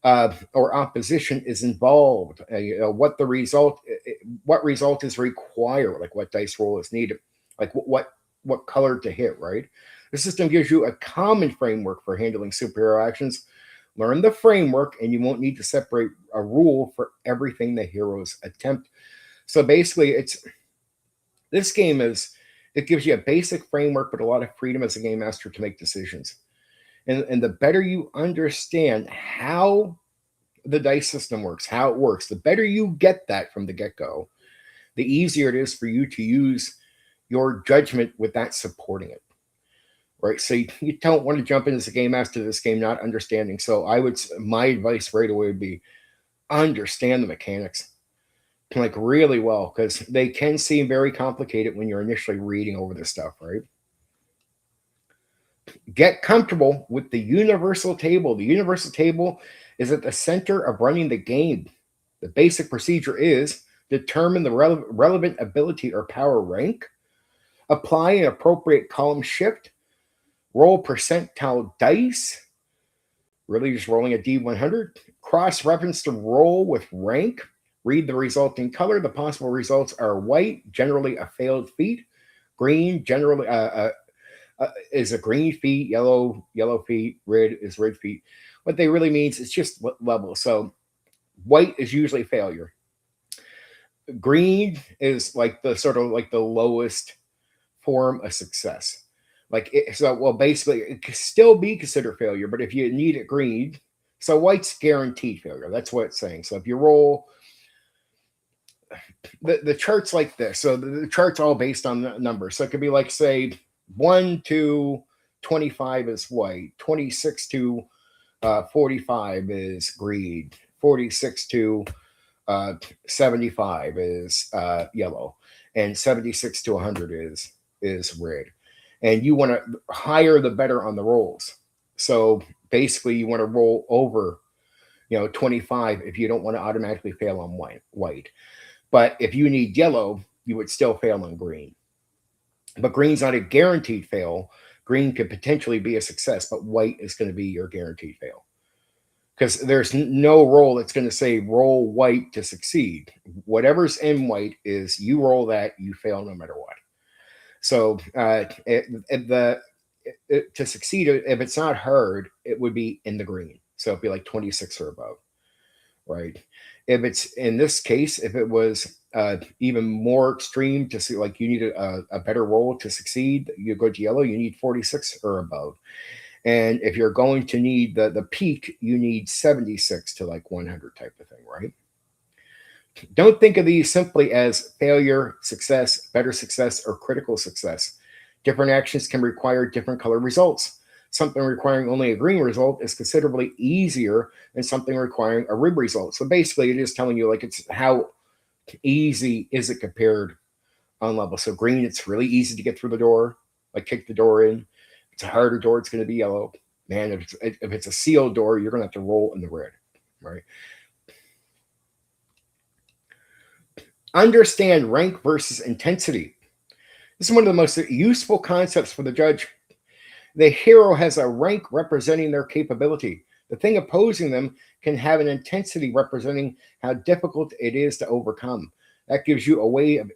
or opposition is involved, what the result, what result is required, like what dice roll is needed, like what color to hit, right? The system gives you a common framework for handling superhero actions. Learn the framework, and you won't need to separate a rule for everything the heroes attempt. So basically, this game it gives you a basic framework, but a lot of freedom as a game master to make decisions. And the better you understand how the dice system works, how it works, the better you get that from the get-go, the easier it is for you to use your judgment with that supporting it. Right? So you don't want to jump in as a game master to this game not understanding. So my advice right away would be understand the mechanics like really well, because they can seem very complicated when you're initially reading over this stuff, right? Get comfortable with the universal table. The universal table is at the center of running the game. The basic procedure is determine the relevant ability or power rank, apply an appropriate column shift, roll percentile dice, really just rolling a D100, cross-reference the roll with rank, read the resulting color. The possible results are white, generally a failed feat, green, generally is a green feat, yellow feat, red is red feat. What they really means is just what level. So white is usually failure. Green is like the sort of like the lowest form of success. Basically, it could still be considered failure, but if you need it green, so white's guaranteed failure. That's what it's saying. So if you roll, the chart's like this. So the chart's all based on the numbers. So it could be like, say, 1 to 25 is white, 26 to 45 is green, 46 to 75 is yellow, and 76 to 100 is red. And you want to higher the better on the rolls. So basically, you want to roll over, 25 if you don't want to automatically fail on white. But if you need yellow, you would still fail on green. But green's not a guaranteed fail. Green could potentially be a success, but white is going to be your guaranteed fail. Because there's no roll that's going to say roll white to succeed. Whatever's in white is you roll that, you fail no matter what. So to succeed, if it's not hard, it would be in the green. So it'd be like 26 or above, right? If it's in this case, if it was even more extreme to see, like you need a better roll to succeed, you go to yellow, you need 46 or above. And if you're going to need the peak, you need 76 to like 100 type of thing, right? Don't think of these simply as failure, success, better success, or critical success. Different actions can require different color results. Something requiring only a green result is considerably easier than something requiring a red result. So basically, it is telling you like it's how easy is it compared on level. So green, it's really easy to get through the door, like kick the door in. If it's a harder door, it's going to be yellow. Man, if it's a sealed door, you're going to have to roll in the red, right? Understand rank versus intensity. This is one of the most useful concepts for the judge. The hero has a rank representing their capability. The thing opposing them can have an intensity representing how difficult it is to overcome. That gives you a way of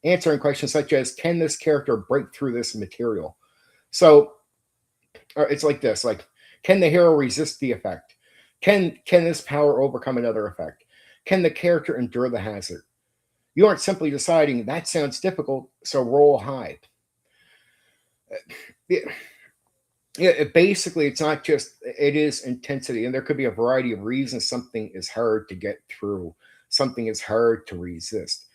answering questions such as, can this character break through this material? So it's like this, like, can the hero resist the effect? Can this power overcome another effect? Can the character endure the hazard? You aren't simply deciding that sounds difficult, so roll high. Basically, it's not just, it is intensity, and there could be a variety of reasons something is hard to get through. Something is hard to resist,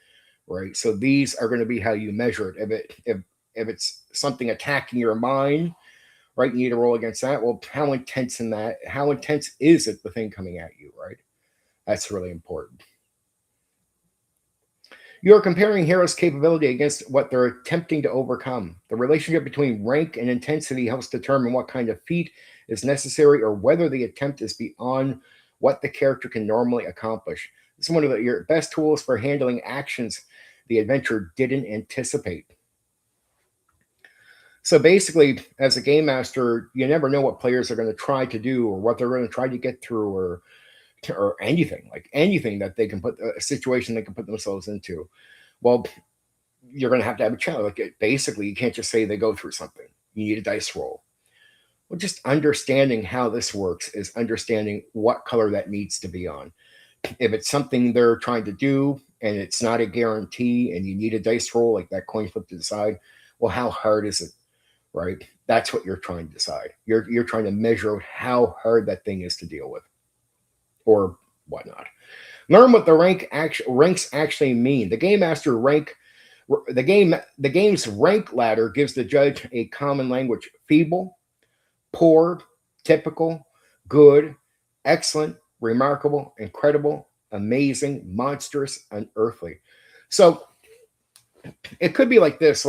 right? So these are going to be how you measure it. If it's something attacking your mind, right, you need to roll against that. Well, how intense is it, the thing coming at you, right? That's really important. You are comparing heroes' capability against what they're attempting to overcome. The relationship between rank and intensity helps determine what kind of feat is necessary or whether the attempt is beyond what the character can normally accomplish. This is one of your best tools for handling actions the adventurer didn't anticipate. So basically, as a game master, you never know what players are going to try to do or what they're going to try to get through, or anything, like anything that they can put, a situation they can put themselves into. Well, you're going to have a challenge. Like, basically, you can't just say they go through something. You need a dice roll. Well, just understanding how this works is understanding what color that needs to be on. If it's something they're trying to do and it's not a guarantee and you need a dice roll, like that coin flip to decide, well, how hard is it? Right? That's what you're trying to decide. You're trying to measure out how hard that thing is to deal with, or whatnot. Learn what the ranks actually mean. The game master rank, the game's rank ladder gives the judge a common language: feeble, poor, typical, good, excellent, remarkable, incredible, amazing, monstrous, unearthly. So it could be like this,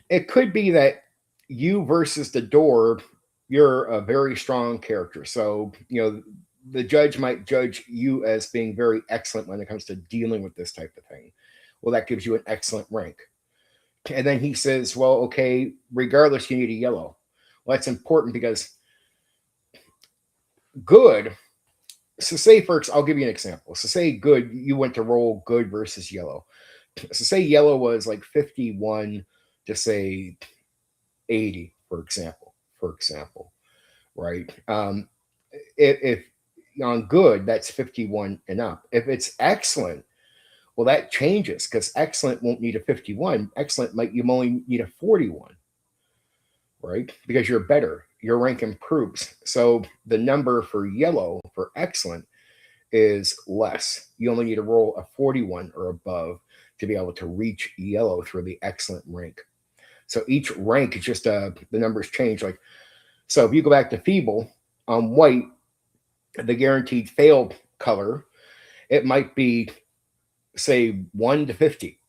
it could be that you versus the door, you're a very strong character. So, the judge might judge you as being very excellent when it comes to dealing with this type of thing. Well, that gives you an excellent rank. And then he says, well, okay, regardless, you need a yellow. Well, that's important because good. So say, I'll give you an example. So say good, you went to roll good versus yellow. So say yellow was like 51 to say 80, for example, right? If on good, that's 51 and up. If it's excellent, well, that changes, because excellent won't need a 51. Excellent you only need a 41, right? Because you're better. Your rank improves. So the number for yellow for excellent is less. You only need to roll a 41 or above to be able to reach yellow through the excellent rank. So each rank is just the numbers change. Like, so if you go back to feeble on white, the guaranteed fail color, it might be, say, 1 to 50,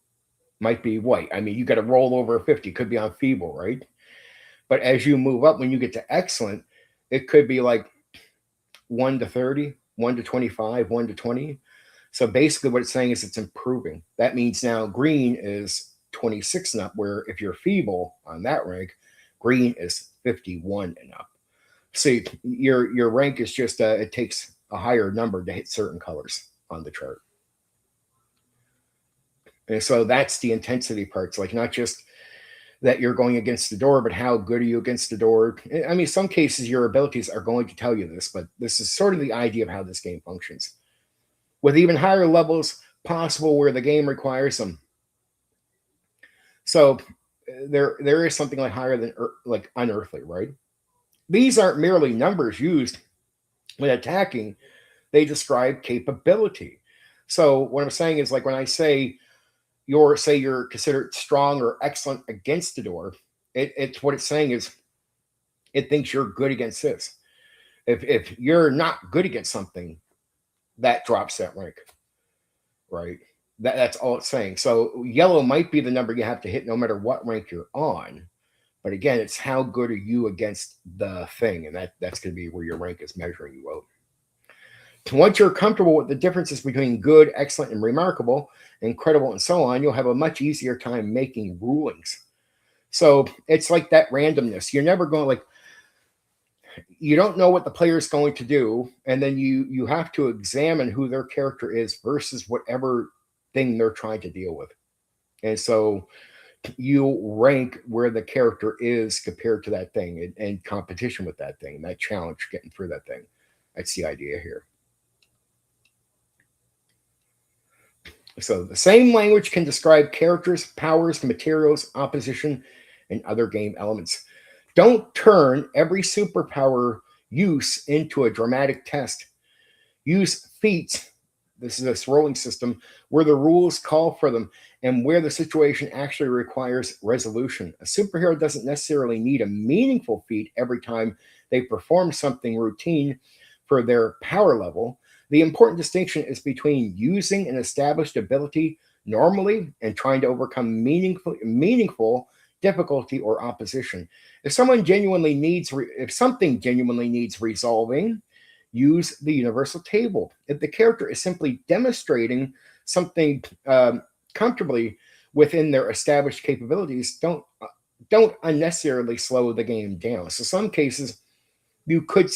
might be white. I mean, you got to roll over 50, could be on feeble, right? But as you move up, when you get to excellent, it could be like 1 to 30, 1 to 25, 1 to 20. So basically what it's saying is it's improving. That means now green is 26 and up, where if you're feeble on that rank, green is 51 and up. So your rank is just, it takes a higher number to hit certain colors on the chart. And so that's the intensity parts, like not just that you're going against the door, but how good are you against the door? I mean, some cases your abilities are going to tell you this, but this is sort of the idea of how this game functions. With even higher levels possible where the game requires them. So there is something like higher than like unearthly, right? These aren't merely numbers used when attacking, they describe capability. So what I'm saying is, like, when I say you're considered strong or excellent against the door, it's what it's saying is it thinks you're good against this. If you're not good against something, that drops that rank, right? That's all it's saying. So yellow might be the number you have to hit no matter what rank you're on. But again, it's how good are you against the thing, and that's going to be where your rank is measuring you out. Once you're comfortable with the differences between good, excellent, and remarkable, incredible, and so on, you'll have a much easier time making rulings. So it's like that randomness. You're never going, like, you don't know what the player is going to do, and then you have to examine who their character is versus whatever thing they're trying to deal with. And so you rank where the character is compared to that thing, and competition with that thing, that challenge, getting through that thing. That's the idea here. So the same language can describe characters, powers, materials, opposition, and other game elements. Don't turn every superpower use into a dramatic test. Use feats, this is this rolling system, where the rules call for them and where the situation actually requires resolution. A superhero doesn't necessarily need a meaningful feat every time they perform something routine for their power level. The important distinction is between using an established ability normally and trying to overcome meaningful difficulty or opposition. If something genuinely needs resolving, use the universal table. If the character is simply demonstrating something comfortably within their established capabilities don't unnecessarily slow the game down. So some cases you could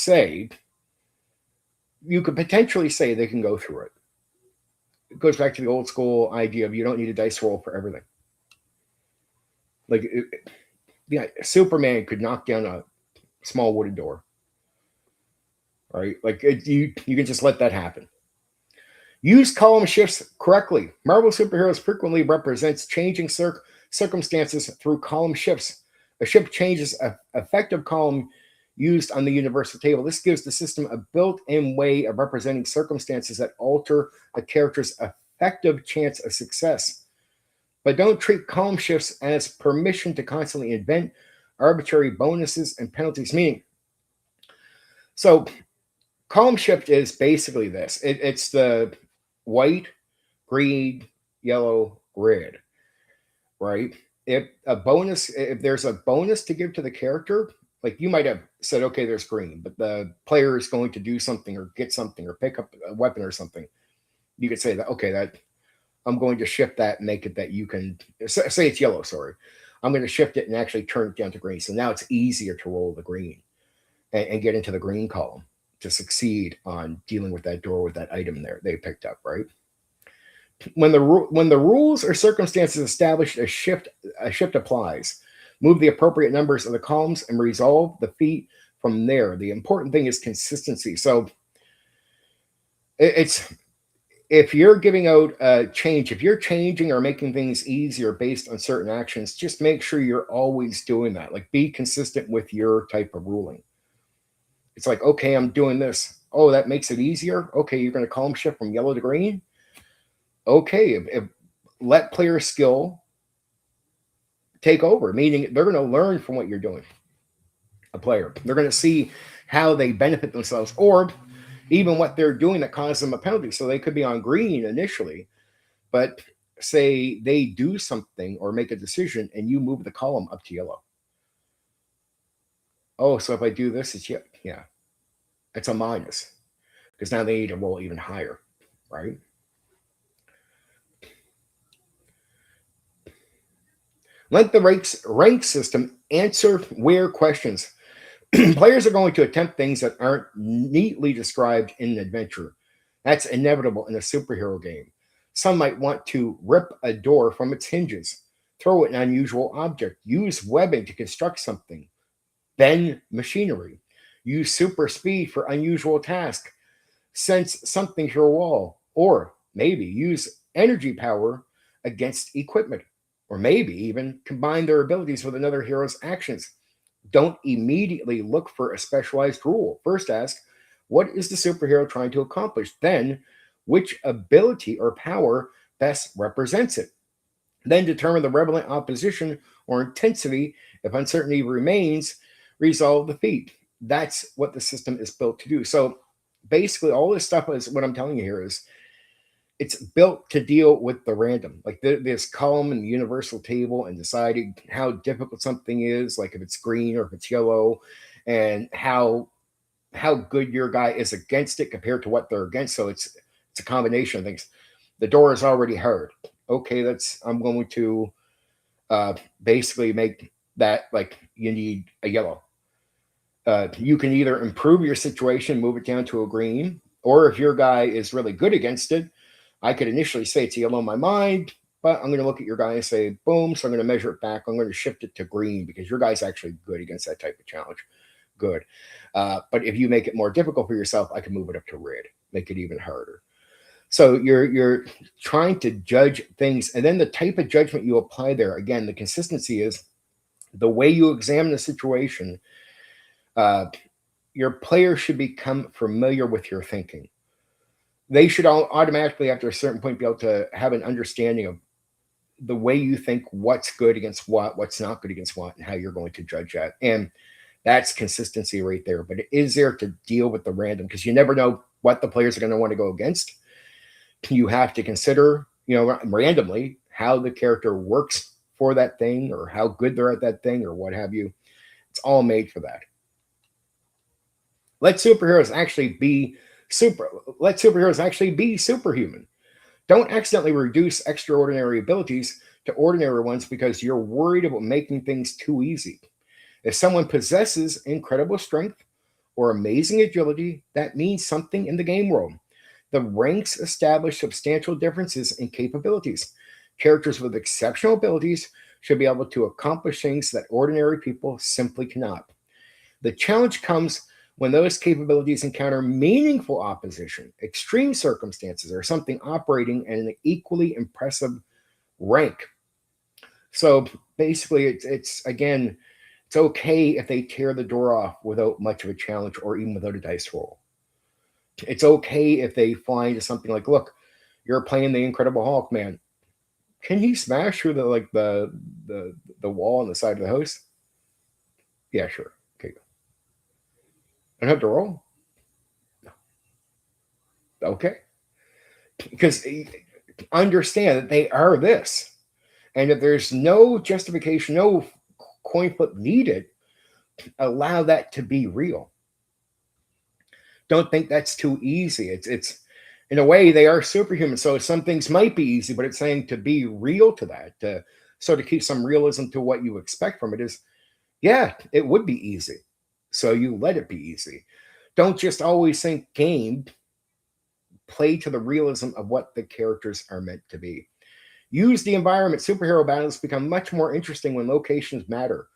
potentially say they can go through it. It goes back to the old school idea of you don't need a dice roll for everything. Like, yeah, Superman could knock down a small wooden door, right? Like, you can just let that happen. Use column shifts correctly. Marvel superheroes frequently represents changing circumstances through column shifts. A shift changes an effective column used on the universal table. This gives the system a built-in way of representing circumstances that alter a character's effective chance of success. But don't treat column shifts as permission to constantly invent arbitrary bonuses and penalties. Meaning, so column shift is basically this. It's the white, green, yellow, red, right? If there's a bonus to give to the character, like you might have said, okay, there's green, but the player is going to do something or get something or pick up a weapon or something. You could say that, okay, that I'm going to shift that and make it that you can say it's yellow, sorry. I'm going to shift it and actually turn it down to green. So now it's easier to roll the green and get into the green column to succeed on dealing with that door with that item there they picked up, right? When the rules or circumstances established, a shift applies. Move the appropriate numbers of the columns and resolve the feat from there. The important thing is consistency. So it's if you're giving out a change, if you're changing or making things easier based on certain actions, just make sure you're always doing that. Like, be consistent with your type of ruling. It's like, okay, I'm doing this. Oh, that makes it easier. Okay, you're going to column shift from yellow to green. Okay, let player skill take over, meaning they're going to learn from what you're doing. A player, they're going to see how they benefit themselves, or even what they're doing that causes them a penalty. So they could be on green initially, but say they do something or make a decision and you move the column up to yellow. Oh, so if I do this, it's yeah, it's a minus because now they need to roll even higher, right? Like the rank system, answer where questions. Players are going to attempt things that aren't neatly described in an adventure. That's inevitable in a superhero game. Some might want to rip a door from its hinges, throw an unusual object, use webbing to construct something, bend machinery, use super speed for unusual tasks, sense something to a wall, or maybe use energy power against equipment, or maybe even combine their abilities with another hero's actions. Don't immediately look for a specialized rule. First ask, what is the superhero trying to accomplish? Then, which ability or power best represents it? Then determine the relevant opposition or intensity. If uncertainty remains, resolve the feat. That's what the system is built to do. So basically, all this stuff is what I'm telling you here is it's built to deal with the random, like this column and the universal table, and deciding how difficult something is, like if it's green or if it's yellow, and how good your guy is against it compared to what they're against. So it's a combination of things. The door is already hard. Okay, I'm going to basically make that like you need a yellow. You can either improve your situation, move it down to a green, or if your guy is really good against it, I could initially say it's yellow in my mind, but I'm going to look at your guy and say, boom, so I'm going to measure it back. I'm going to shift it to green because your guy's actually good against that type of challenge. Good. But if you make it more difficult for yourself, I can move it up to red, make it even harder. So you're trying to judge things, and then the type of judgment you apply there, again, the consistency is the way you examine the situation. Your players should become familiar with your thinking. They should all automatically, after a certain point, be able to have an understanding of the way you think, what's good against what's not good against what, and how you're going to judge that. And that's consistency right there. But it is there to deal with the random, because you never know what the players are going to want to go against. You have to consider, randomly how the character works for that thing, or how good they're at that thing, or what have you. It's all made for that. Let superheroes actually be superhuman. Don't accidentally reduce extraordinary abilities to ordinary ones because you're worried about making things too easy. If someone possesses incredible strength or amazing agility, that means something in the game world. The ranks establish substantial differences in capabilities. Characters with exceptional abilities should be able to accomplish things that ordinary people simply cannot. The challenge comes when those capabilities encounter meaningful opposition, extreme circumstances, or something operating at an equally impressive rank. So basically, it's again, it's okay if they tear the door off without much of a challenge or even without a dice roll. It's okay if they find something like, look, you're playing the Incredible Hulk, man. Can he smash through the wall on the side of the house? Yeah, sure. Okay, go. I don't have to roll. Okay, because understand that they are this, and if there's no justification, no coin flip needed, allow that to be real. Don't think that's too easy. It's in a way they are superhuman, so some things might be easy, but it's saying to be real to that, to keep some realism to what you expect from it is, yeah, it would be easy. So you let it be easy. Don't just always think game. Play to the realism of what the characters are meant to be. Use the environment. Superhero battles become much more interesting when locations matter.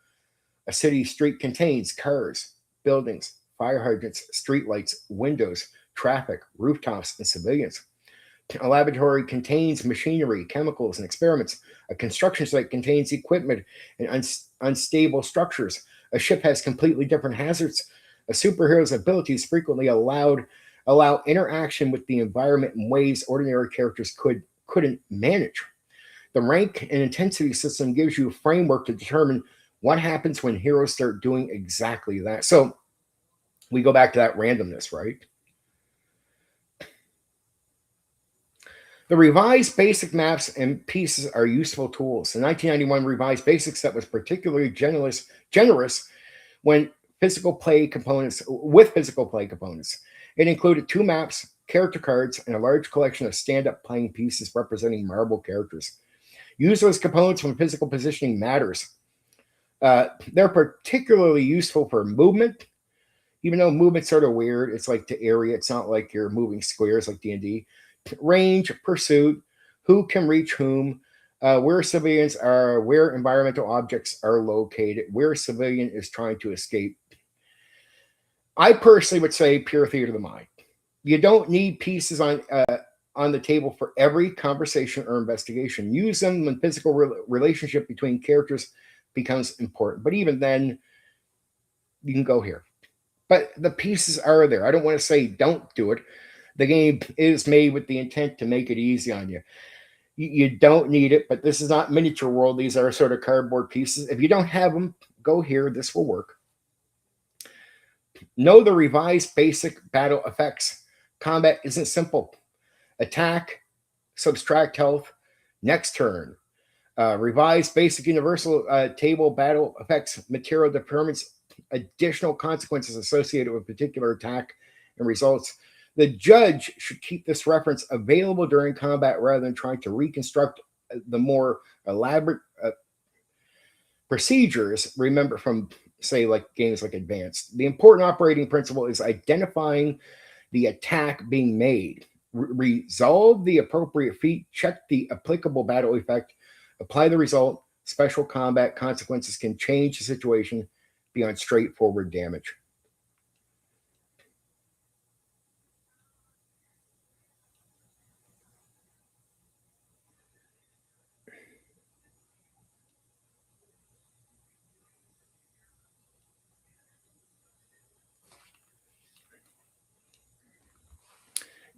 A city street contains cars, buildings, fire hydrants, streetlights, windows, traffic, rooftops, and civilians. A laboratory contains machinery, chemicals, and experiments. A construction site contains equipment and unstable structures. A ship has completely different hazards. A superhero's abilities frequently allow interaction with the environment in ways ordinary characters couldn't manage. The rank and intensity system gives you a framework to determine what happens when heroes start doing exactly that. So we go back to that randomness, right? The revised basic maps and pieces are useful tools. The 1991 revised basic set was particularly generous when physical play components with physical play components. It included 2 maps, character cards, and a large collection of stand-up playing pieces representing marble characters. Use those components when physical positioning matters. They're particularly useful for movement, even though movement's sort of weird. It's like to area. It's not like you're moving squares like D&D. Range, pursuit, who can reach whom, where civilians are, where environmental objects are located, where a civilian is trying to escape. I personally would say pure theater of the mind. You don't need pieces on the table for every conversation or investigation. Use them when physical relationship between characters becomes important. But even then, you can go here. But the pieces are there. I don't want to say don't do it. The game is made with the intent to make it easy on you. You don't need it, but this is not miniature world. These are sort of cardboard pieces. If you don't have them, go here. This will work. Know the revised basic battle effects. Combat isn't simple. Attack, subtract health, next turn. Revised basic universal table battle effects material determines additional consequences associated with particular attack and results. The judge should keep this reference available during combat rather than trying to reconstruct the more elaborate procedures. Remember from, say, like games like Advanced. The important operating principle is identifying the attack being made. Resolve the appropriate feat, check the applicable battle effect, apply the result. Special combat consequences can change the situation beyond straightforward damage.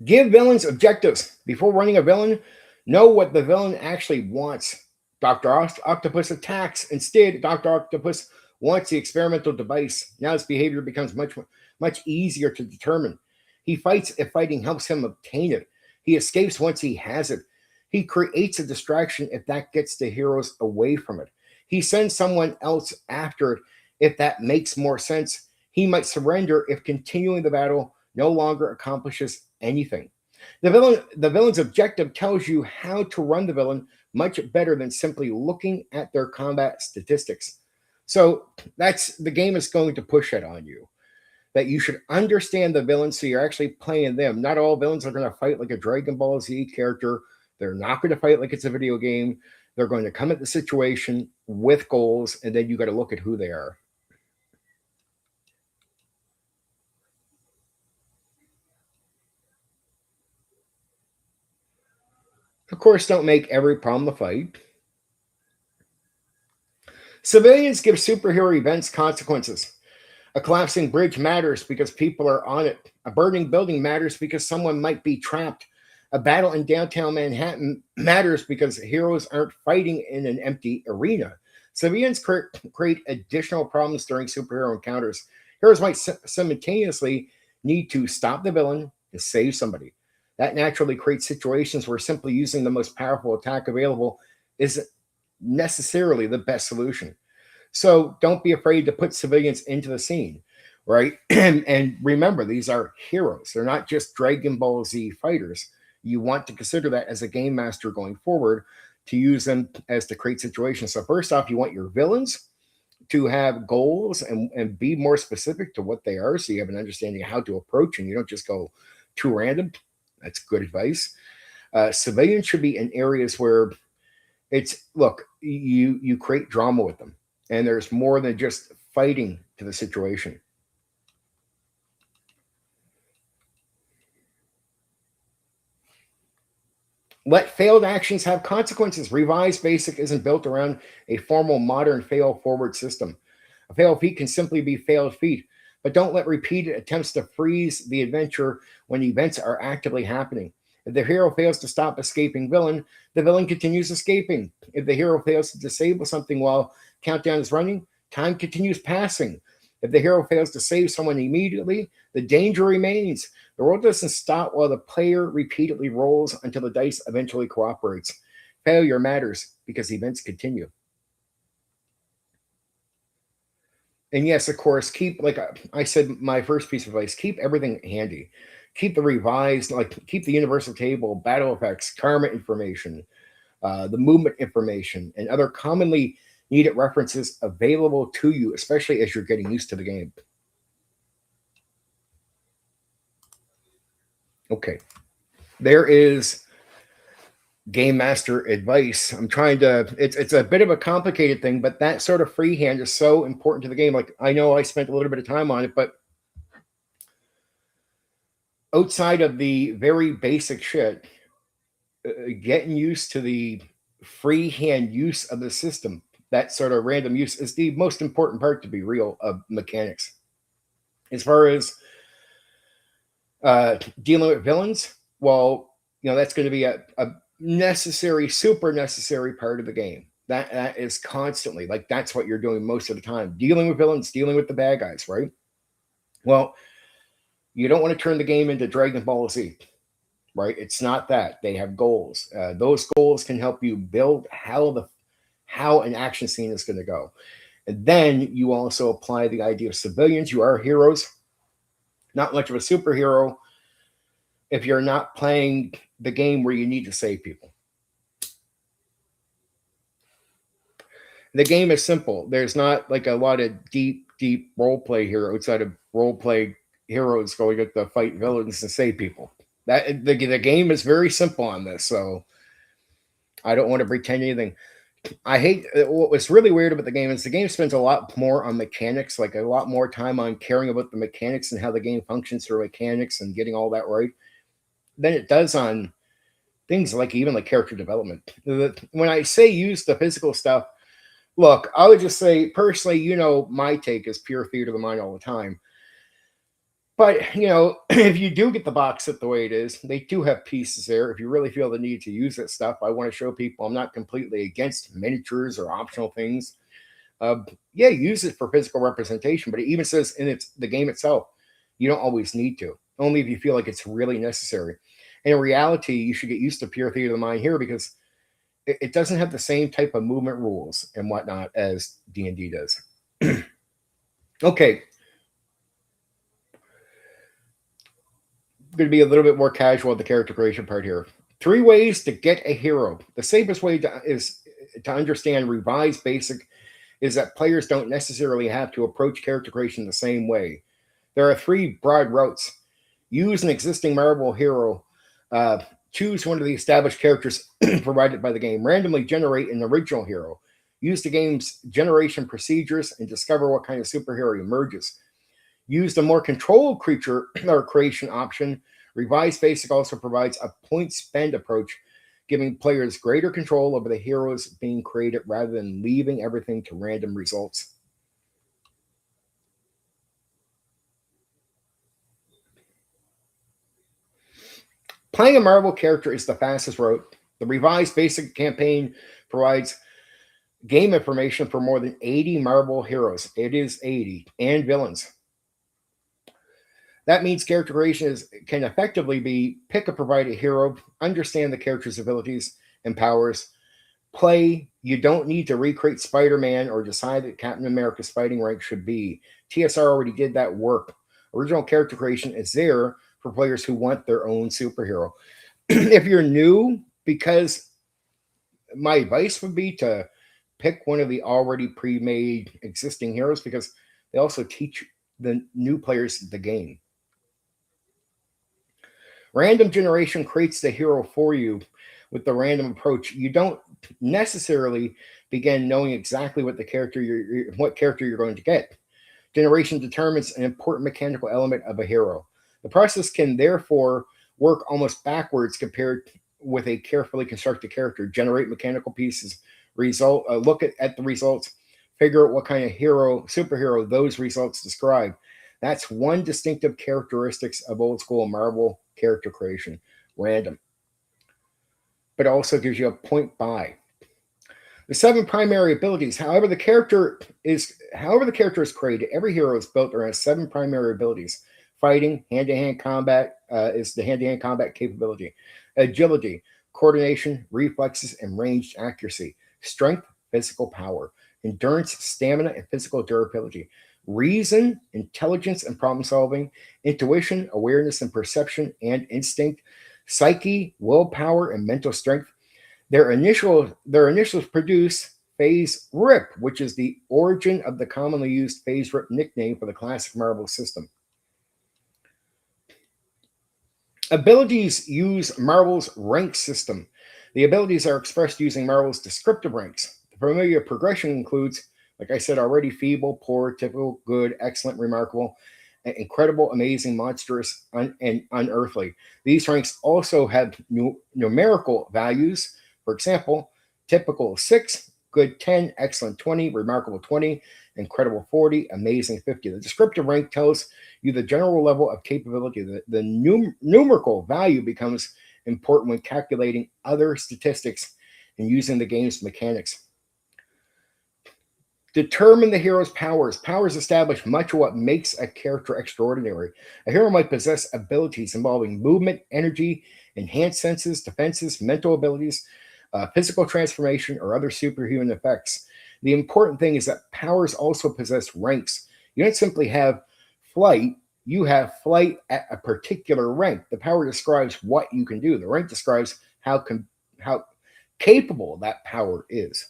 Give villains objectives. Before running a villain, know what the villain actually wants. Dr. Octopus attacks. Instead, Dr. Octopus wants the experimental device. Now his behavior becomes much easier to determine. He fights if fighting helps him obtain it. He escapes once he has it. He creates a distraction if that gets the heroes away from it. He sends someone else after it if that makes more sense. He might surrender if continuing the battle no longer accomplishes anything. The villain's objective tells you how to run the villain much better than simply looking at their combat statistics. So that's the game is going to push it on you that you should understand the villains so you're actually playing them. Not all villains are going to fight like a Dragon Ball Z character. They're not going to fight like it's a video game. They're going to come at the situation with goals, and then you got to look at who they are. Of course, don't make every problem a fight. Civilians give superhero events consequences. A collapsing bridge matters because people are on it. A burning building matters because someone might be trapped. A battle in downtown Manhattan matters because heroes aren't fighting in an empty arena. Civilians create additional problems during superhero encounters. Heroes might simultaneously need to stop the villain to save somebody. That naturally creates situations where simply using the most powerful attack available isn't necessarily the best solution. So don't be afraid to put civilians into the scene, right? And remember, these are heroes. They're not just Dragon Ball Z fighters. You want to consider that as a game master going forward to use them as to create situations. So first off, you want your villains to have goals and be more specific to what they are so you have an understanding of how to approach and you don't just go too random. That's good advice. Civilians should be in areas where it's look, you create drama with them and there's more than just fighting to the situation. Let failed actions have consequences. Revised Basic isn't built around a formal modern fail forward system. A failed feat can simply be failed feat, but don't let repeated attempts to freeze the adventure when events are actively happening. If the hero fails to stop escaping villain, the villain continues escaping. If the hero fails to disable something while countdown is running, time continues passing. If the hero fails to save someone immediately, the danger remains. The roll doesn't stop while the player repeatedly rolls until the dice eventually cooperates. Failure matters because events continue. And yes, of course, keep, like I said, my first piece of advice, keep everything handy. Keep the revised, like keep the universal table, battle effects, karma information, the movement information, and other commonly needed references available to you, especially as you're getting used to the game. Okay. There is game master advice. I'm trying to it's a bit of a complicated thing, but that sort of freehand is so important to the game. Like I know I spent a little bit of time on it, but outside of the very basic shit, getting used to the freehand use of the system, that sort of random use is the most important part to be real of mechanics. As far as dealing with villains, well, that's going to be a necessary, super necessary part of the game. That is constantly like that's what you're doing most of the time, dealing with villains, dealing with the bad guys, right? Well, you don't want to turn the game into Dragon Ball Z, right? It's not that. They have goals. Those goals can help you build how an action scene is going to go. And then you also apply the idea of civilians. You are heroes, not much of a superhero if you're not playing the game where you need to save people. The game is simple. There's not like a lot of deep role play here outside of role play heroes going to fight villains and save people. That the game is very simple on this, so I don't want to pretend anything. I hate what was really weird about the game is the game spends a lot more on mechanics, like a lot more time on caring about the mechanics and how the game functions through mechanics and getting all that right than it does on things like even like character development. When I say use the physical stuff, look, I would just say personally, my take is pure theater of the mind all the time. But if you do get the box set the way it is, they do have pieces there. If you really feel the need to use that stuff, I want to show people I'm not completely against miniatures or optional things. Yeah, use it for physical representation, but it even says in the game itself, you don't always need to. Only if you feel like it's really necessary. And in reality, you should get used to pure theater of the mind here because it doesn't have the same type of movement rules and whatnot as D&D does. Okay. going to be a little bit more casual at the character creation part here. 3 ways to get a hero. The safest way is to understand revised basic is that players don't necessarily have to approach character creation the same way. There are 3 broad routes. Use an existing Marvel hero. Uh, Choose one of the established characters provided by the game. Randomly generate an original hero. Use the game's generation procedures and discover what kind of superhero emerges. Use the more controlled creature or creation option. Revised Basic also provides a point spend approach, giving players greater control over the heroes being created rather than leaving everything to random results. Playing a Marvel character is the fastest route. The Revised Basic campaign provides game information for more than 80 Marvel heroes. It is 80, and villains. That means character creation can effectively be pick a provided hero, understand the character's abilities and powers, play. You don't need to recreate Spider-Man or decide that Captain America's fighting rank should be. TSR already did that work. Original character creation is there for players who want their own superhero. If you're new, because my advice would be to pick one of the already pre-made existing heroes because they also teach the new players the game. Random generation creates the hero for you with the random approach. You don't necessarily begin knowing exactly what character you're going to get. Generation determines an important mechanical element of a hero. The process can therefore work almost backwards compared with a carefully constructed character. Generate mechanical pieces, look at the results, figure out what kind of superhero those results describe. That's one distinctive characteristics of old school Marvel character creation. Random. But also gives you a point buy. The 7 primary abilities. However the character is created, every hero is built around 7 primary abilities. Fighting, hand-to-hand combat is the hand-to-hand combat capability. Agility, coordination, reflexes, and ranged accuracy. Strength, physical power. Endurance, stamina, and physical durability. Reason, intelligence, and problem solving. Intuition, awareness, and perception, and instinct. Psyche, willpower, and mental strength. Their initials produce Phase Rip, which is the origin of the commonly used Phase Rip nickname for the classic Marvel system. Abilities use Marvel's rank system. The abilities are expressed using Marvel's descriptive ranks. The familiar progression includes, like I said already, feeble, poor, typical, good, excellent, remarkable, incredible, amazing, monstrous, and unearthly. These ranks also have numerical values. For example, typical 6, good 10, excellent 20, remarkable 20, incredible 40, amazing 50. The descriptive rank tells you the general level of capability. The numerical value becomes important when calculating other statistics and using the game's mechanics. Determine the hero's powers. Powers establish much of what makes a character extraordinary. A hero might possess abilities involving movement, energy, enhanced senses, defenses, mental abilities, physical transformation, or other superhuman effects. The important thing is that powers also possess ranks. You don't simply have flight, you have flight at a particular rank. The power describes what you can do. The rank describes how capable that power is.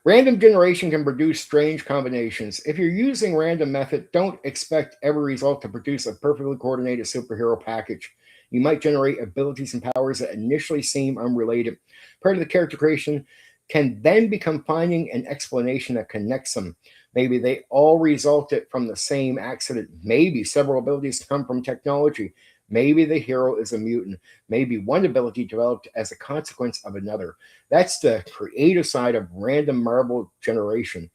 Random generation can produce strange combinations. If you're using random method, don't expect every result to produce a perfectly coordinated superhero package. You might generate abilities and powers that initially seem unrelated. Part of the character creation can then become finding an explanation that connects them. Maybe they all resulted from the same accident. Maybe several abilities come from technology. Maybe the hero is a mutant. Maybe one ability developed as a consequence of another. That's the creative side of random Marvel generation.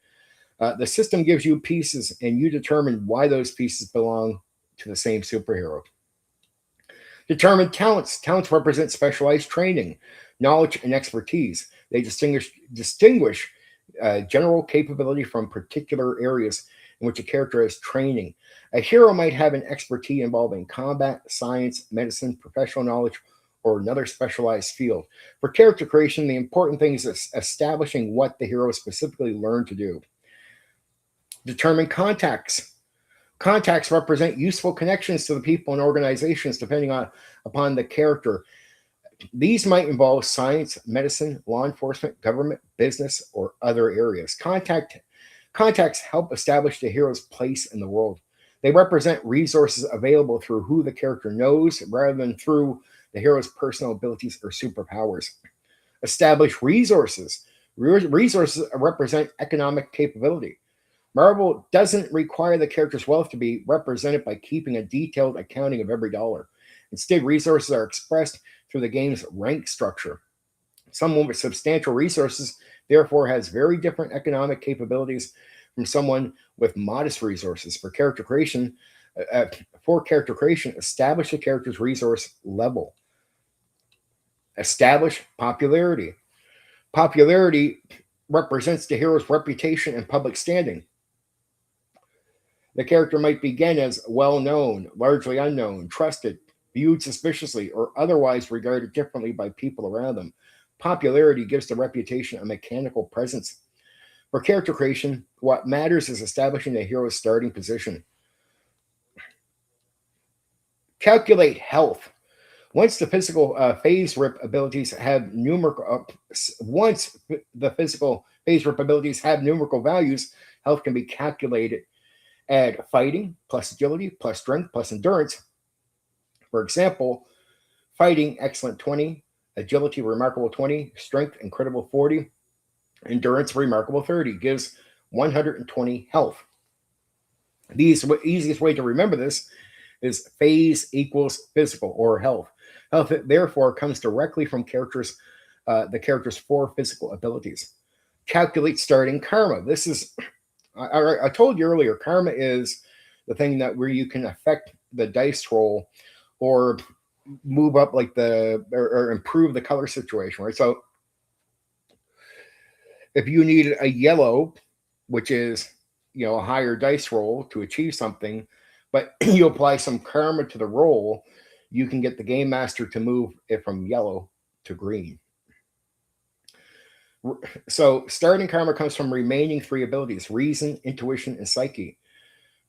The system gives you pieces, and you determine why those pieces belong to the same superhero. Determine talents. Talents represent specialized training, knowledge, and expertise. They distinguish general capability from particular areas in which a character has training. A hero might have an expertise involving combat, science, medicine, professional knowledge, or another specialized field. For character creation, the important thing is establishing what the hero specifically learned to do. Determine contacts. Contacts represent useful connections to the people and organizations depending upon the character. These might involve science, medicine, law enforcement, government, business, or other areas. Contacts help establish the hero's place in the world. They represent resources available through who the character knows rather than through the hero's personal abilities or superpowers. Establish resources. Resources represent economic capability. Marvel doesn't require the character's wealth to be represented by keeping a detailed accounting of every dollar. Instead, resources are expressed through the game's rank structure. Someone with substantial resources, therefore, has very different economic capabilities from someone with modest resources. For character creation, establish the character's resource level. Establish popularity. Popularity represents the hero's reputation and public standing. The character might begin as well known, largely unknown, trusted, viewed suspiciously, or otherwise regarded differently by people around them. Popularity gives the reputation a mechanical presence. For character creation, what matters is establishing the hero's starting position. Calculate health. Once the physical phase rip abilities have numerical values, health can be calculated. Add fighting plus agility plus strength plus endurance. For example, fighting excellent 20, agility remarkable 20, strength incredible 40, endurance remarkable 30 gives 120 health. The easiest way to remember this is phase equals physical or health. Health, therefore, comes directly from the character's 4 physical abilities. Calculate starting karma. This is, I told you earlier, karma is the thing that where you can affect the dice roll or move up like or improve the color situation, right? So if you need a yellow, which is a higher dice roll to achieve something, but you apply some karma to the roll, you can get the game master to move it from yellow to green. So starting karma comes from remaining 3 abilities: reason, intuition, and psyche.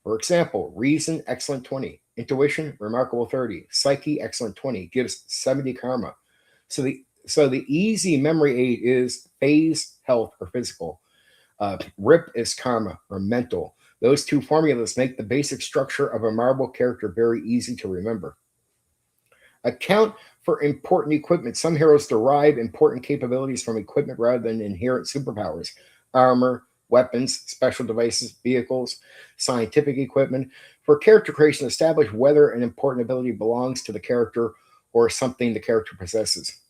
For example, reason excellent 20, intuition remarkable 30, psyche excellent 20 gives 70 karma. So the easy memory aid is phase, health, or physical. Rip is karma or mental. Those 2 formulas make the basic structure of a Marvel character very easy to remember. Account for important equipment. Some heroes derive important capabilities from equipment rather than inherent superpowers. Armor, weapons, special devices, vehicles, scientific equipment. For character creation, establish whether an important ability belongs to the character or something the character possesses.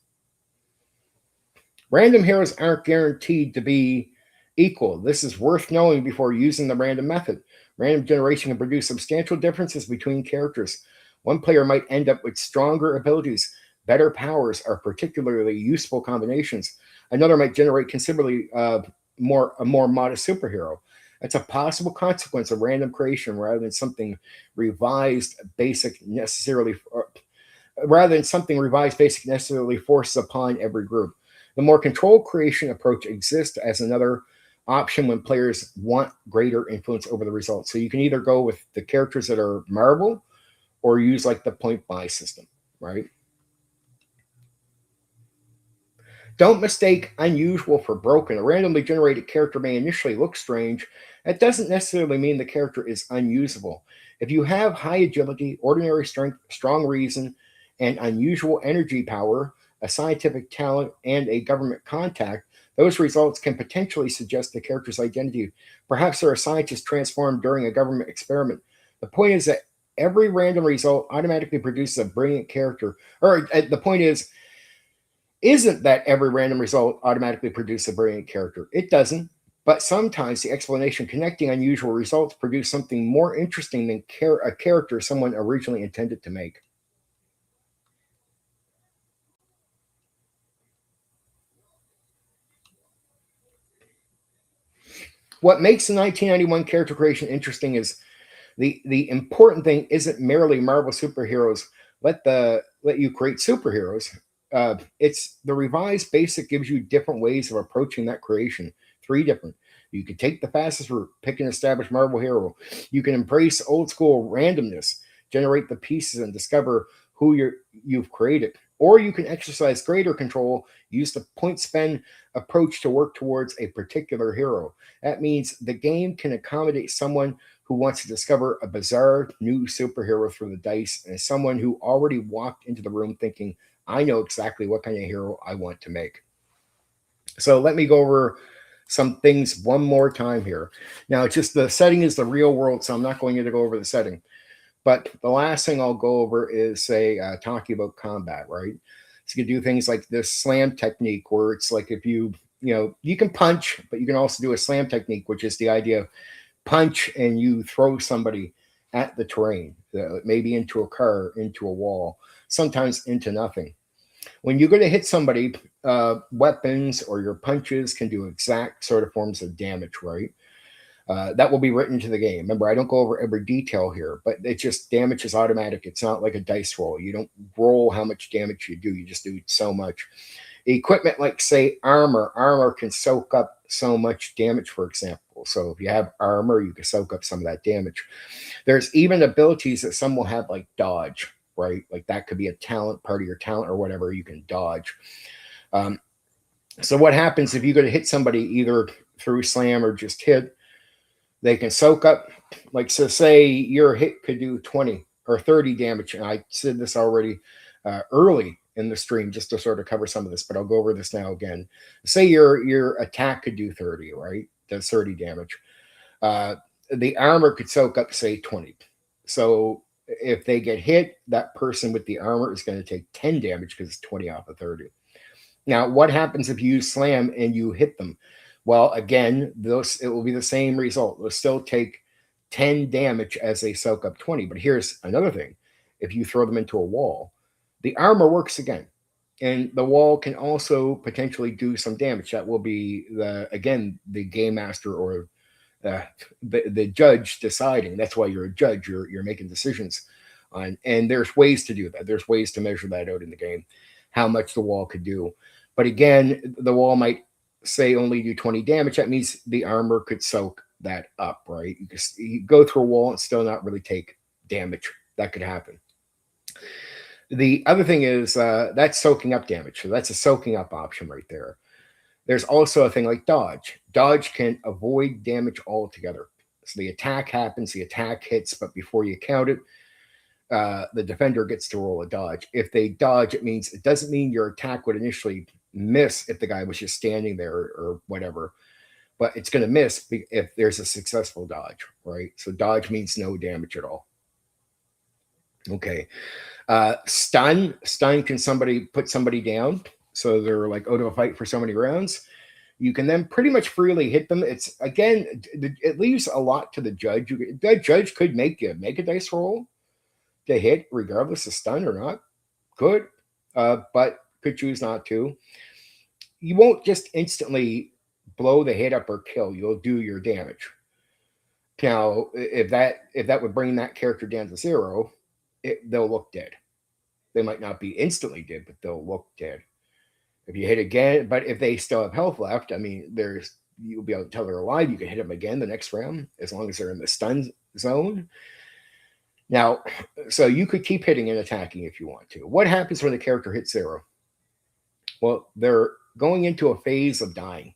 Random heroes aren't guaranteed to be equal. This is worth knowing before using the random method. Random generation can produce substantial differences between characters. One player might end up with stronger abilities, better powers, or particularly useful combinations. Another might generate considerably a more modest superhero. That's a possible consequence of random creation rather than something revised basic necessarily forces upon every group. The more controlled creation approach exists as another option when players want greater influence over the results. So you can either go with the characters that are Marvel or use like the point buy system, right? Don't mistake unusual for broken. A randomly generated character may initially look strange. That doesn't necessarily mean the character is unusable. If you have high agility, ordinary strength, strong reason, and unusual energy power, a scientific talent, and a government contact, those results can potentially suggest the character's identity. Perhaps they're a scientist transformed during a government experiment. The point is that every random result automatically produces a brilliant character. Or the point isn't that every random result automatically produces a brilliant character. It doesn't. But sometimes the explanation connecting unusual results produce something more interesting than a character someone originally intended to make. What makes the 1991 character creation interesting is the important thing isn't merely Marvel superheroes. Let you create superheroes. It's the revised basic gives you different ways of approaching that creation. 3 different. You can take the fastest route, pick an established Marvel hero. You can embrace old school randomness, generate the pieces, and discover who you've created. Or you can exercise greater control, use the point spend approach to work towards a particular hero. That means the game can accommodate someone who wants to discover a bizarre new superhero through the dice and someone who already walked into the room thinking, I know exactly what kind of hero I want to make. So let me go over some things one more time here. Now, it's just the setting is the real world, so I'm not going to go over the setting. But the last thing I'll go over is, say, talking about combat, right? So you can do things like this slam technique, where it's like if you can punch, but you can also do a slam technique, which is the idea of punch and you throw somebody at the terrain, maybe into a car, into a wall, sometimes into nothing. When you're going to hit somebody, weapons or your punches can do exact sort of forms of damage, right? That will be written to the game. Remember, I don't go over every detail here, but it just damage is automatic. It's not like a dice roll. You don't roll how much damage you do. You just do so much. Equipment like, say, armor can soak up so much damage, for example. So if you have armor, you can soak up some of that damage. There's even abilities that some will have, like dodge, right? Like that could be a talent, part of your talent or whatever. You can dodge. So what happens if you go to hit somebody either through slam or just hit? They can soak up, like, so say your hit could do 20 or 30 damage. And I said this already early in the stream just to sort of cover some of this, but I'll go over this now again. Say your attack could do 30, right? Does 30 damage. The armor could soak up, say, 20. So if they get hit, that person with the armor is going to take 10 damage because it's 20 off of 30. Now, what happens if you slam and you hit them? Well, again, it will be the same result. They'll still take 10 damage as they soak up 20. But here's another thing. If you throw them into a wall, the armor works again. And the wall can also potentially do some damage. That will be, the game master or the judge deciding. That's why you're a judge. You're making decisions on, and there's ways to do that. There's ways to measure that out in the game, how much the wall could do. But again, the wall might say only do 20 damage. That means the armor could soak that up, right? You go through a wall and still not really take damage. That could happen. The other thing is that's soaking up damage. So that's a soaking up option right there. There's also a thing like dodge. Dodge can avoid damage altogether. So the attack happens, the attack hits, but before you count it, the defender gets to roll a dodge. If they dodge, it doesn't mean your attack would initially miss if the guy was just standing there or whatever, but it's going to miss if there's a successful dodge, right? So dodge means no damage at all. Okay. Stun can put somebody down, so they're like out of a fight for so many rounds. You can then pretty much freely hit them. It's, again, it leaves a lot to the judge. The judge could make a dice roll to hit regardless of stun or not. Could, but could choose not to. You won't just instantly blow the hit up or kill. You'll do your damage. Now, if that would bring that character down to 0, they'll look dead. They might not be instantly dead, but they'll look dead. If you hit again, but if they still have health left, you'll be able to tell they're alive. You can hit them again the next round as long as they're in the stun zone. Now, so you could keep hitting and attacking if you want to. What happens when the character hits 0? Well, they're going into a phase of dying,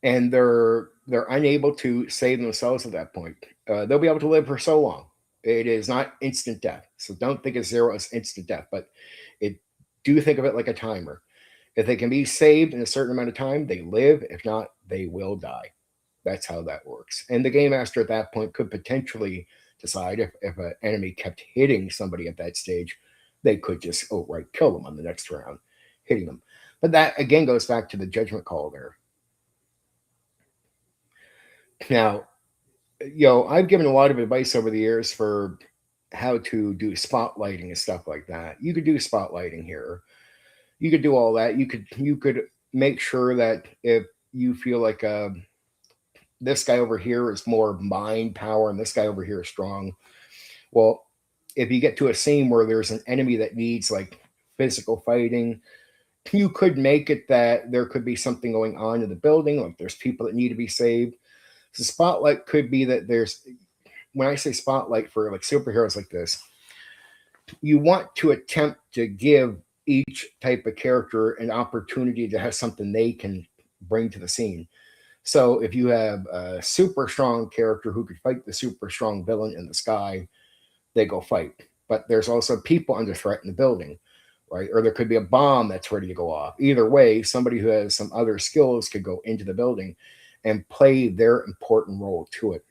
and they're unable to save themselves at that point. They'll be able to live for so long. It is not instant death, so don't think of 0 as instant death, but do think of it like a timer. If they can be saved in a certain amount of time, they live. If not, they will die. That's how that works. And the game master at that point could potentially decide if an enemy kept hitting somebody at that stage, they could just outright kill them on the next round, hitting them. But that, again, goes back to the judgment call there. Now, I've given a lot of advice over the years for how to do spotlighting and stuff like that. You could do spotlighting here. You could do all that. You could make sure that if you feel like this guy over here is more mind power and this guy over here is strong. Well, if you get to a scene where there's an enemy that needs like physical fighting, You could make it that there could be something going on in the building, like there's people that need to be saved. The spotlight could be that there's, when I say spotlight for like superheroes like this, you want to attempt to give each type of character an opportunity to have something they can bring to the scene. So if you have a super strong character who could fight the super strong villain in the sky, they go fight. But there's also people under threat in the building, right? Or there could be a bomb that's ready to go off. Either way, somebody who has some other skills could go into the building and play their important role to it.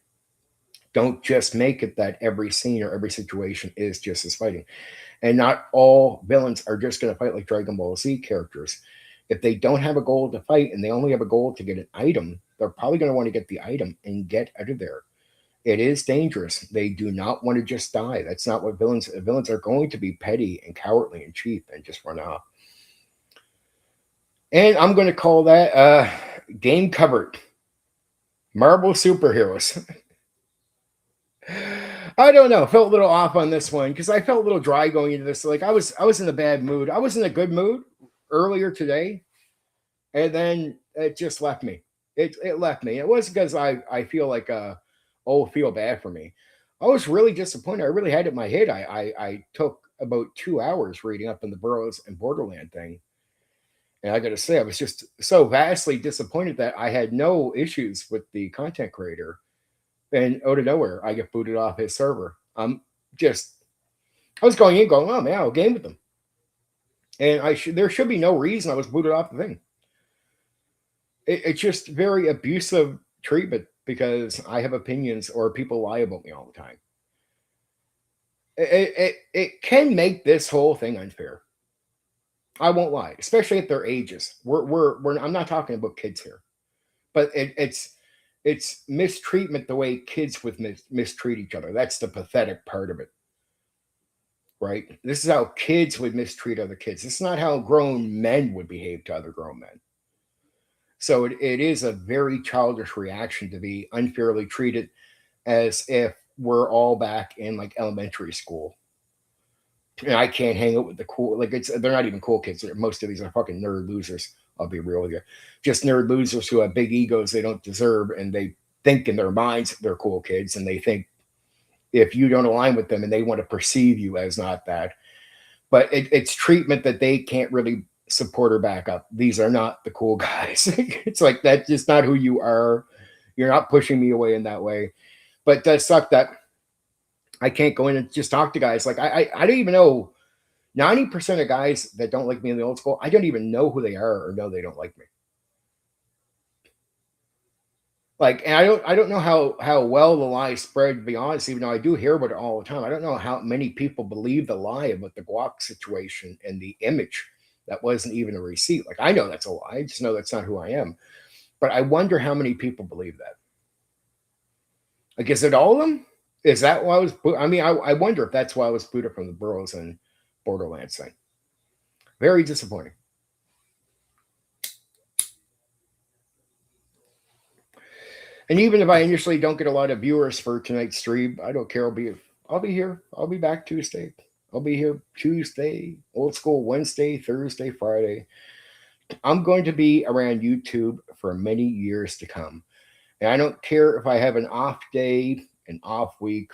Don't just make it that every scene or every situation is just as fighting. And not all villains are just going to fight like Dragon Ball Z characters. If they don't have a goal to fight and they only have a goal to get an item, they're probably going to want to get the item and get out of there. It is dangerous. They do not want to just die. That's not what villains are going to be petty and cowardly and cheap and just run off. And I'm going to call that game covered. Marvel superheroes. I don't know. Felt a little off on this one because I felt a little dry going into this. Like I was in a bad mood. I was in a good mood earlier today, and then it just left me. It left me. It wasn't because I feel like feel bad for me. I was really disappointed. I really had it in my head. I took about 2 hours reading up on the Burroughs and Borderland thing, and I got to say I was just so vastly disappointed that I had no issues with the content creator. And out of nowhere, I get booted off his server. I was going in going, oh man, I'll game with them. And there should be no reason I was booted off the thing. It's just very abusive treatment because I have opinions or people lie about me all the time. It can make this whole thing unfair. I won't lie, especially at their ages. I'm not talking about kids here, but it's mistreatment the way kids would mistreat each other. That's the pathetic part of it, right? This is how kids would mistreat other kids. This is not how grown men would behave to other grown men. So it is a very childish reaction to be unfairly treated as if we're all back in like elementary school. And I can't hang out with the cool, like they're not even cool kids. Most of these are fucking nerd losers. I'll be real with you. Just nerd losers who have big egos they don't deserve, and they think in their minds they're cool kids, and they think if you don't align with them and they want to perceive you as not that. But it's treatment that they can't really support or back up. These are not the cool guys. It's like that's just not who you are. You're not pushing me away in that way. But it does suck that I can't go in and just talk to guys. Like I don't even know 90% of guys that don't like me in the old school, I don't even know who they are or know they don't like me. Like, and I don't know how well the lie spread, to be honest, even though I do hear about it all the time. I don't know how many people believe the lie about the guac situation and the image that wasn't even a receipt. Like, I know that's a lie. I just know that's not who I am. But I wonder how many people believe that. Like, is it all of them? Is that why I was? I mean, I wonder if that's why I was booted from the Burroughs and Borderlands thing. Very disappointing. And even if I initially don't get a lot of viewers for tonight's stream, I don't care. I'll be here. I'll be back Tuesday. I'll be here Tuesday, old school Wednesday, Thursday, Friday. I'm going to be around YouTube for many years to come. And I don't care if I have an off day, an off week.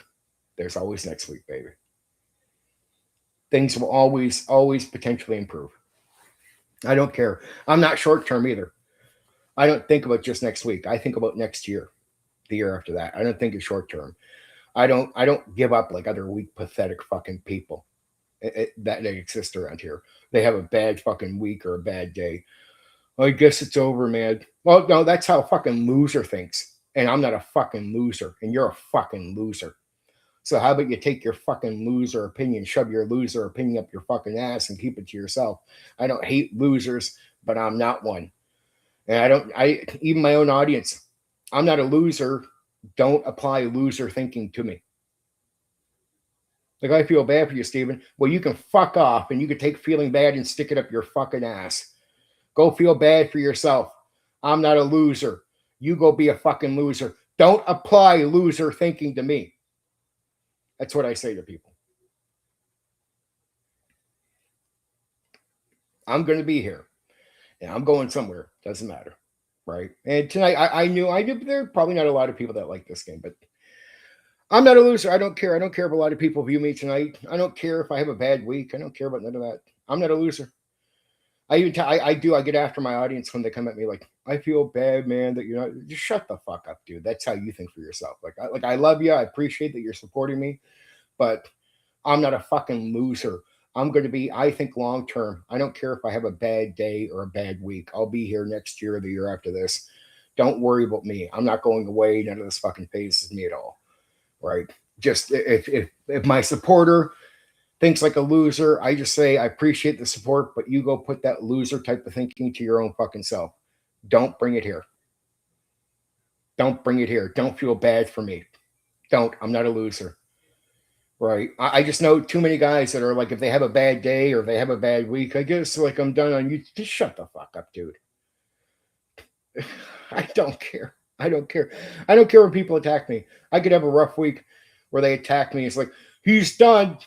There's always next week, baby. Things will always potentially improve. I don't care. I'm not short term either. I don't think about just next week. I think about next year, the year after that. I don't think it's short term. I don't give up like other weak, pathetic fucking people that exist around here. They have a bad fucking week or a bad day. I guess it's over, man. Well, no, that's how a fucking loser thinks. And I'm not a fucking loser. And you're a fucking loser. So how about you take your fucking loser opinion, shove your loser opinion up your fucking ass and keep it to yourself. I don't hate losers, but I'm not one. And even my own audience, I'm not a loser. Don't apply loser thinking to me. Like, I feel bad for you, Steven. Well, you can fuck off and you can take feeling bad and stick it up your fucking ass. Go feel bad for yourself. I'm not a loser. You go be a fucking loser. Don't apply loser thinking to me. That's what I say to people. I'm going to be here and I'm going somewhere. Doesn't matter. Right. And tonight, I knew there are probably not a lot of people that like this game, but I'm not a loser. I don't care. I don't care if a lot of people view me tonight. I don't care if I have a bad week. I don't care about none of that. I'm not a loser. I get after my audience when they come at me like, I feel bad, man, that you're not. Just shut the fuck up, dude. That's how you think for yourself. I love you. I appreciate that you're supporting me, but I'm not a fucking loser. I'm going to be, I think, long term. I don't care if I have a bad day or a bad week. I'll be here next year or the year after this. Don't worry about me. I'm not going away. None of this fucking phases me at all. Right? Just if my supporter thinks like a loser, I just say I appreciate the support, but you go put that loser type of thinking to your own fucking self. Don't bring it here. Don't bring it here. Don't feel bad for me. Don't. I'm not a loser. Right. I just know too many guys that are like, if they have a bad day or they have a bad week, I guess like I'm done on you. Just shut the fuck up, dude. I don't care. I don't care. I don't care when people attack me. I could have a rough week where they attack me. It's like, he's done.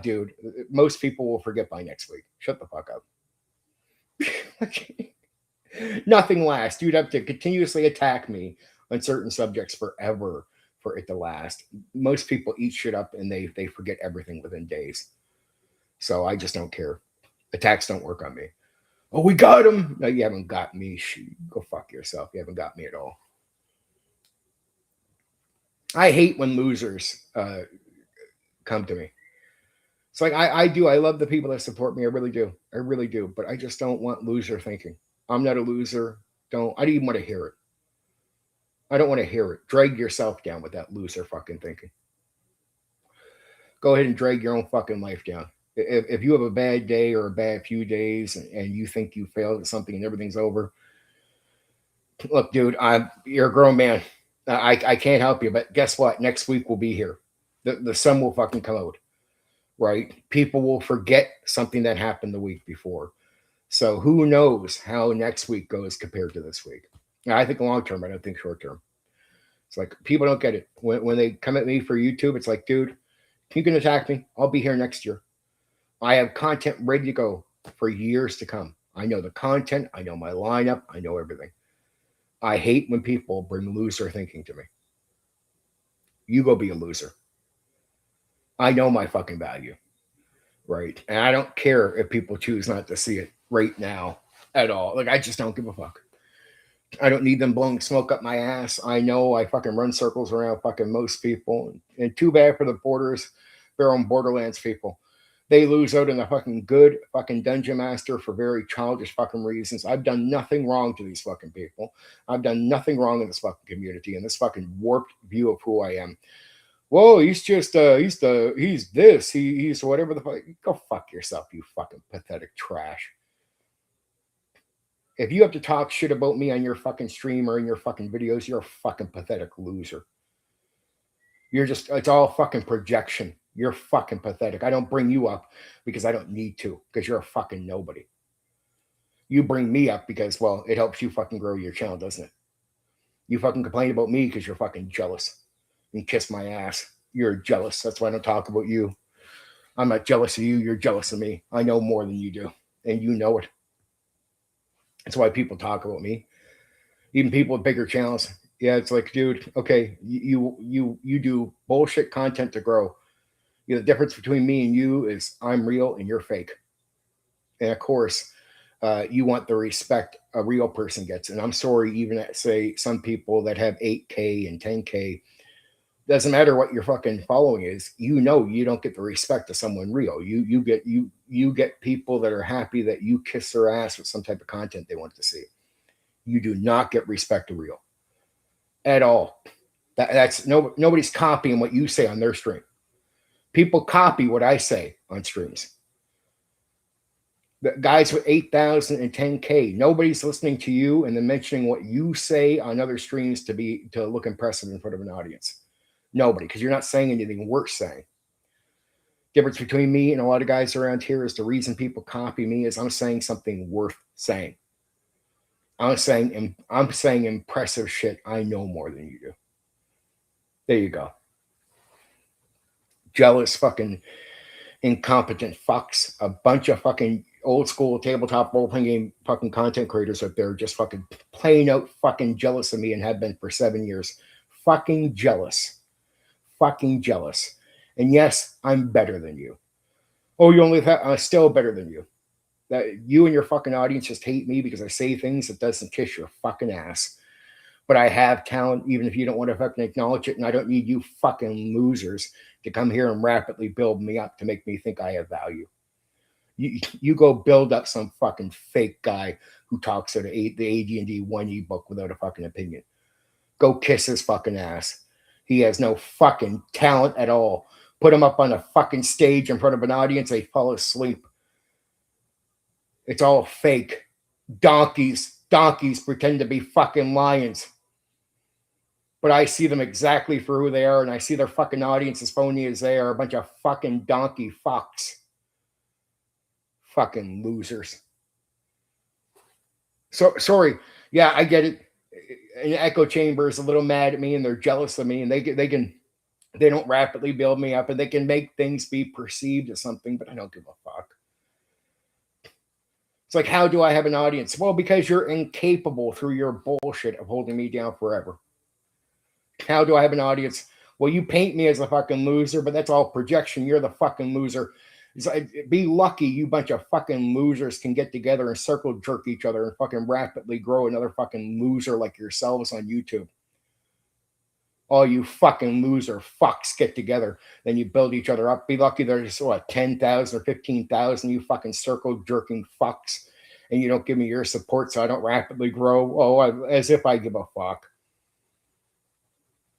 Dude, most people will forget by next week. Shut the fuck up. Nothing lasts. You'd have to continuously attack me on certain subjects forever for it to last. Most people eat shit up and they forget everything within days. So I just don't care. Attacks don't work on me. Oh, we got him. No, you haven't got me. Go fuck yourself. You haven't got me at all. I hate when losers come to me. It's like I do. I love the people that support me. I really do. I really do. But I just don't want loser thinking. I'm not a loser. I don't even want to hear it. I don't want to hear it. Drag yourself down with that loser fucking thinking. Go ahead and drag your own fucking life down. If you have a bad day or a bad few days and you think you failed at something and everything's over, look, dude, you're a grown man. I can't help you, but guess what? Next week we'll be here. The sun will fucking come out, right? People will forget something that happened the week before. So who knows how next week goes compared to this week? Now, I think long term. I don't think short term. It's like people don't get it when they come at me for YouTube. It's like, dude, you can attack me. I'll be here next year. I have content ready to go for years to come. I know the content. I know my lineup. I know everything. I hate when people bring loser thinking to me. You go be a loser. I know my fucking value, right? And I don't care if people choose not to see it right now at all. Like, I just don't give a fuck. I don't need them blowing smoke up my ass. I know I fucking run circles around fucking most people. And too bad for the borders, their own Borderlands people. They lose out on a fucking good fucking dungeon master for very childish fucking reasons. I've done nothing wrong to these fucking people. I've done nothing wrong in this fucking community and this fucking warped view of who I am. Whoa, he's just he's this. He's whatever the fuck. Go fuck yourself, you fucking pathetic trash. If you have to talk shit about me on your fucking stream or in your fucking videos, you're a fucking pathetic loser. It's all fucking projection. You're fucking pathetic. I don't bring you up because I don't need to, because you're a fucking nobody. You bring me up because, well, it helps you fucking grow your channel, doesn't it? You fucking complain about me because you're fucking jealous. And kiss my ass. You're jealous. That's why I don't talk about you. I'm not jealous of you. You're jealous of me. I know more than you do. And you know it. That's why people talk about me. Even people with bigger channels. Yeah, it's like, dude, okay, you do bullshit content to grow. The difference between me and you is I'm real and you're fake. And of course, you want the respect a real person gets. And I'm sorry, even at, say, some people that have 8K and 10K, doesn't matter what your fucking following is. You know, you don't get the respect of someone real. You get people that are happy that you kiss their ass with some type of content they want to see. You do not get respect to real at all. That's nobody's copying what you say on their stream. People copy what I say on streams. The guys with 8,000 and 10K, nobody's listening to you and then mentioning what you say on other streams to look impressive in front of an audience. Nobody, because you're not saying anything worth saying. Difference between me and a lot of guys around here is the reason people copy me is I'm saying something worth saying. I'm saying impressive shit. I know more than you do. There you go. Jealous fucking incompetent fucks. A bunch of fucking old school tabletop role playing game fucking content creators out there just fucking plain out fucking jealous of me and have been for 7 years. Fucking jealous. Fucking jealous. And yes, I'm better than you. Oh, you only have, I'm still better than you. That you and your fucking audience just hate me because I say things that doesn't kiss your fucking ass. But I have talent, even if you don't want to fucking acknowledge it, and I don't need you fucking losers to come here and rapidly build me up to make me think I have value. You go build up some fucking fake guy who talks at the AD&D 1E book without a fucking opinion. Go kiss his fucking ass. He has no fucking talent at all. Put him up on a fucking stage in front of an audience, they fall asleep. It's all fake. Donkeys pretend to be fucking lions. But I see them exactly for who they are, and I see their fucking audience as phony as they are, a bunch of fucking donkey fucks. Fucking losers. So sorry. Yeah, I get it. An echo chamber is a little mad at me and they're jealous of me, and they don't rapidly build me up, and they can make things be perceived as something, but I don't give a fuck. It's like, how do I have an audience? Well, because you're incapable through your bullshit of holding me down forever. How do I have an audience? Well, you paint me as a fucking loser, but that's all projection. You're the fucking loser. It's like, be lucky you bunch of fucking losers can get together and circle jerk each other and fucking rapidly grow another fucking loser like yourselves on YouTube. All you fucking loser fucks get together, then you build each other up. Be lucky there's 10,000 or 15,000 you fucking circle jerking fucks, and you don't give me your support so I don't rapidly grow. Oh, as if I give a fuck.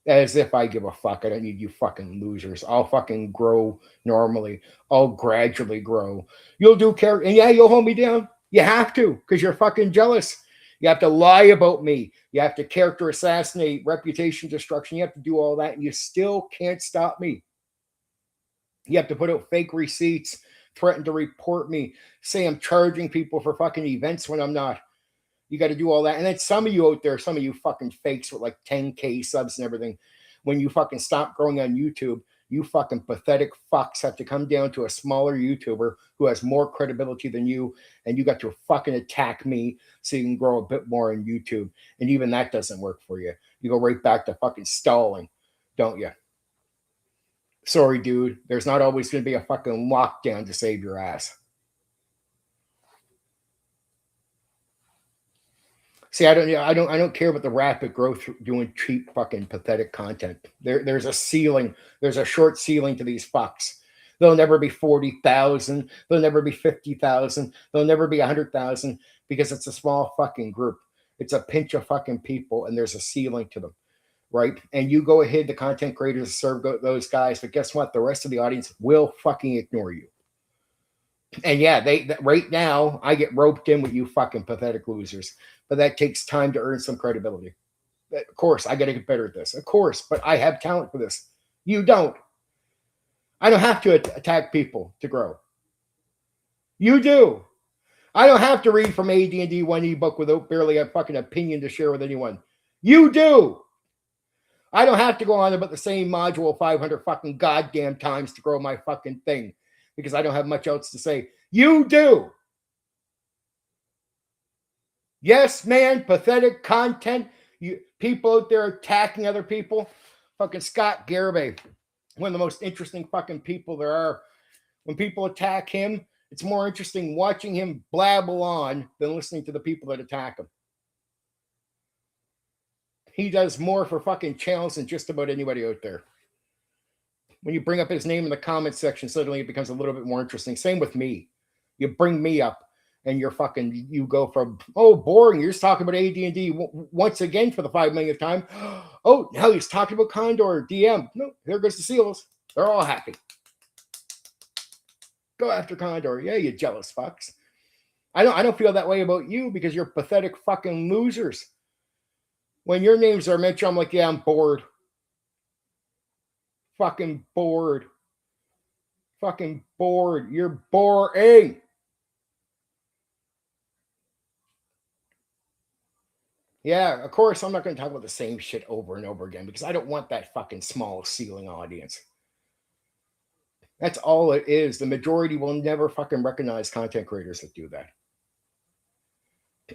As if I give a fuck. I don't need you fucking losers. I'll fucking grow normally. I'll gradually grow. You'll do character, and yeah, you'll hold me down. You have to, because you're fucking jealous. You have to lie about me. You have to character assassinate, reputation destruction. You have to do all that, and you still can't stop me. You have to put out fake receipts, threaten to report me, say I'm charging people for fucking events when I'm not. You got to do all that. And then some of you out there, some of you fucking fakes with like 10K subs and everything, when you fucking stop growing on YouTube, you fucking pathetic fucks have to come down to a smaller YouTuber who has more credibility than you, and you got to fucking attack me so you can grow a bit more on YouTube. And even that doesn't work for you. You go right back to fucking stalling, don't you? Sorry, dude. There's not always going to be a fucking lockdown to save your ass. See, I don't care about the rapid growth doing cheap fucking pathetic content. There's a ceiling. There's a short ceiling to these fucks. There'll never be 40,000. There'll never be 50,000. There'll never be 100,000 because it's a small fucking group. It's a pinch of fucking people, and there's a ceiling to them, right? And you go ahead, the content creators serve those guys, but guess what? The rest of the audience will fucking ignore you. And yeah, right now I get roped in with you fucking pathetic losers, but that takes time to earn some credibility. Of course, I got to get better at this. Of course, but I have talent for this. You don't. I don't have to attack people to grow. You do. I don't have to read from AD&D 1E book without barely a fucking opinion to share with anyone. You do. I don't have to go on about the same module 500 fucking goddamn times to grow my fucking thing because I don't have much else to say. You do. Yes, man, pathetic content. You people out there attacking other people. Fucking Scott Garibay, one of the most interesting fucking people there are. When people attack him, it's more interesting watching him blabble on than listening to the people that attack him. He does more for fucking channels than just about anybody out there. When you bring up his name in the comments section, suddenly it becomes a little bit more interesting. Same with me. You bring me up and you go from, oh, boring. You're just talking about AD&D once again for the 5 millionth time. Oh, now he's talking about Condor DM. No, there goes the seals. They're all happy. Go after Condor. Yeah, you jealous fucks. I don't feel that way about you because you're pathetic fucking losers. When your names are mentioned, I'm like, yeah, I'm bored. Fucking bored. Fucking bored. You're boring. Yeah, of course, I'm not going to talk about the same shit over and over again because I don't want that fucking small ceiling audience. That's all it is. The majority will never fucking recognize content creators that do that.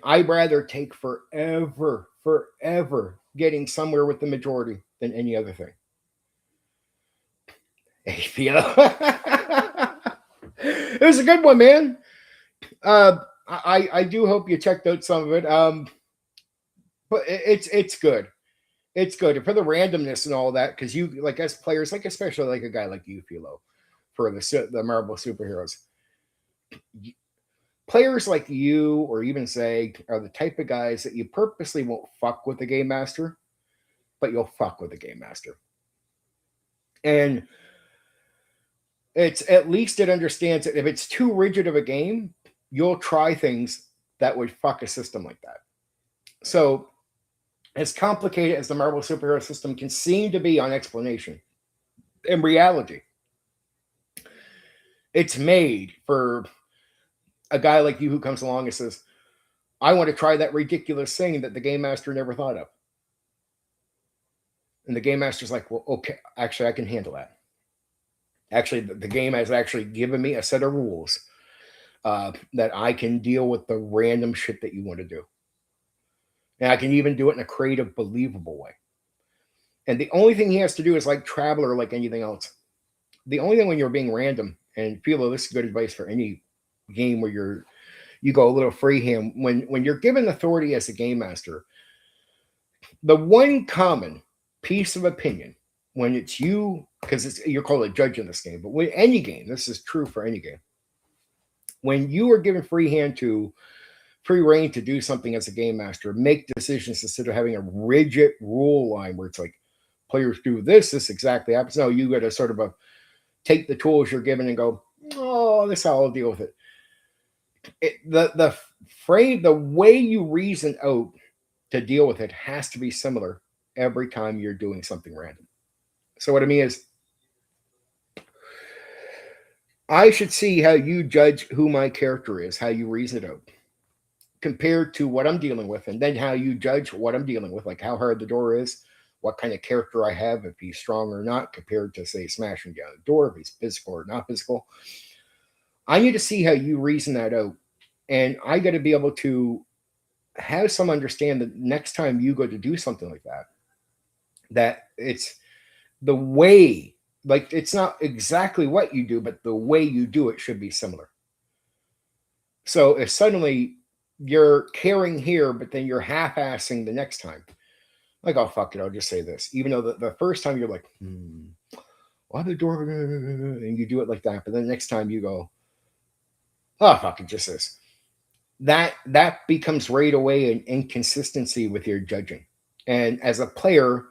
I'd rather take forever getting somewhere with the majority than any other thing. Hey, Theo. It was a good one, man. I do hope you checked out some of it. But it's good. It's good for the randomness and all that, because you, like, as players, like especially like a guy like you, Philo, for the Marvel superheroes, players like you or even say are the type of guys that you purposely won't fuck with the game master, but you'll fuck with the game master, and it's at least it understands that if it's too rigid of a game, you'll try things that would fuck a system like that. So as complicated as the Marvel superhero system can seem to be on explanation, in reality, it's made for a guy like you who comes along and says, I want to try that ridiculous thing that the game master never thought of. And the game master's like, well, okay, actually, I can handle that. Actually, the game has actually given me a set of rules that I can deal with the random shit that you want to do. And I can even do it in a creative, believable way. And the only thing he has to do is like Traveler, like anything else. The only thing when you're being random, and Philo, this is good advice for any game where you go a little freehand, when you're given authority as a game master, the one common piece of opinion when it's you, because you're called a judge in this game, but when any game, this is true for any game, when you are given free reign to do something as a game master, make decisions instead of having a rigid rule line where it's like players do this exactly happens. No, you got to sort of take the tools you're given and go, oh, this is how I'll deal with it. The way you reason out to deal with it has to be similar every time you're doing something random. So what I mean is, I should see how you judge who my character is, how you reason it out, compared to what I'm dealing with, and then how you judge what I'm dealing with, like how hard the door is, what kind of character I have, if he's strong or not, compared to, say, smashing down the door, if he's physical or not physical. I need to see how you reason that out, and I got to be able to have some understand that next time you go to do something like that it's the way, like it's not exactly what you do, but the way you do it should be similar. So if suddenly you're caring here, but then you're half-assing the next time, like, oh, fuck it, I'll just say this. Even though the first time you're like, why the door? And you do it like that. But then the next time you go, oh, fuck it, just this. That becomes right away an inconsistency with your judging. And as a player,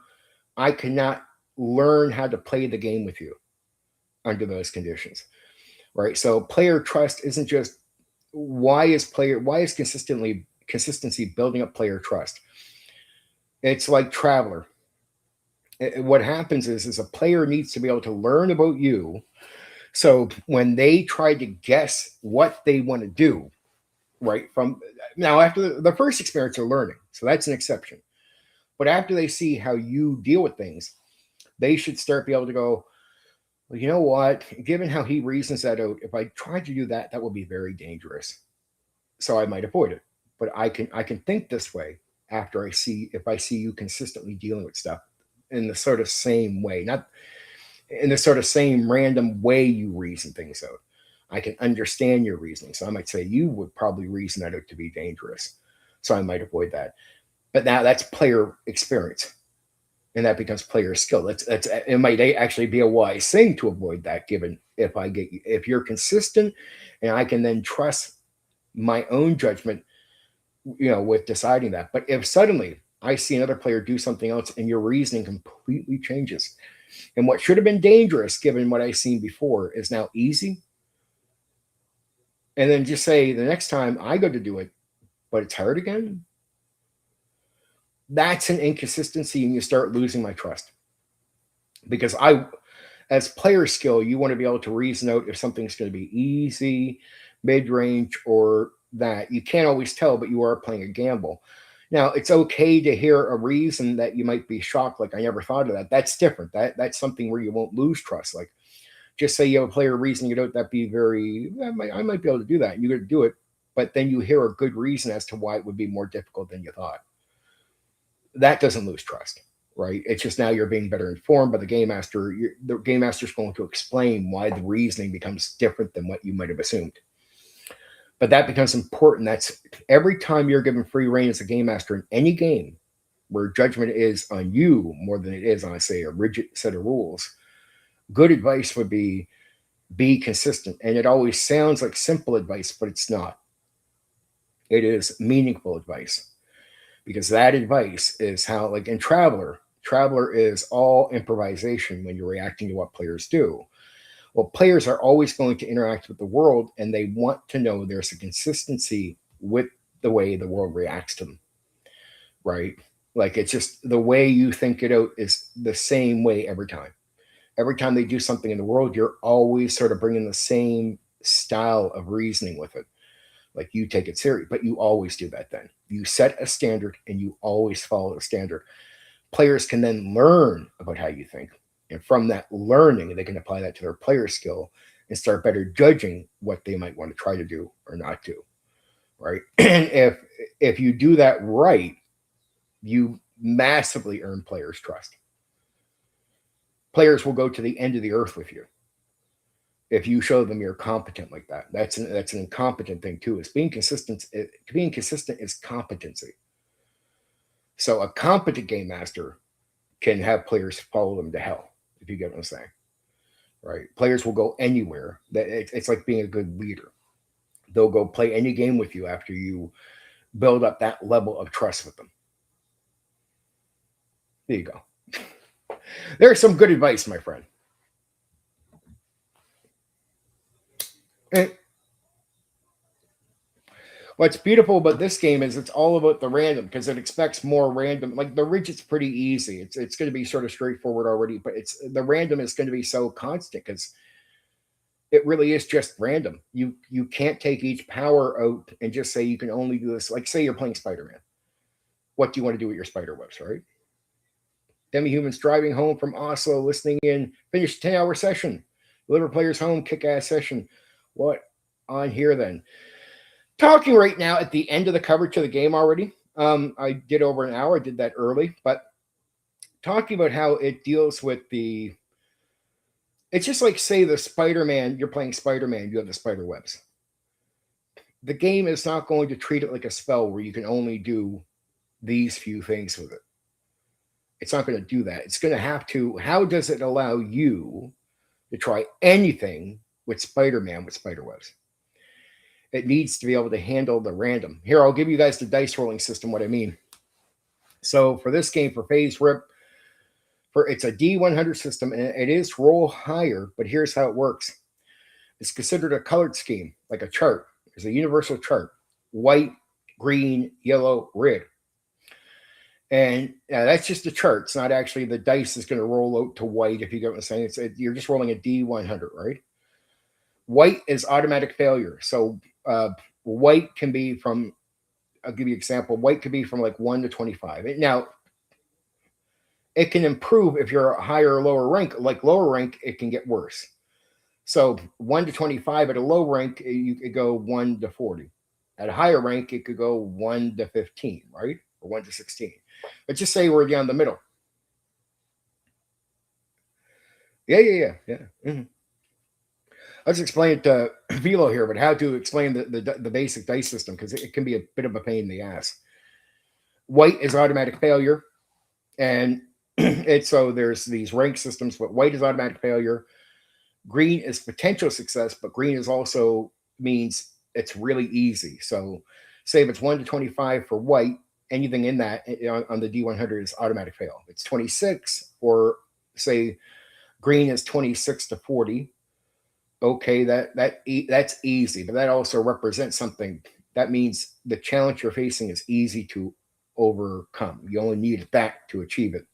I cannot learn how to play the game with you under those conditions, right? So player trust isn't just why is consistency building up player trust. It's like Traveler. What happens is a player needs to be able to learn about you. So when they try to guess what they want to do, right, from now, after the first experience, they're learning. So that's an exception. But after they see how you deal with things, they should start be able to go, well, you know what? Given how he reasons that out, if I tried to do that, that would be very dangerous. So I might avoid it. But I can think this way after if I see you consistently dealing with stuff in the sort of same way, not in the sort of same random way you reason things out. I can understand your reasoning. So I might say you would probably reason that out to be dangerous. So I might avoid that. But now that's player experience. And that becomes player skill. It might actually be a wise thing to avoid that, given if you're consistent and I can then trust my own judgment, with deciding that. But if suddenly I see another player do something else and your reasoning completely changes, and what should have been dangerous, given what I've seen before, is now easy, and then just say the next time I go to do it, but it's hard again, that's an inconsistency, and you start losing my trust. Because as player skill, you want to be able to reason out if something's going to be easy, mid-range, or that. You can't always tell, but you are playing a gamble. Now, it's okay to hear a reason that you might be shocked, like, I never thought of that. That's different. That's something where you won't lose trust. Like, Just say you have a player reasoning it out, that'd be I might be able to do that. You're going to do it, but then you hear a good reason as to why it would be more difficult than you thought. That doesn't lose trust, right? It's just now you're being better informed by the game master. The game master is going to explain why the reasoning becomes different than what you might have assumed. But that becomes important. That's every time you're given free reign as a game master in any game where judgment is on you more than it is on, say, a rigid set of rules. Good advice would be consistent. And it always sounds like simple advice, but it's not. It is meaningful advice. Because that advice is how, like in Traveler is all improvisation when you're reacting to what players do. Well, players are always going to interact with the world, and they want to know there's a consistency with the way the world reacts to them, right? Like it's just the way you think it out is the same way every time. Every time they do something in the world, you're always sort of bringing the same style of reasoning with it. Like you take it serious, but you always do that then. You set a standard and you always follow the standard. Players can then learn about how you think. And from that learning, they can apply that to their player skill and start better judging what they might want to try to do or not do, right? And if you do that right, you massively earn players' trust. Players will go to the end of the earth with you if you show them you're competent like that. That's an incompetent thing too. Is being consistent. Being consistent is competency. So a competent game master can have players follow them to hell, if you get what I'm saying. Right? Players will go anywhere. It's like being a good leader. They'll go play any game with you after you build up that level of trust with them. There you go. There's some good advice, my friend. And what's beautiful about this game is it's all about the random because it expects more random. Like the rigid's pretty easy. It's going to be sort of straightforward already, but the random is going to be so constant because it really is just random. You can't take each power out and just say you can only do this. Like say you're playing Spider-Man. What do you want to do with your spider webs, right? Demi-humans driving home from Oslo, listening in, finish 10-hour session, deliver players home, kick-ass session. What on here then? Talking right now at the end of the coverage of the game already. I did over an hour. I did that early, but talking about how it deals with it's just like, say, the Spider-Man, you're playing Spider-Man, you have the spider webs. The game is not going to treat it like a spell where you can only do these few things with it. It's not going to do that. It's going to have to, how does it allow you to try anything with Spider-Man with spider webs? It needs to be able to handle the random. Here, I'll give you guys the dice rolling system, what I mean. So for this game, for Phase Rip, it's a D100 system, and it is roll higher, but here's how it works. It's considered a colored scheme, like a chart. There's a universal chart. White, green, yellow, red. And that's just a chart. It's not actually the dice is going to roll out to white, if you get what I'm saying. You're just rolling a D100, right? White is automatic failure. So white can be from, I'll give you an example. White could be from like 1 to 25. Now, it can improve if you're a higher or lower rank. Like lower rank, it can get worse. So 1 to 25 at a low rank, you could go 1 to 40. At a higher rank, it could go 1 to 15, right? Or 1 to 16. But just say we're down the middle. Yeah. Mm-hmm. I'll just explain it to Velo here, but how to explain the basic dice system, because it can be a bit of a pain in the ass. White is automatic failure, and so there's these rank systems, but white is automatic failure. Green is potential success, but green is also means it's really easy. So say if it's 1 to 25 for white, anything in that on the D100 is automatic fail. It's 26, or say green is 26 to 40. Okay, that's easy, but that also represents something. That means the challenge you're facing is easy to overcome. You only need that to achieve it.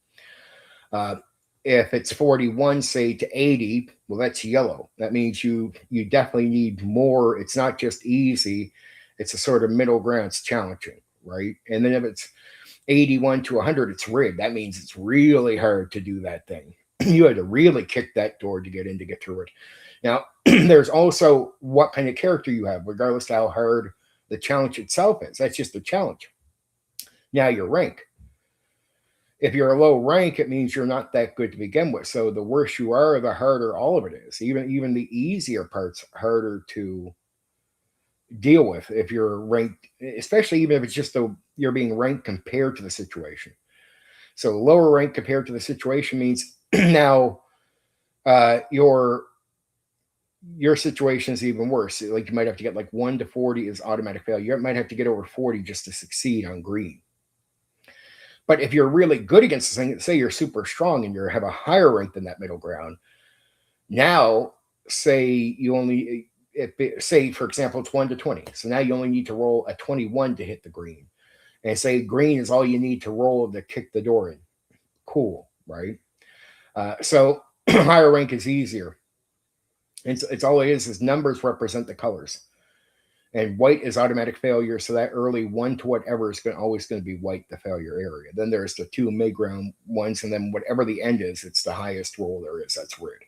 If it's 41, say to 80, well, that's yellow. That means you definitely need more. It's not just easy. It's a sort of middle ground. It's challenging, right? And then if it's 81 to 100, it's red. That means it's really hard to do that thing. You had to really kick that door to get in to get through it. Now, there's also what kind of character you have, regardless of how hard the challenge itself is. That's just a challenge. Now, your rank. If you're a low rank, it means you're not that good to begin with. So the worse you are, the harder all of it is. Even the easier parts harder to deal with if you're ranked, especially even if it's just you're being ranked compared to the situation. So lower rank compared to the situation means now your situation is even worse. Like you might have to get like 1 to 40 is automatic failure. You might have to get over 40 just to succeed on green. But if you're really good against this thing, say you're super strong and you have a higher rank than that middle ground, now say you only, say for example, it's 1 to 20. So now you only need to roll a 21 to hit the green. And say green is all you need to roll to kick the door in. Cool, right? So higher rank is easier. It's all it is numbers represent the colors. And white is automatic failure, so that early 1 to whatever is always going to be white, the failure area. Then there's the 2 mid-ground ones, and then whatever the end is, it's the highest roll there is. That's red.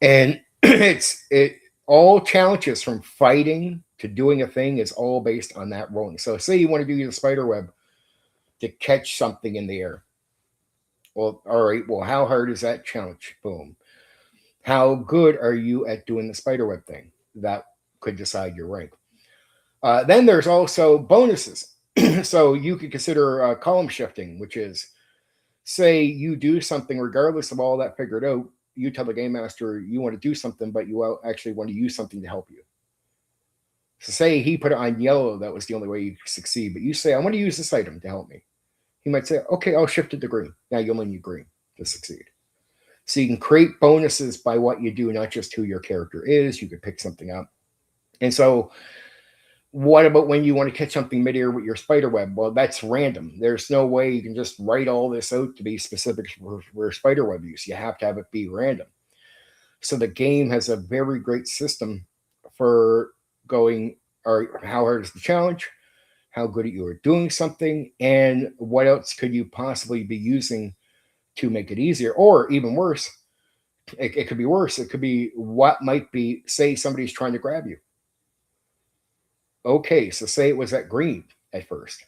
And it all challenges from fighting to doing a thing is all based on that rolling. So say you want to do the spider web to catch something in the air. Well, all right, well, how hard is that challenge? Boom. How good are you at doing the spider web thing? That could decide your rank. Then there's also bonuses. So you could consider column shifting, which is, say you do something regardless of all that figured out. You tell the game master you want to do something, but you actually want to use something to help you. So say he put it on yellow, that was the only way you could succeed. But you say, I want to use this item to help me. He might say, okay, I'll shift it to green. Now you only need green to succeed. So you can create bonuses by what you do, not just who your character is. You could pick something up. And so what about when you want to catch something midair with your spider web? Well, that's random. There's no way you can just write all this out to be specific for spider web use. You have to have it be random. So the game has a very great system for going, or how hard is the challenge? How good you are doing something? And what else could you possibly be using to make it easier? Or even worse, it could be worse. It could be what might be, say somebody's trying to grab you. Okay, so say it was at green at first,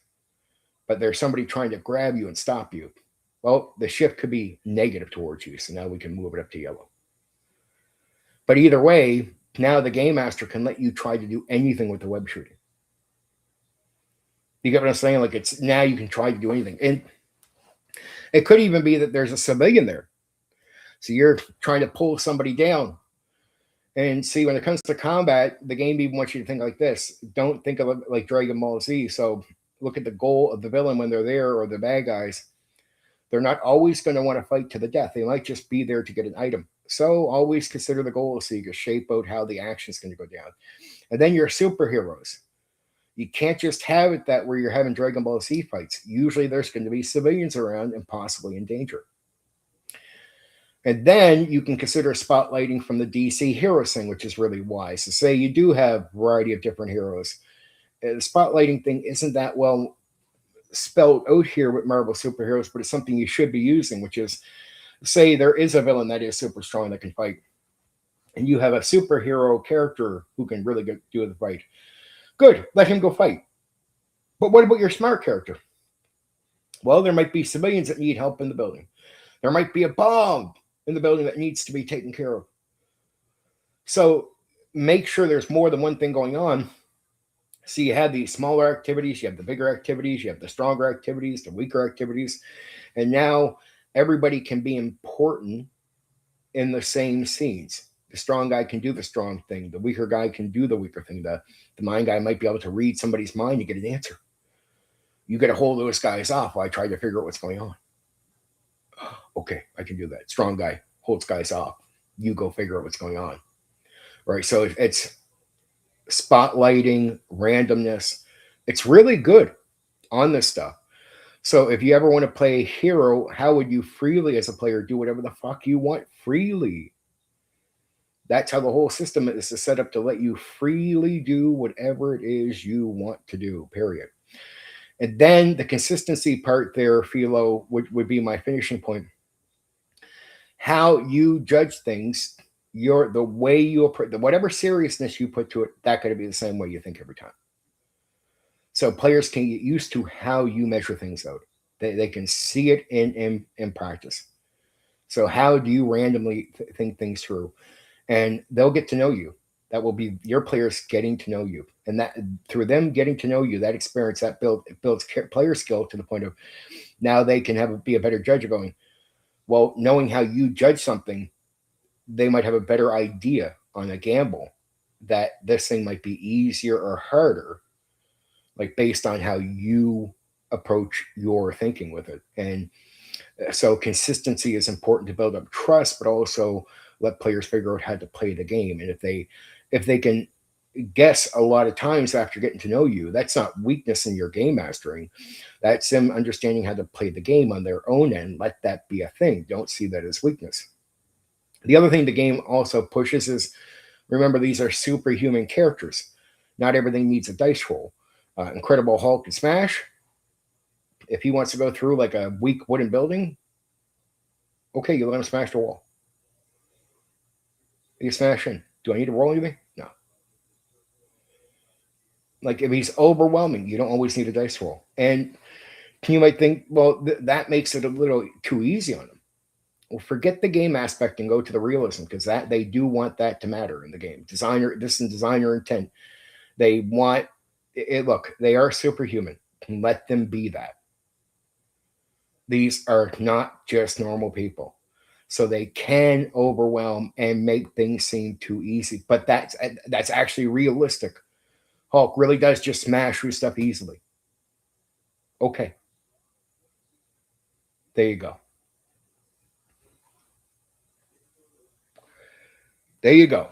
but there's somebody trying to grab you and stop you. Well, the shift could be negative towards you, so now we can move it up to yellow. But either way, now the game master can let you try to do anything with the web shooting. You get what I'm saying? Like it's now you can try to do anything. And it could even be that there's a civilian there. So you're trying to pull somebody down. And see, when it comes to combat, the game even wants you to think like this. Don't think of it like Dragon Ball Z. So look at the goal of the villain when they're there, or the bad guys. They're not always going to want to fight to the death. They might just be there to get an item. So always consider the goal so you can shape out how the action is going to go down. And then your superheroes. You can't just have it that where you're having Dragon Ball Z fights. Usually there's going to be civilians around and possibly in danger. And then you can consider spotlighting from the DC heroes thing, which is really wise. So say you do have a variety of different heroes. The spotlighting thing isn't that well spelled out here with Marvel superheroes, but it's something you should be using, which is, say there is a villain that is super strong that can fight, and you have a superhero character who can really do the fight. Good, let him go fight. But what about your smart character? Well, there might be civilians that need help in the building. There might be a bomb in the building that needs to be taken care of. So make sure there's more than one thing going on. So you have these smaller activities, you have the bigger activities, you have the stronger activities, the weaker activities. And now everybody can be important in the same scenes. The strong guy can do the strong thing. The weaker guy can do the weaker thing. The mind guy might be able to read somebody's mind to get an answer. You get a hold of those guys off while I try to figure out what's going on. Okay, I can do that. Strong guy holds guys off. You go figure out what's going on. Right? So it's spotlighting, randomness. It's really good on this stuff. So if you ever want to play a hero, how would you freely as a player do whatever the fuck you want freely? That's how the whole system is set up, to let you freely do whatever it is you want to do, period. And then the consistency part there, Philo, would be my finishing point. how you judge things, the way you approach, whatever seriousness you put to it, that got to be the same way you think every time. So players can get used to how you measure things out. They can see it in practice. So how do you randomly think things through? And they'll get to know you. That will be your players getting to know you, and that through them getting to know you, that experience that builds player skill to the point of now they can be a better judge of going. Well, knowing how you judge something, they might have a better idea on a gamble that this thing might be easier or harder, like based on how you approach your thinking with it. And so consistency is important to build up trust, but also let players figure out how to play the game. And if they can guess a lot of times after getting to know you, that's not weakness in your game mastering. That's them understanding how to play the game on their own end. Let that be a thing. Don't see that as weakness. The other thing the game also pushes is, remember, these are superhuman characters. Not everything needs a dice roll. Incredible Hulk can smash. If he wants to go through like a weak wooden building, okay, you let him smash the wall. You smash in. Do I need to roll anything? No. Like if he's overwhelming, you don't always need a dice roll. And you might think, well, that makes it a little too easy on them. Well, forget the game aspect and go to the realism, because that they do want that to matter in the game. Designer intent. They want it. Look, they are superhuman. Let them be that. These are not just normal people. So they can overwhelm and make things seem too easy. But that's actually realistic. Hulk really does just smash through stuff easily. Okay. There you go. There you go.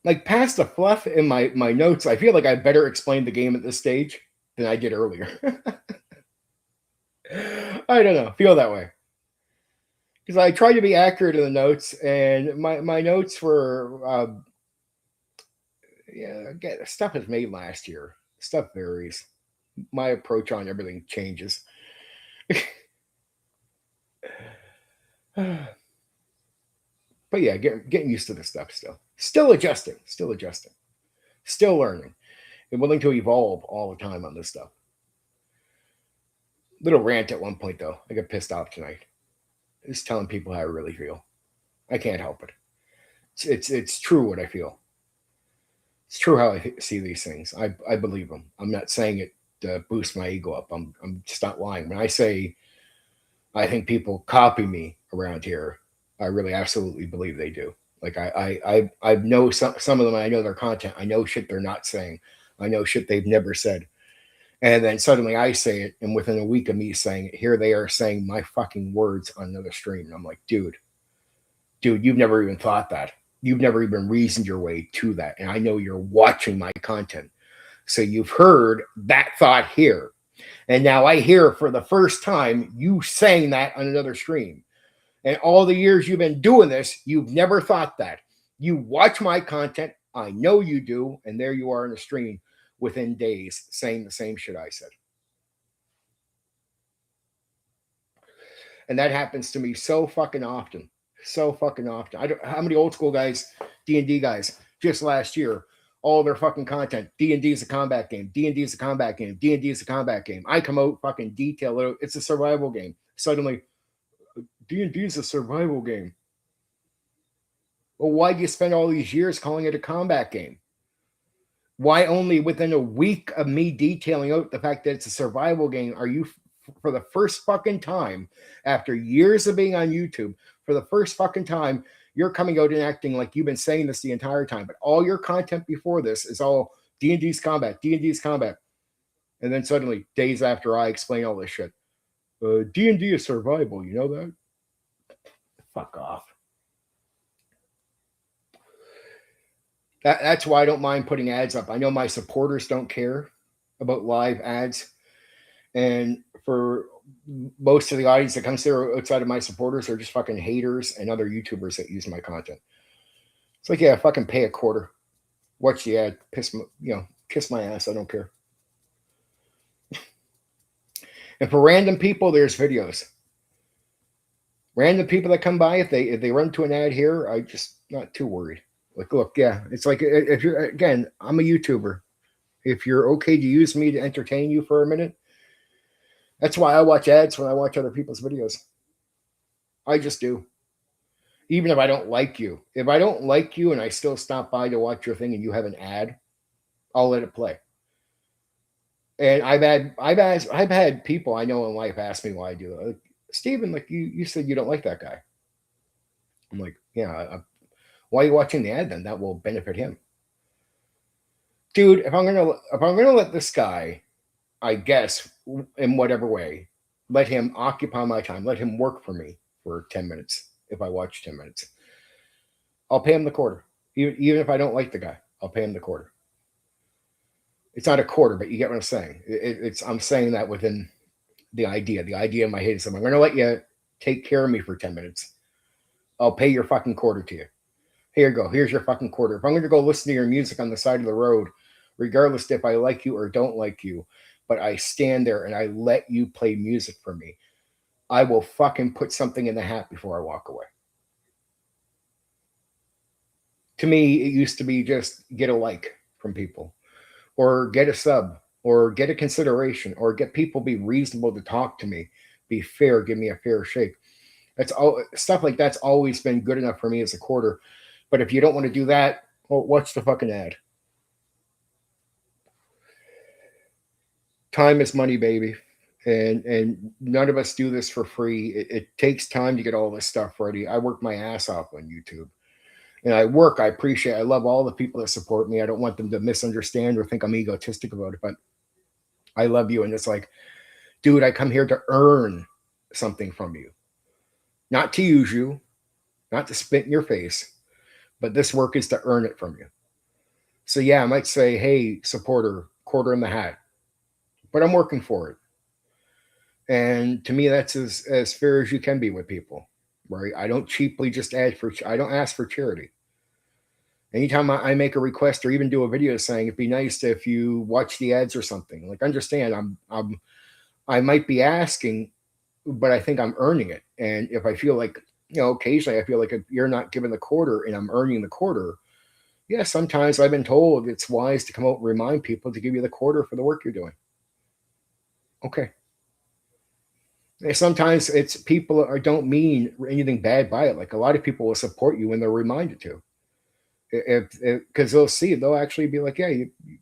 Like past the fluff in my notes, I feel like I better explain the game at this stage than I did earlier. I don't know. Feel that way. Because I tried to be accurate in the notes, and my notes were yeah, stuff is made last year. Stuff varies. My approach on everything changes. But yeah, getting used to this stuff still. Still adjusting. Still adjusting. Still learning. And willing to evolve all the time on this stuff. Little rant at one point though. I got pissed off tonight. Just telling people how I really feel. I can't help it. It's true what I feel. It's true how I see these things. I believe them. I'm not saying it to boost my ego up. I'm just not lying. When I say I think people copy me around here, I really absolutely believe they do. Like I know some of them. I know their content. I know shit they're not saying. I know shit they've never said. And then suddenly I say it, and within a week of me saying it, here they are saying my fucking words on another stream. And I'm like, dude, you've never even thought that. You've never even reasoned your way to that. And I know you're watching my content. So you've heard that thought here. And now I hear for the first time you saying that on another stream. And all the years you've been doing this, you've never thought that. You watch my content. I know you do. And there you are in the stream within days saying the same shit I said. And that happens to me so fucking often. So fucking often. How many old school guys, D&D guys, just last year, all their fucking content. D&D is a combat game. D&D is a combat game. D&D is a combat game. I come out fucking detail it. It's a survival game. Suddenly, D&D is a survival game. Well, why do you spend all these years calling it a combat game? Why only within a week of me detailing out the fact that it's a survival game are you, for the first fucking time, after years of being on YouTube, for the first fucking time, you're coming out and acting like you've been saying this the entire time, but all your content before this is all D&D's combat, D&D's combat. And then suddenly, days after I explain all this shit, D&D is survival, you know that? Fuck off. That's why I don't mind putting ads up. I know my supporters don't care about live ads. And for most of the audience that comes there outside of my supporters are just fucking haters and other YouTubers that use my content. It's like, yeah, fucking pay a quarter. Watch the ad, kiss my ass. I don't care. And for random people, there's videos. Random people that come by, if they run to an ad here, I just not too worried. Like, look, yeah, it's like if you're, again, I'm a YouTuber. If you're okay to use me to entertain you for a minute, that's why I watch ads when I watch other people's videos. I just do. Even if I don't like you. If I don't like you and I still stop by to watch your thing and you have an ad, I'll let it play. And I've had people I know in life ask me why I do it. Like, Steven, like you said you don't like that guy. I'm like, yeah, why are you watching the ad then? That will benefit him. Dude, if I'm gonna let this guy, I guess, in whatever way, let him occupy my time, let him work for me for 10 minutes. If I watch 10 minutes, I'll pay him the quarter. Even if I don't like the guy, I'll pay him the quarter. It's not a quarter, but you get what I'm saying. I'm saying that within the idea. The idea in my head is I'm going to let you take care of me for 10 minutes. I'll pay your fucking quarter to you. Here you go. Here's your fucking quarter. If I'm going to go listen to your music on the side of the road, regardless if I like you or don't like you, but I stand there and I let you play music for me, I will fucking put something in the hat before I walk away. To me, it used to be just get a like from people, or get a sub, or get a consideration, or get people be reasonable to talk to me, be fair, give me a fair shake. That's all stuff like that's always been good enough for me as a quarter. But if you don't want to do that, well, what's the fucking ad? Time is money, baby. And none of us do this for free. It takes time to get all this stuff ready. I work my ass off on YouTube. And I appreciate, I love all the people that support me. I don't want them to misunderstand or think I'm egotistic about it, but I love you. And it's like, dude, I come here to earn something from you, not to use you, not to spit in your face, but this work is to earn it from you. So yeah, I might say, hey, supporter, quarter in the hat, but I'm working for it. And to me, that's as fair as you can be with people, right? I don't cheaply just I don't ask for charity. Anytime I make a request or even do a video saying it'd be nice if you watch the ads or something, like, understand I might be asking, but I think I'm earning it. And if I feel like, occasionally I feel like if you're not giving the quarter and I'm earning the quarter, yeah, sometimes I've been told it's wise to come out and remind people to give you the quarter for the work you're doing. Okay. And sometimes it's people don't mean anything bad by it. Like, a lot of people will support you when they're reminded to. Because they'll actually be like, yeah,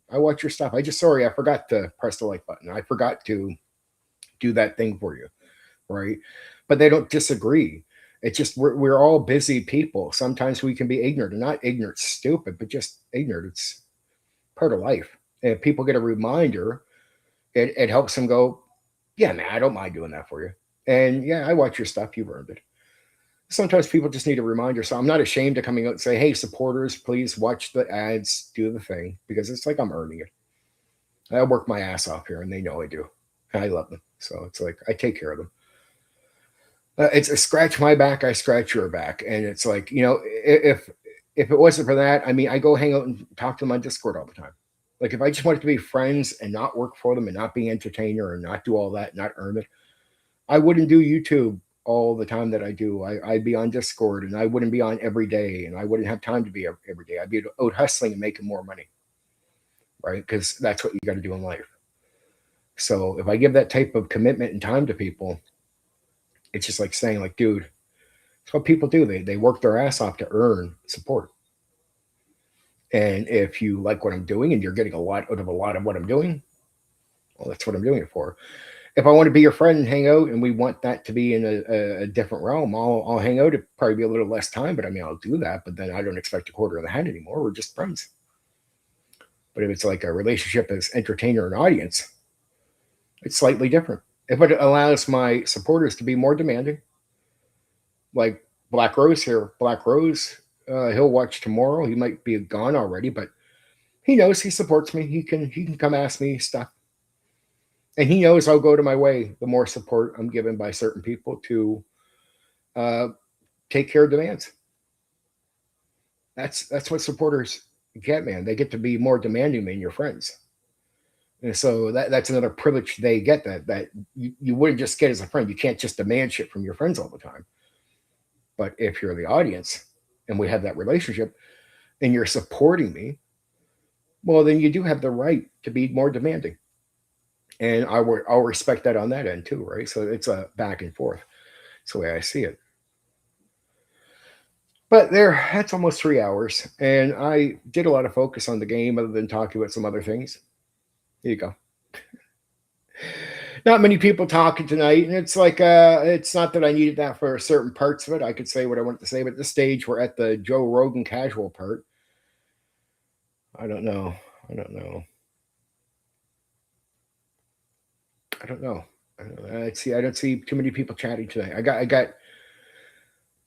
I watch your stuff. Sorry, I forgot to press the like button. I forgot to do that thing for you, right? But they don't disagree. It's just we're all busy people. Sometimes we can be ignorant, and not ignorant, stupid, but just ignorant. It's part of life. And if people get a reminder, it helps them go, yeah, man, I don't mind doing that for you. And yeah, I watch your stuff. You've earned it. Sometimes people just need a reminder. So I'm not ashamed of coming out and say, hey, supporters, please watch the ads, do the thing, because it's like I'm earning it. I work my ass off here, and they know I do. And I love them. So it's like I take care of them. It's a scratch my back, I scratch your back. And it's like, if it wasn't for that, I mean, I go hang out and talk to them on Discord all the time. Like, if I just wanted to be friends and not work for them and not be entertainer and not do all that, not earn it, I wouldn't do YouTube all the time that I do. I'd be on Discord, and I wouldn't be on every day, and I wouldn't have time to be every day. I'd be out hustling and making more money, right? Because that's what you got to do in life. So if I give that type of commitment and time to people, it's just like saying, like, dude, it's what people do. They work their ass off to earn support. And if you like what I'm doing and you're getting a lot out of what I'm doing, well, that's what I'm doing it for. If I want to be your friend and hang out, and we want that to be in a different realm, I'll hang out. It'll probably be a little less time, but I mean, I'll do that. But then I don't expect a quarter of the hand anymore. We're just friends. But if it's like a relationship as entertainer and audience, it's slightly different. If it allows my supporters to be more demanding, like Black Rose here, he'll watch tomorrow. He might be gone already, but he knows he supports me. He can come ask me stuff. And he knows I'll go to my way the more support I'm given by certain people to uh, take care of demands. That's what supporters get, man. They get to be more demanding than your friends. And so that's another privilege they get that you wouldn't just get as a friend. You can't just demand shit from your friends all the time. But if you're the audience and we have that relationship and you're supporting me, well, then you do have the right to be more demanding. And I'll respect that on that end too, right? So it's a back and forth. That's the way I see it. But that's almost 3 hours. And I did a lot of focus on the game other than talking about some other things. Here you go. Not many people talking tonight, and it's like it's not that I needed that for certain parts of it. I could say what I wanted to say, but at this stage we're at the Joe Rogan casual part. I don't know. I don't know. I don't know. I don't know. I don't see too many people chatting tonight. I got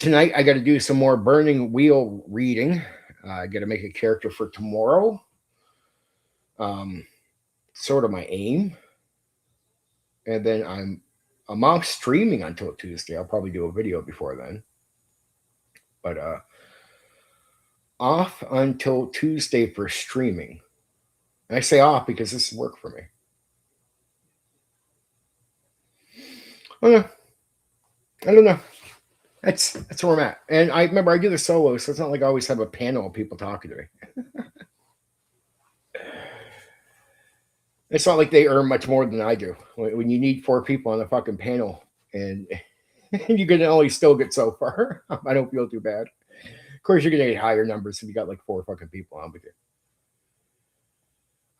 tonight. I got to do some more Burning Wheel reading. I got to make a character for tomorrow. Sort of my aim, and then I'm off streaming until Tuesday. I'll probably do a video before then, but off until Tuesday for streaming. And I say off because this is work for me. I don't know. That's where I'm at. And I remember I do the solo, so it's not like I always have a panel of people talking to me. It's not like they earn much more than I do. When you need 4 people on the fucking panel and you can only still get so far, I don't feel too bad. Of course, you're gonna get higher numbers if you got like 4 fucking people on with you.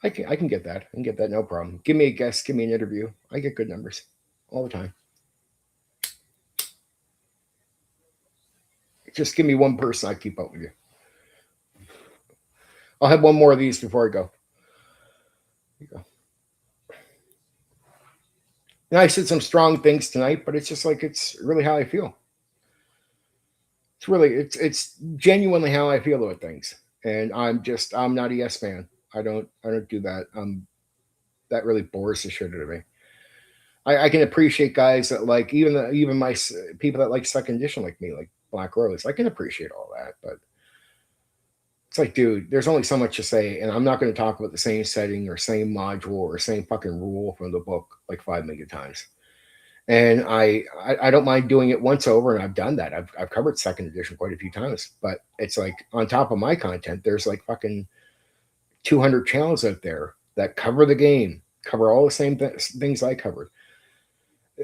I can get that. I can get that, no problem. Give me a guest, give me an interview. I get good numbers all the time. Just give me one person, I keep up with you. I'll have one more of these before I go. Here you go. And I said some strong things tonight, but it's just like it's really how I feel. It's genuinely how I feel about things. And I'm not a yes man. I don't do that. That really bores the shit out of me. I can appreciate guys that like even my people that like second edition like me, like Black Rose. I can appreciate all that, but it's like, dude, there's only so much to say, and I'm not going to talk about the same setting or same module or same fucking rule from the book like 5 million times. And I don't mind doing it once over, and I've done that. I've covered second edition quite a few times, but it's like on top of my content, there's like fucking 200 channels out there that cover the game, cover all the same things I covered.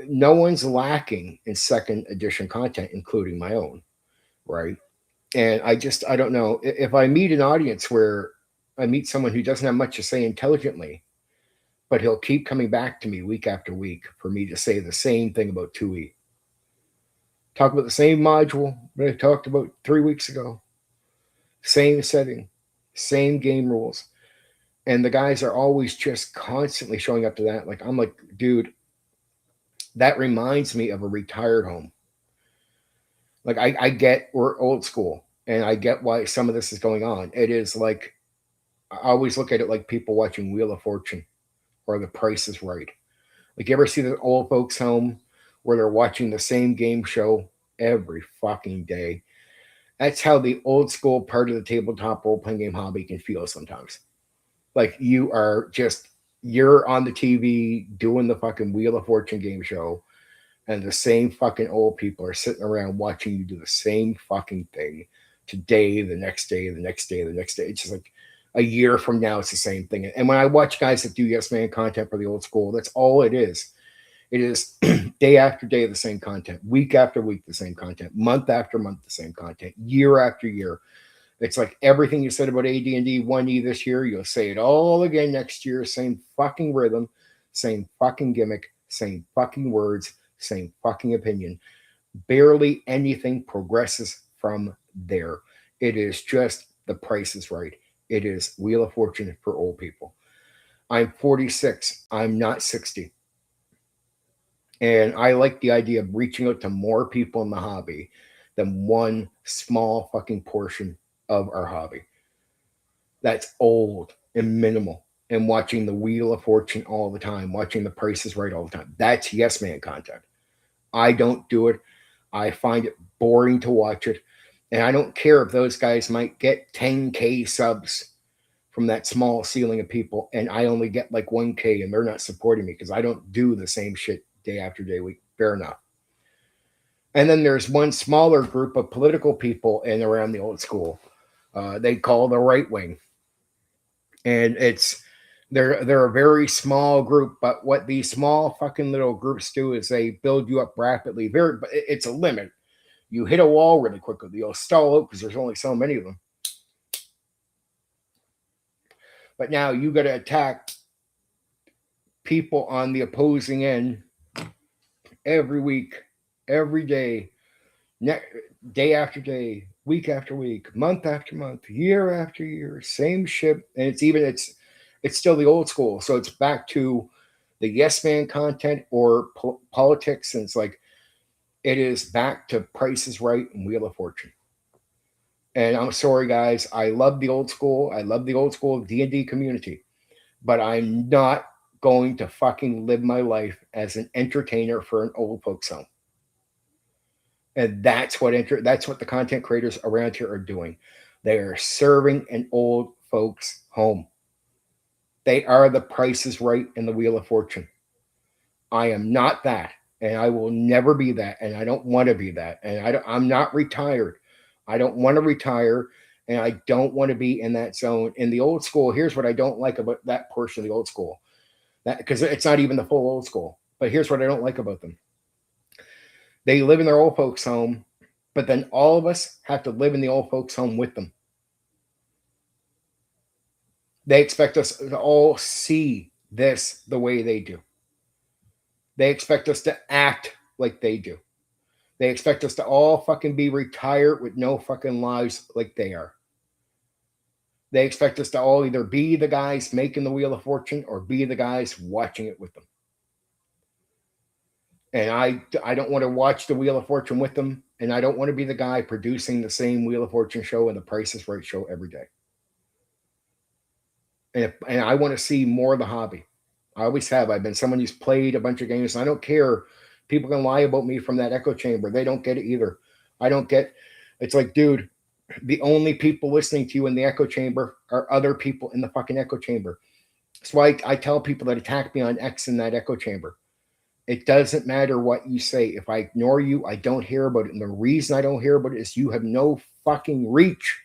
No one's lacking in second edition content, including my own, right? And I don't know if I meet an audience where I meet someone who doesn't have much to say intelligently, but he'll keep coming back to me week after week for me to say the same thing about 2E. Talk about the same module that I talked about 3 weeks ago. Same setting, same game rules. And the guys are always just constantly showing up to that. Like, I'm like, dude, that reminds me of a retired home. Like, I get we're old school and I get why some of this is going on. It is like, I always look at it like people watching Wheel of Fortune or The Price is Right. Like, you ever see the old folks home where they're watching the same game show every fucking day? That's how the old school part of the tabletop role playing game hobby can feel sometimes. Like, you're on the TV doing the fucking Wheel of Fortune game show, and the same fucking old people are sitting around watching you do the same fucking thing today, the next day, the next day, the next day. It's just like a year from now, it's the same thing. And when I watch guys that do Yes Man content for the old school, that's all it is. It is day after day the same content, week after week the same content, month after month the same content, year after year. It's like everything you said about AD&D 1E this year, you'll say it all again next year. Same fucking rhythm, same fucking gimmick, same fucking words, same fucking opinion. Barely anything progresses from there. It is just The Price is Right. It is Wheel of Fortune for old people. I'm 46. I'm not 60. And I like the idea of reaching out to more people in the hobby than one small fucking portion of our hobby. That's old and minimal. and watching the Wheel of Fortune all the time, watching the Price is Right all the time. That's yes man content. I don't do it. I find it boring to watch it. And I don't care if those guys might get 10K subs from that small ceiling of people and I only get like 1K and they're not supporting me because I don't do the same shit day after day, week. Fair enough. And then there's one smaller group of political people in around the old school. They call the right wing. And they're a very small group, but what these small fucking little groups do is they build you up rapidly. But it's a limit. You hit a wall really quickly. You'll stall out because there's only so many of them. But now you got to attack people on the opposing end every week, every day, day after day, week after week, month after month, year after year, same shit. And it's still the old school. So it's back to the yes man content or politics. And it's like, it is back to Price is Right and Wheel of Fortune. And I'm sorry, guys. I love the old school. I love the old school D&D community. But I'm not going to fucking live my life as an entertainer for an old folks home. And that's what the content creators around here are doing. They are serving an old folks home. They are the Price is Right and the Wheel of Fortune. I am not that, and I will never be that, and I don't want to be that, and I'm not retired. I don't want to retire, and I don't want to be in that zone. In the old school, here's what I don't like about that portion of the old school, that because it's not even the full old school. But here's what I don't like about them. They live in their old folks' home, but then all of us have to live in the old folks' home with them. They expect us to all see this the way they do. They expect us to act like they do. They expect us to all fucking be retired with no fucking lives like they are. They expect us to all either be the guys making the Wheel of Fortune or be the guys watching it with them. And I don't want to watch the Wheel of Fortune with them. And I don't want to be the guy producing the same Wheel of Fortune show and the Price is Right show every day. And I want to see more of the hobby. I always have. I've been someone who's played a bunch of games. I don't care. People can lie about me from that echo chamber. They don't get it either. I don't get. It's like, dude, the only people listening to you in the echo chamber are other people in the fucking echo chamber. That's why I tell people that attack me on X in that echo chamber. It doesn't matter what you say. If I ignore you, I don't hear about it. And the reason I don't hear about it is you have no fucking reach.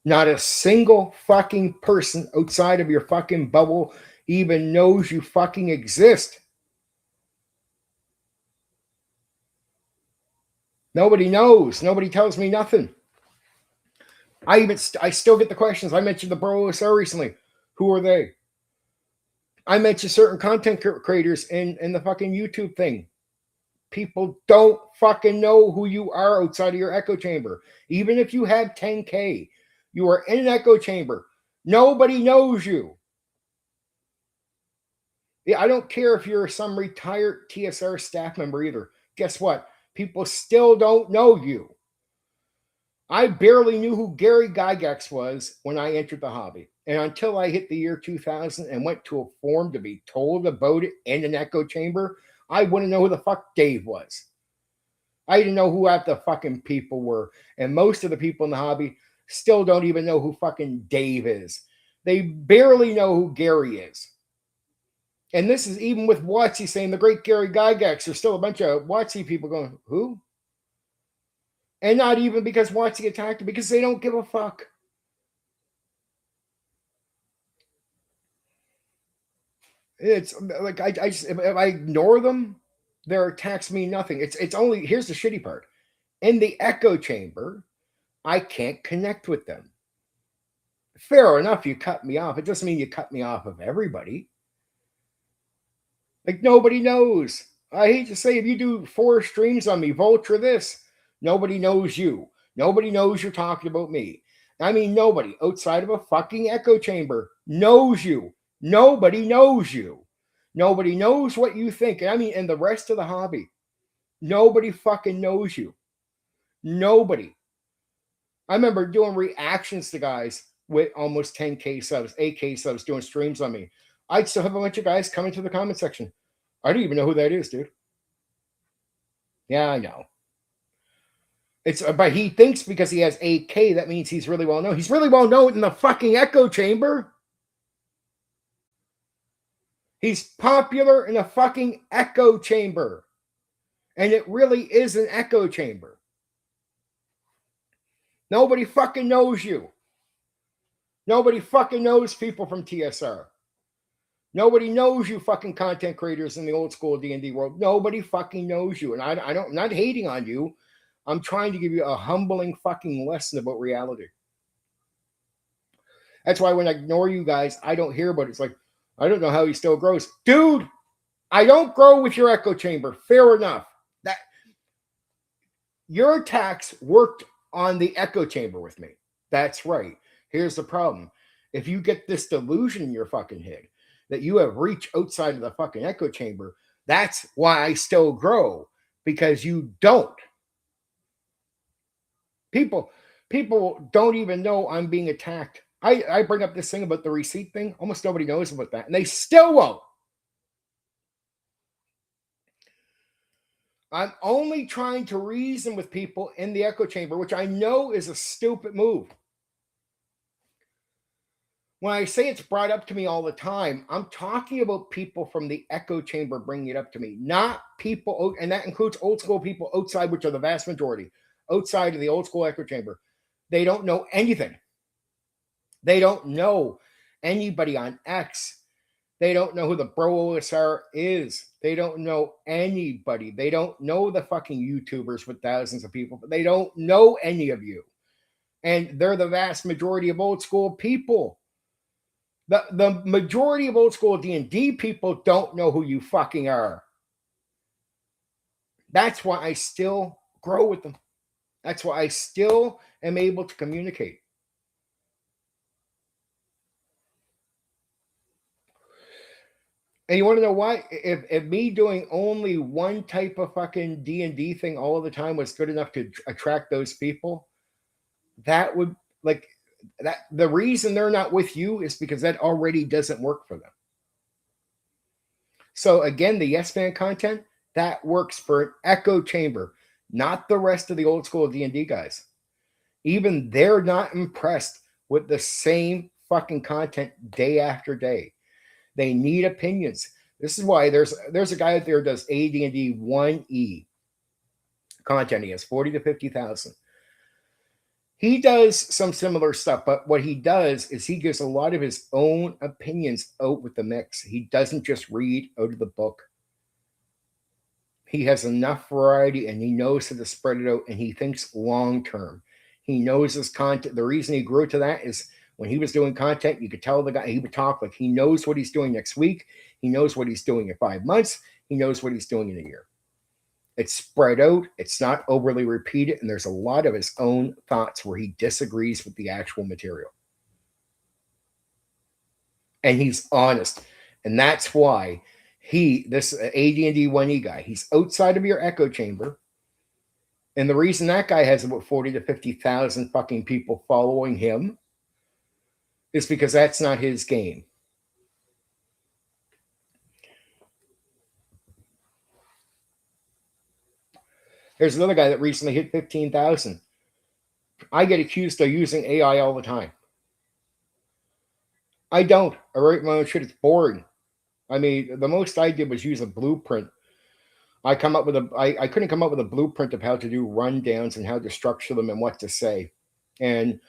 Not a single fucking person outside of your fucking bubble even knows you fucking exist. Nobody knows. Nobody tells me nothing. I still get the questions. I mentioned the Bro OSR recently. Who are they? I mentioned certain content creators in the fucking YouTube thing. People don't fucking know who you are outside of your echo chamber. Even if you have 10K, you are in an echo chamber. Nobody knows you. Yeah, I don't care if you're some retired TSR staff member either. Guess what? People still don't know you. I barely knew who Gary Gygax was when I entered the hobby. And until I hit the year 2000 and went to a forum to be told about it in an echo chamber, I wouldn't know who the fuck Dave was. I didn't know who half the fucking people were. And most of the people in the hobby still don't even know who fucking Dave is. They barely know who Gary is. And this is even with WotC saying the great Gary Gygax. There's still a bunch of WotC people going, who? And not even because WotC attacked it, because they don't give a fuck. It's like I just if I ignore them, their attacks mean nothing. It's only here's the shitty part. In the echo chamber, I can't connect with them. Fair enough, you cut me off. It doesn't mean you cut me off of everybody. Like nobody knows. I hate to say if you do 4 streams on me, Vulture this, nobody knows you. Nobody knows you're talking about me. I mean, nobody outside of a fucking echo chamber knows you. Nobody knows you. Nobody knows what you think. I mean, and the rest of the hobby, nobody fucking knows you. Nobody. I remember doing reactions to guys with almost 10K subs, 8K subs doing streams on me. I'd still have a bunch of guys coming to the comment section. I don't even know who that is, dude. Yeah, I know. But he thinks because he has 8K, that means he's really well known. He's really well known in the fucking echo chamber. He's popular in a fucking echo chamber. And it really is an echo chamber. Nobody fucking knows you. Nobody fucking knows people from TSR. Nobody knows you fucking content creators in the old school D&D world. Nobody fucking knows you. And I'm not hating on you. I'm trying to give you a humbling fucking lesson about reality. That's why when I ignore you guys, I don't hear about it. It's like, I don't know how he still grows. Dude, I don't grow with your echo chamber. Fair enough. That your attacks worked on the echo chamber with me. That's right. Here's the problem. If you get this delusion in your fucking head that you have reached outside of the fucking echo chamber, that's why I still grow, because you don't. People don't even know I'm being attacked. I bring up this thing about the receipt thing. Almost nobody knows about that, and they still won't. I'm only trying to reason with people in the echo chamber, which I know is a stupid move. When I say it's brought up to me all the time, I'm talking about people from the echo chamber bringing it up to me, not people, and that includes old school people outside, which are the vast majority, outside of the old school echo chamber. They don't know anything. They don't know anybody on X. They don't know who the Bro OSR is. They don't know anybody. They don't know the fucking YouTubers with thousands of people, but they don't know any of you. And they're the vast majority of old school people. The majority of old school D&D people don't know who you fucking are. That's why I still grow with them. That's why I still am able to communicate. And you want to know why? If me doing only one type of fucking D&D thing all the time was good enough to attract those people, that would, like, that the reason they're not with you is because that already doesn't work for them. So again, the Yes Man content, that works for an echo chamber, not the rest of the old school D&D guys. Even they're not impressed with the same fucking content day after day. They need opinions. This is why there's a guy out there who does AD&D 1E content. He has 40 to 50,000. He does some similar stuff, but what he does is he gives a lot of his own opinions out with the mix. He doesn't just read out of the book. He has enough variety and he knows how to spread it out, and he thinks long term. He knows his content. The reason he grew to that is when he was doing content, you could tell the guy, he would talk like he knows what he's doing next week. He knows what he's doing in 5 months. He knows what he's doing in a year. It's spread out. It's not overly repeated. And there's a lot of his own thoughts where he disagrees with the actual material. And he's honest. And that's why this AD&D 1E guy, he's outside of your echo chamber. And the reason that guy has about 40 to 50,000 fucking people following him is because that's not his game. There's another guy that recently hit 15,000. I get accused of using AI all the time. I don't. I write my own shit. It's boring. I mean, the most I did was use a blueprint. I couldn't come up with a blueprint of how to do rundowns and how to structure them and what to say. And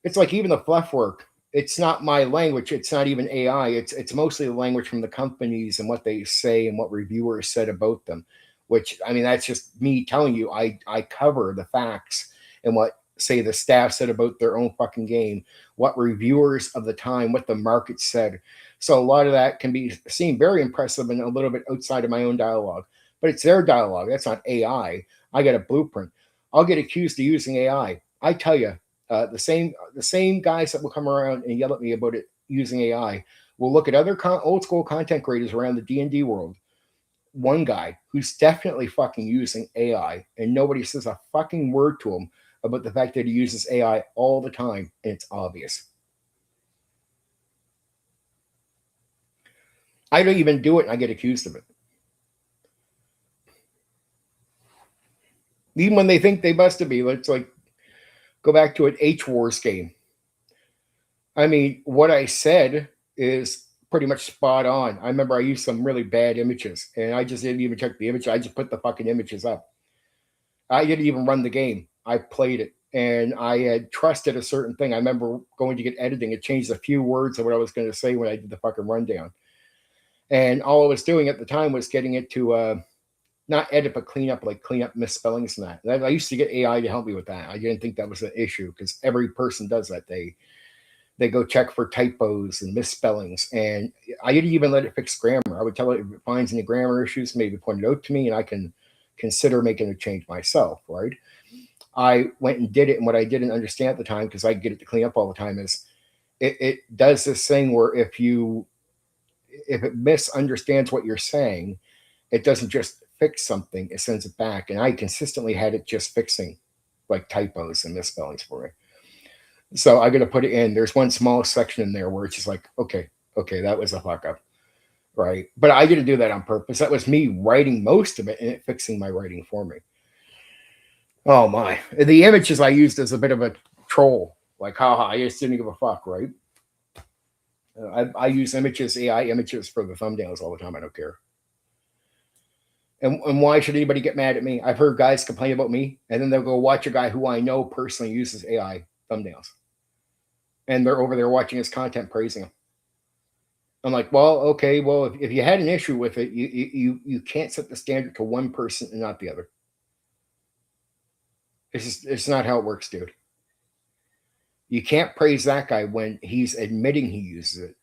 it's like even the fluff work. It's not my language. It's not even AI. It's mostly the language from the companies and what they say and what reviewers said about them. Which, I mean, that's just me telling you. I cover the facts and what, say, the staff said about their own fucking game, what reviewers of the time, what the market said. So a lot of that can be seen very impressive and a little bit outside of my own dialogue. But it's their dialogue. That's not AI. I got a blueprint. I'll get accused of using AI. I tell you, the same guys that will come around and yell at me about it using AI will look at other old school content creators around the D&D world. One guy who's definitely fucking using AI, and nobody says a fucking word to him about the fact that he uses AI all the time, and it's obvious. I don't even do it and I get accused of it. Even when they think they busted me, let's like go back to an H Wars game. I mean, what I said is pretty much spot on. I remember I used some really bad images and I just didn't even check the image. I just put the fucking images up. I didn't even run the game. I played it and I had trusted a certain thing. I remember going to get editing. It changed a few words of what I was going to say when I did the fucking rundown. And all I was doing at the time was getting it to not edit, but clean up misspellings and that. I used to get AI to help me with that. I didn't think that was an issue because every person does that. They go check for typos and misspellings. And I didn't even let it fix grammar. I would tell it if it finds any grammar issues, maybe point it out to me and I can consider making a change myself, right? I went and did it. And what I didn't understand at the time, because I get it to clean up all the time, is it does this thing where if it misunderstands what you're saying, it doesn't just fix something, it sends it back. And I consistently had it just fixing like typos and misspellings for me. So I got to put it in. There's one small section in there where it's just like, okay, that was a fuck up. Right. But I didn't do that on purpose. That was me writing most of it and it fixing my writing for me. Oh my. The images I used as a bit of a troll. Like, haha, I just didn't give a fuck, right? I use images, AI images for the thumbnails all the time. I don't care. And why should anybody get mad at me? I've heard guys complain about me, and then they'll go watch a guy who I know personally uses AI thumbnails. And they're over there watching his content, praising him. I'm like, well, okay, well, if you had an issue with it, you can't set the standard to one person and not the other. It's not how it works, dude. You can't praise that guy when he's admitting he uses it.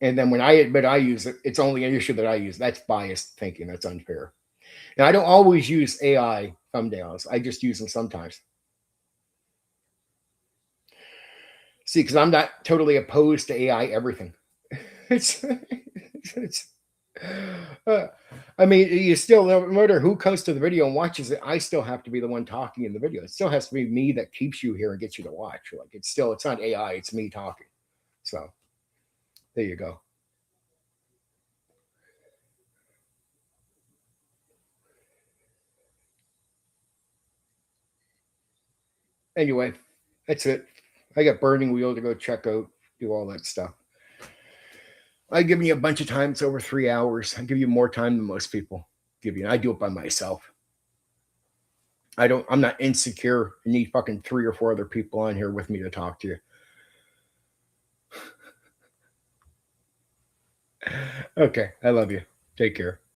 And then when I admit I use it, it's only an issue that I use. That's biased thinking. That's unfair. And I don't always use AI thumbnails. I just use them sometimes. See, because I'm not totally opposed to AI everything. it's, it's I mean, you still, no matter who comes to the video and watches it, I still have to be the one talking in the video. It still has to be me that keeps you here and gets you to watch. Like it's not AI, it's me talking. So there you go. Anyway, that's it. I got Burning Wheel to go check out, do all that stuff. I give you a bunch of time. It's over 3 hours. I give you more time than most people give you. I do it by myself. I'm not insecure. I need fucking 3 or 4 other people on here with me to talk to you. Okay. I love you. Take care.